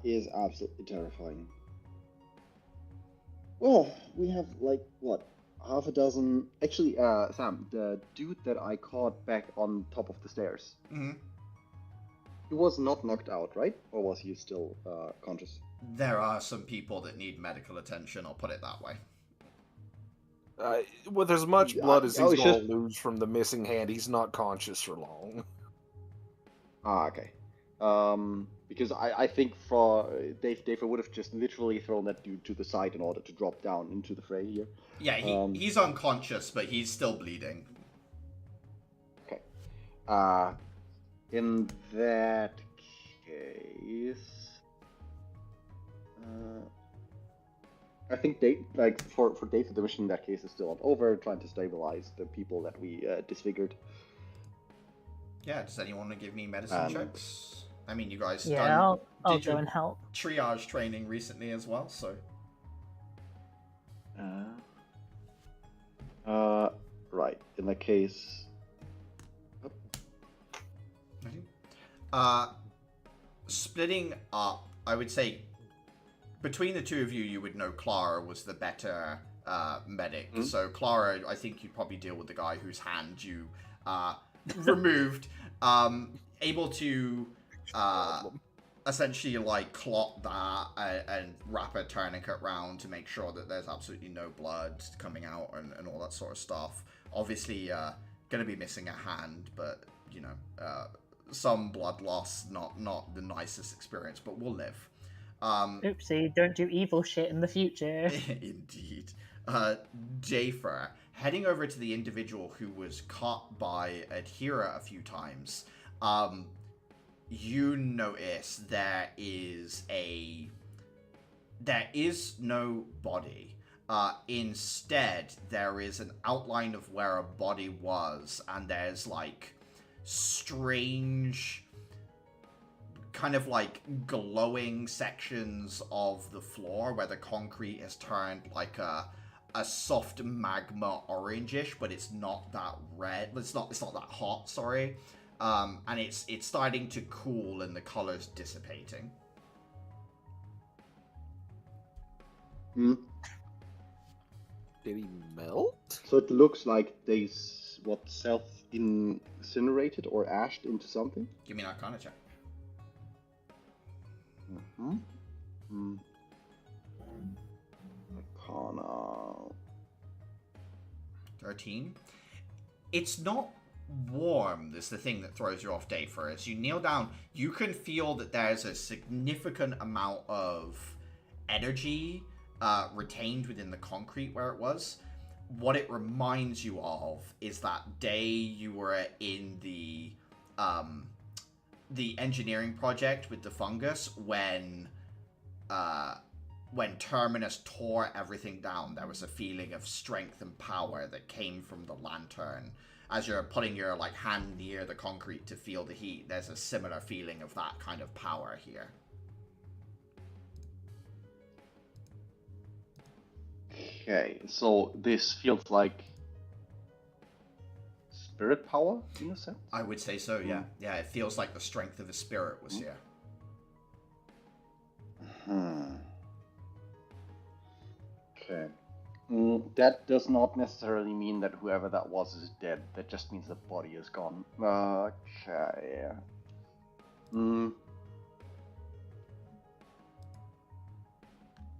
is absolutely terrifying. Well, we have, like, what, half a dozen... Actually, Sam, the dude that I caught back on top of the stairs. Mm-hmm. He was not knocked out, right? Or was he still conscious? There are some people that need medical attention, I'll put it that way. With as much blood as he's it's going just- to lose from the missing hand, he's not conscious for long. Okay. Because I think for Dave would have just literally thrown that dude to the side in order to drop down into the fray here. Yeah, he's unconscious, but he's still bleeding. Okay. In that case, I think for Dave, the mission in that case is still not over. Trying to stabilize the people that we disfigured. Yeah, does anyone want to give me medicine checks? I mean, you guys I'll did go your and help. triage training recently as well, so... Right. In that case... Splitting up, I would say, between the two of you, you would know Clara was the better medic. Mm-hmm. So Clara, I think you'd probably deal with the guy whose hand you removed. Able to essentially, like, clot that and wrap a tourniquet round to make sure that there's absolutely no blood coming out and all that sort of stuff. Obviously, going to be missing a hand, but, you know, some blood loss, not the nicest experience, but we'll live. Oopsie, don't do evil shit in the future. Indeed. Jafer, heading over to the individual who was caught by Adhira a few times, you notice there is no body. Instead, there is an outline of where a body was, and there's, like, strange, kind of, like, glowing sections of the floor where the concrete has turned, like, a soft magma orangish, but it's not that red. It's not that hot, sorry. And it's starting to cool and the color's dissipating. Hmm. Did he melt? So it looks like they self-incinerated or ashed into something? Give me an Arcana check. Mm-hmm. Arcana. 13. It's not warm, that's the thing that throws you off, Dafer. As you kneel down, you can feel that there's a significant amount of energy retained within the concrete where it was. What it reminds you of is that day you were in the engineering project with the fungus when Terminus tore everything down. There was a feeling of strength and power that came from the lantern. as you're putting your like hand near the concrete to feel the heat, there's a similar feeling of that kind of power here. Okay, so this feels like spirit power in a sense? I would say so, yeah. Yeah, it feels like the strength of a spirit was here. Okay. That does not necessarily mean that whoever that was is dead. That just means the body is gone. Okay.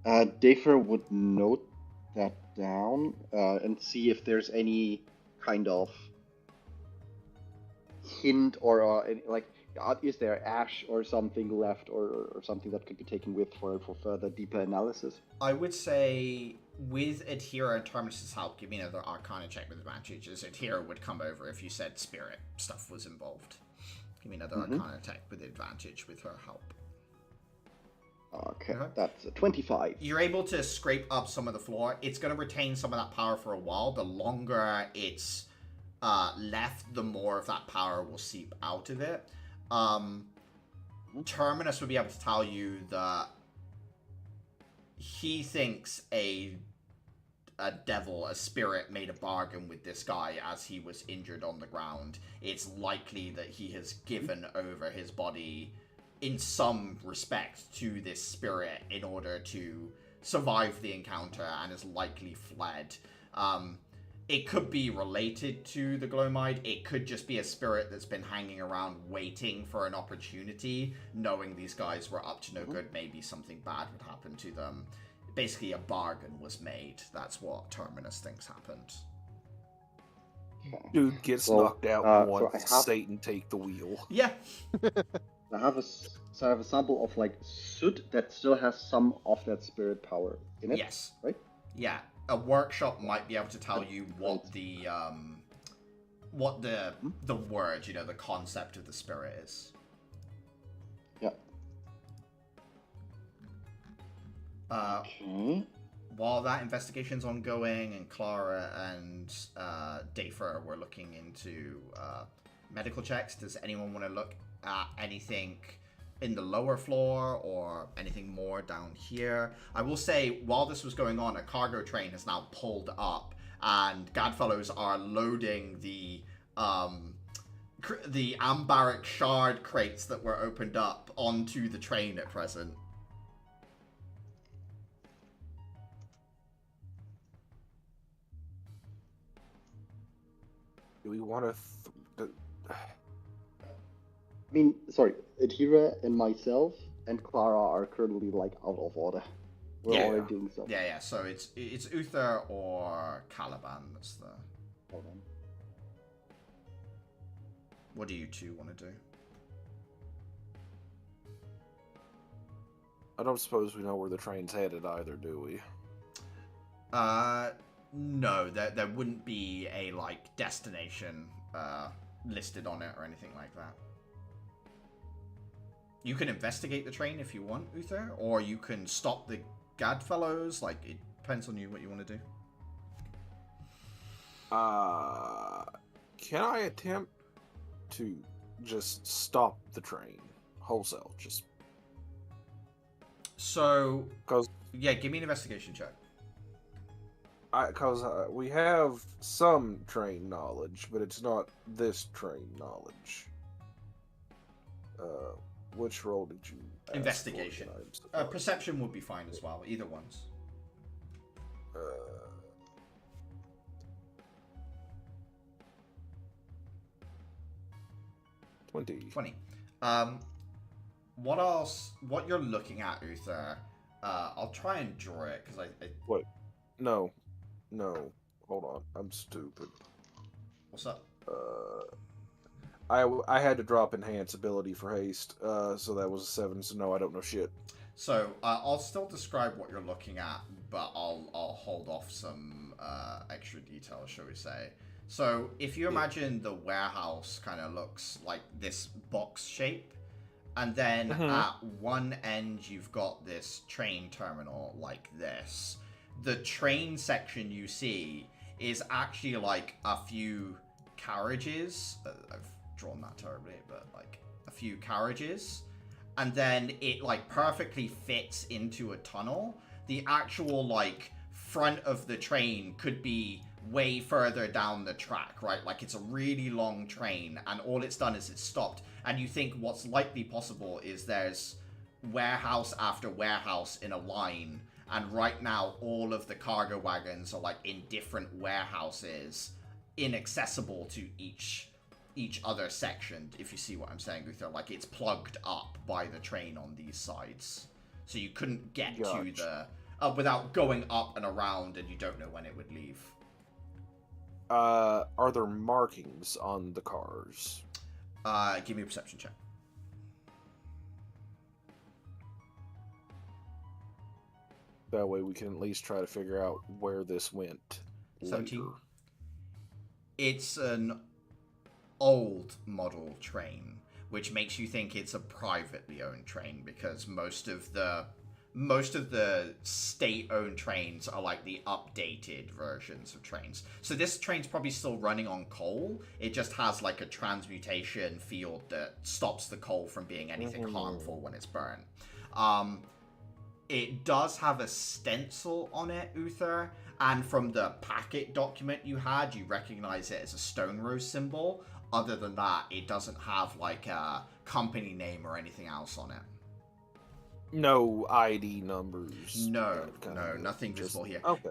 Dafer would note that down and see if there's any kind of hint or is there ash or something left or something that could be taken with for further deeper analysis? I would say with Adhera and Terminus's help, give me another Arcana check with advantage, as Adhera would come over if you said spirit stuff was involved. Give me another Arcana check with advantage with her help. Okay, that's a 25. You're able to scrape up some of the floor. It's going to retain some of that power for a while. The longer it's left, the more of that power will seep out of it. Terminus would be able to tell you that he thinks a devil, a spirit, made a bargain with this guy as he was injured on the ground. It's likely that he has given over his body in some respect to this spirit in order to survive the encounter and has likely fled. It could be related to the Glowmide. It could just be a spirit that's been hanging around waiting for an opportunity, knowing these guys were up to no good. Maybe something bad would happen to them. Basically, a bargain was made. That's what Terminus thinks happened. Dude gets knocked out once, so Satan take the wheel. Yeah. I have a sample of like soot that still has some of that spirit power in it. Yes. Right? Yeah. A workshop might be able to tell you what the word, the concept of the spirit is. Yeah. Okay. While that investigation's ongoing and Clara and Dafer were looking into medical checks, does anyone want to look at anything in the lower floor or anything more down here? I will say, while this was going on, a cargo train has now pulled up and Gadfellows are loading the Ambaric shard crates that were opened up onto the train at present. Do we want to... I mean, sorry, Adhera and myself and Clara are currently like out of order. We're already doing so. Yeah. So it's Uther or Caliban that's the... Hold on. What do you two want to do? I don't suppose we know where the train's headed either, do we? No, there wouldn't be a destination listed on it or anything like that. You can investigate the train if you want, Uther, or you can stop the Gadfellows. It depends on you what you want to do. Can I attempt to just stop the train wholesale? Give me an investigation check. Because we have some train knowledge, but it's not this train knowledge. Which role did you ask Investigation. for? Perception would be fine as well. Either one's. 20. What you're looking at, Uther, I'll try and draw it, because I... Wait. No. Hold on. I'm stupid. What's up? I had to drop enhance ability for haste, so that was a 7, so no, I don't know shit. So, I'll still describe what you're looking at, but I'll hold off some extra details, shall we say. So, if you imagine the warehouse kind of looks like this box shape, and then at one end you've got this train terminal like this. The train section you see is actually a few carriages. I've drawn that terribly, but like a few carriages. And then it like perfectly fits into a tunnel. The actual like front of the train could be way further down the track, right? Like it's a really long train, and all it's done is it's stopped. And you think what's likely possible is there's warehouse after warehouse in a line, and right now all of the cargo wagons are like in different warehouses, inaccessible to each other section, if you see what I'm saying, Uther. Like it's plugged up by the train on these sides, so you couldn't get to the without going up and around, and you don't know when it would leave. Are there markings on the cars? Give me a perception check. That way we can at least try to figure out where this went 17. later. It's an old model train, which makes you think it's a privately owned train, because most of the state-owned trains are like the updated versions of trains. So this train's probably still running on coal. It just has like a transmutation field that stops the coal from being anything harmful when it's burned. It does have a stencil on it, Uther, and from the packet document you had, you recognize it as a stone rose symbol. Other than that, it doesn't have like a company name or anything else on it. No ID numbers. No, nothing just visible here. Okay.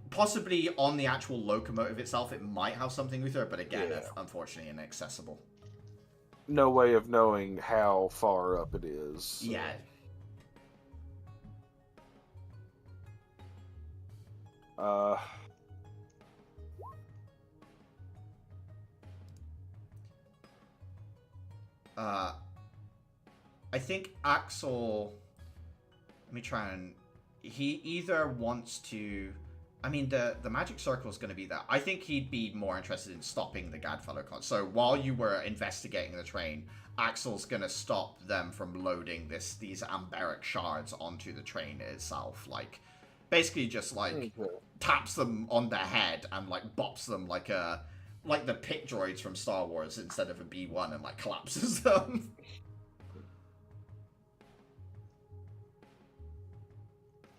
Possibly on the actual locomotive itself, it might have something with it, but again, unfortunately inaccessible. No way of knowing how far up it is. So. Yeah. I think Axel... Let me try and... He either wants to... I mean, the magic circle is going to be there. I think he'd be more interested in stopping the Gadfellow con. So while you were investigating the train, Axel's going to stop them from loading these amberic shards onto the train itself. Like, basically just, like, taps them on their head and, like, bops them like the pit droids from Star Wars instead of a B-1 and, like, collapses them.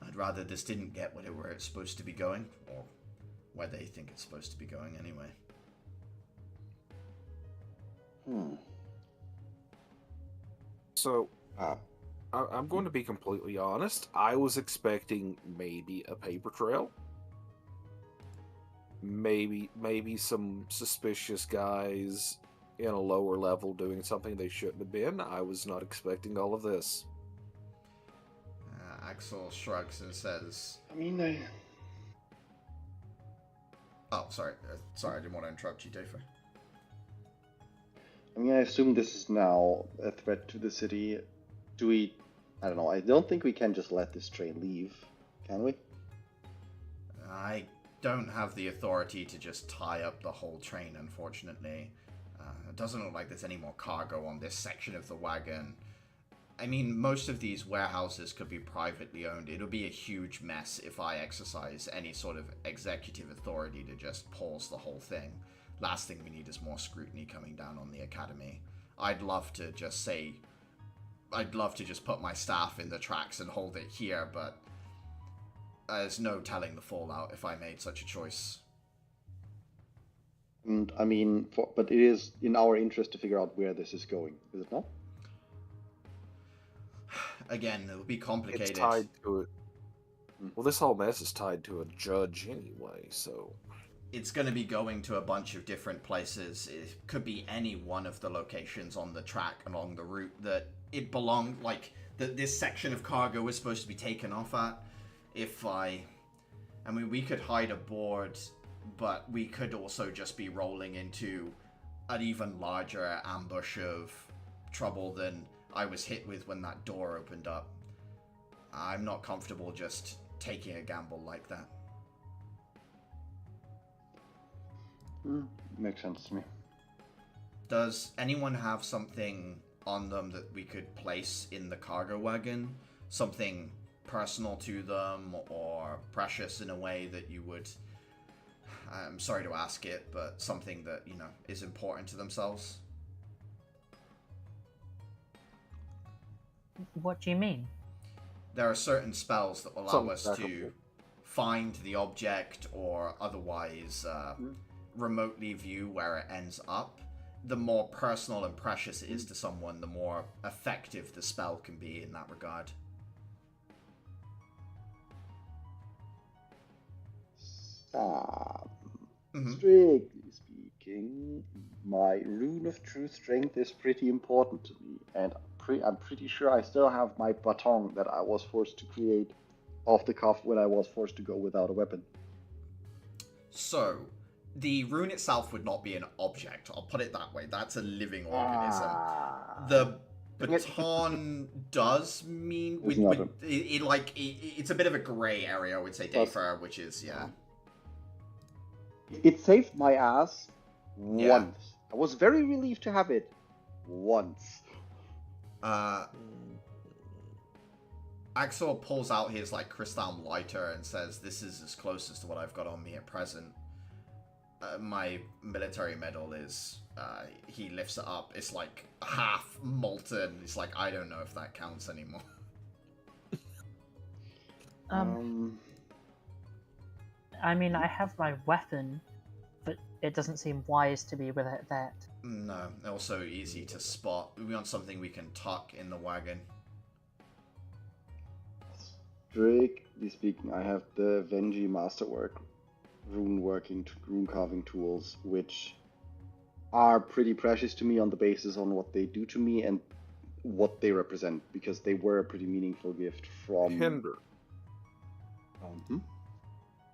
I'd rather this didn't get where it's supposed to be going, or where they think it's supposed to be going anyway. So, I'm going to be completely honest. I was expecting maybe a paper trail. Maybe some suspicious guys in a lower level doing something they shouldn't have been. I was not expecting all of this. Axel shrugs and says... I mean, Oh, sorry. Sorry, I didn't want to interrupt you, Dafer. I mean, I assume this is now a threat to the city. Do we... I don't know. I don't think we can just let this train leave, can we? I don't have the authority to just tie up the whole train, unfortunately. It doesn't look like there's any more cargo on this section of the wagon. I mean, most of these warehouses could be privately owned. It'll be a huge mess if I exercise any sort of executive authority to just pause the whole thing. Last thing we need is more scrutiny coming down on the academy. I'd love to just put my staff in the tracks and hold it here, but there's no telling the fallout if I made such a choice. And I mean, but it is in our interest to figure out where this is going, is it not? Again, it'll be complicated. It's tied to it. Well, this whole mess is tied to a judge anyway, so... It's going to be going to a bunch of different places. It could be any one of the locations on the track along the route that it belonged, like, that this section of cargo was supposed to be taken off at. I mean, we could hide aboard, but we could also just be rolling into an even larger ambush of trouble than I was hit with when that door opened up. I'm not comfortable just taking a gamble like that. Makes sense to me. Does anyone have something on them that we could place in the cargo wagon? Something personal to them or precious in a way that you would... I'm sorry to ask it, but something that, is important to themselves. What do you mean? There are certain spells that will allow Something us back up to here. find the object or otherwise remotely view where it ends up. The more personal and precious it is to someone, the more effective the spell can be in that regard. Strictly speaking, my rune of true strength is pretty important to me, and I'm pretty sure I still have my baton that I was forced to create off the cuff when I was forced to go without a weapon. So, the rune itself would not be an object. I'll put it that way. That's a living organism. The baton does mean it's a bit of a grey area, I would say, Dayfur, which is It saved my ass once. I was very relieved to have it once. Axel pulls out his crystal lighter and says, "This is as closest to what I've got on me at present. My military medal is." He lifts it up. It's half molten. It's I don't know if that counts anymore. I mean, I have my weapon, but it doesn't seem wise to be without that. No, also easy to spot. We want something we can tuck in the wagon. Strictly speaking, I have the Venji Masterwork rune carving tools, which are pretty precious to me on the basis on what they do to me and what they represent, because they were a pretty meaningful gift from Hinder.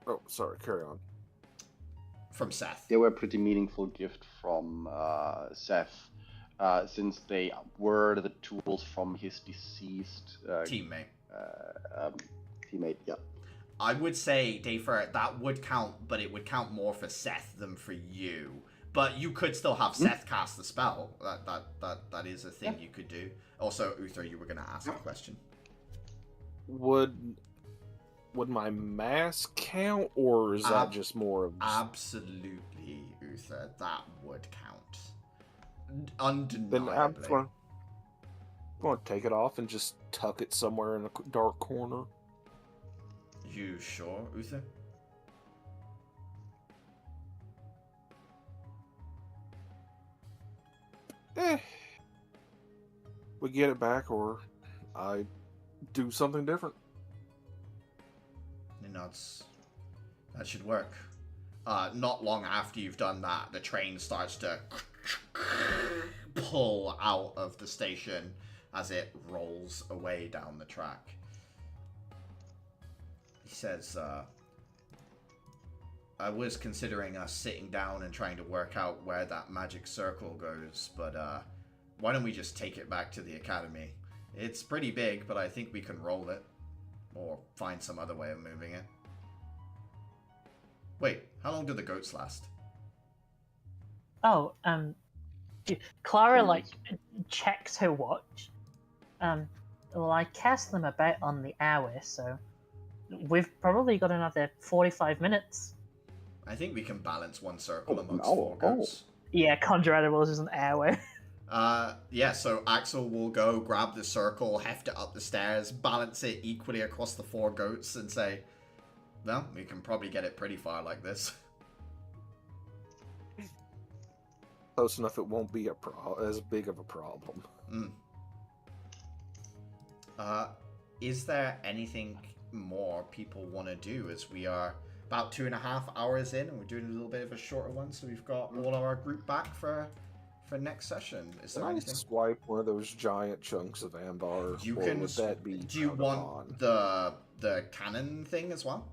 Oh, sorry, carry on. From Seth. They were a pretty meaningful gift from Seth, since they were the tools from his deceased Teammate. Teammate, yeah. I would say, Dayfur, that would count, but it would count more for Seth than for you. But you could still have Seth cast the spell. That is a thing you could do. Also, Uther, you were going to ask a question. Would my mask count, or is that just more of... Absolutely, Uther. That would count. Undeniably. Then I'm going to take it off and just tuck it somewhere in a dark corner. You sure, Uther? We get it back, or I do something different. That should work. Not long after you've done that, the train starts to pull out of the station as it rolls away down the track. He says, I was considering us sitting down and trying to work out where that magic circle goes, but why don't we just take it back to the academy? It's pretty big, but I think we can roll it. Or find some other way of moving it. Wait, how long do the goats last? Oh, Clara, checks her watch. Well, I cast them about on the hour, so we've probably got another 45 minutes. I think we can balance one circle amongst no. four goats. Yeah, conjure animals is an hour. So Axel will go grab the circle, heft it up the stairs, balance it equally across the four goats, and say, well, we can probably get it pretty far like this. Close enough it won't be as big of a problem. Is there anything more people want to do, as we are about 2.5 hours in and we're doing a little bit of a shorter one, so we've got all of our group back for next session? Is there anything? Swipe one of those giant chunks of amber? You or can. Would that be do you want the cannon thing as well?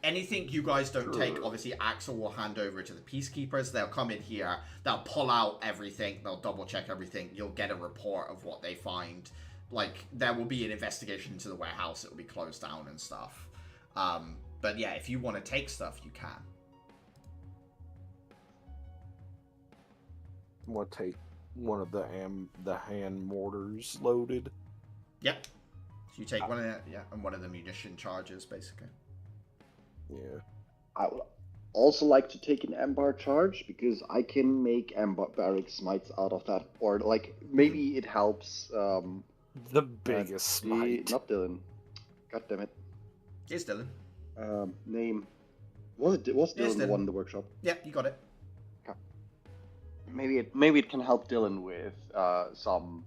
Anything you guys don't take, obviously Axel will hand over to the peacekeepers. They'll come in here, they'll pull out everything, they'll double check everything. You'll get a report of what they find. There will be an investigation into the warehouse. It will be closed down and stuff. But yeah, if you want to take stuff, you can. I'm going to take one of the hand mortars loaded. Yep. So you take one of the, and one of the munition charges, basically. Yeah. I would also like to take an Ambar charge because I can make Ambaric Smites out of that, or like maybe it helps. The biggest smite. Not Dylan. God damn it. It's Dylan. Name. Was It's Dylan the Dylan. one in the workshop? Yeah, you got it. Maybe it can help Dylan with some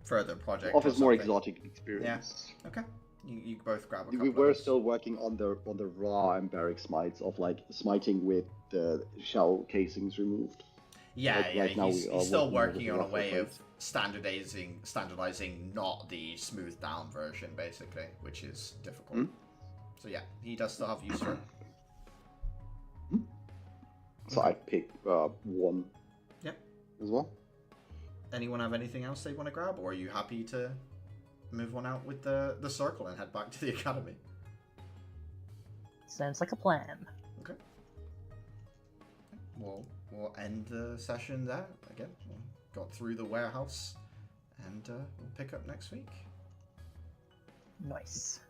Further project. of or his more something. exotic experience. Yeah. Okay. You both grab a couple We of were those. still working on the raw Ambaric Smites of like smiting with the shell casings removed. Yeah, Like, yeah. right now He's we are still working working with on a the way of rougher standardizing not the smoothed down version, basically, which is difficult. Hmm? So yeah, he does still have use for it. So Okay. I'd pick one. Yep. As well. Anyone have anything else they want to grab, or are you happy to move on out with the circle and head back to the academy? Sounds like a plan. Okay. We'll end the session there. Again, we got through the warehouse, and we'll pick up next week. Nice.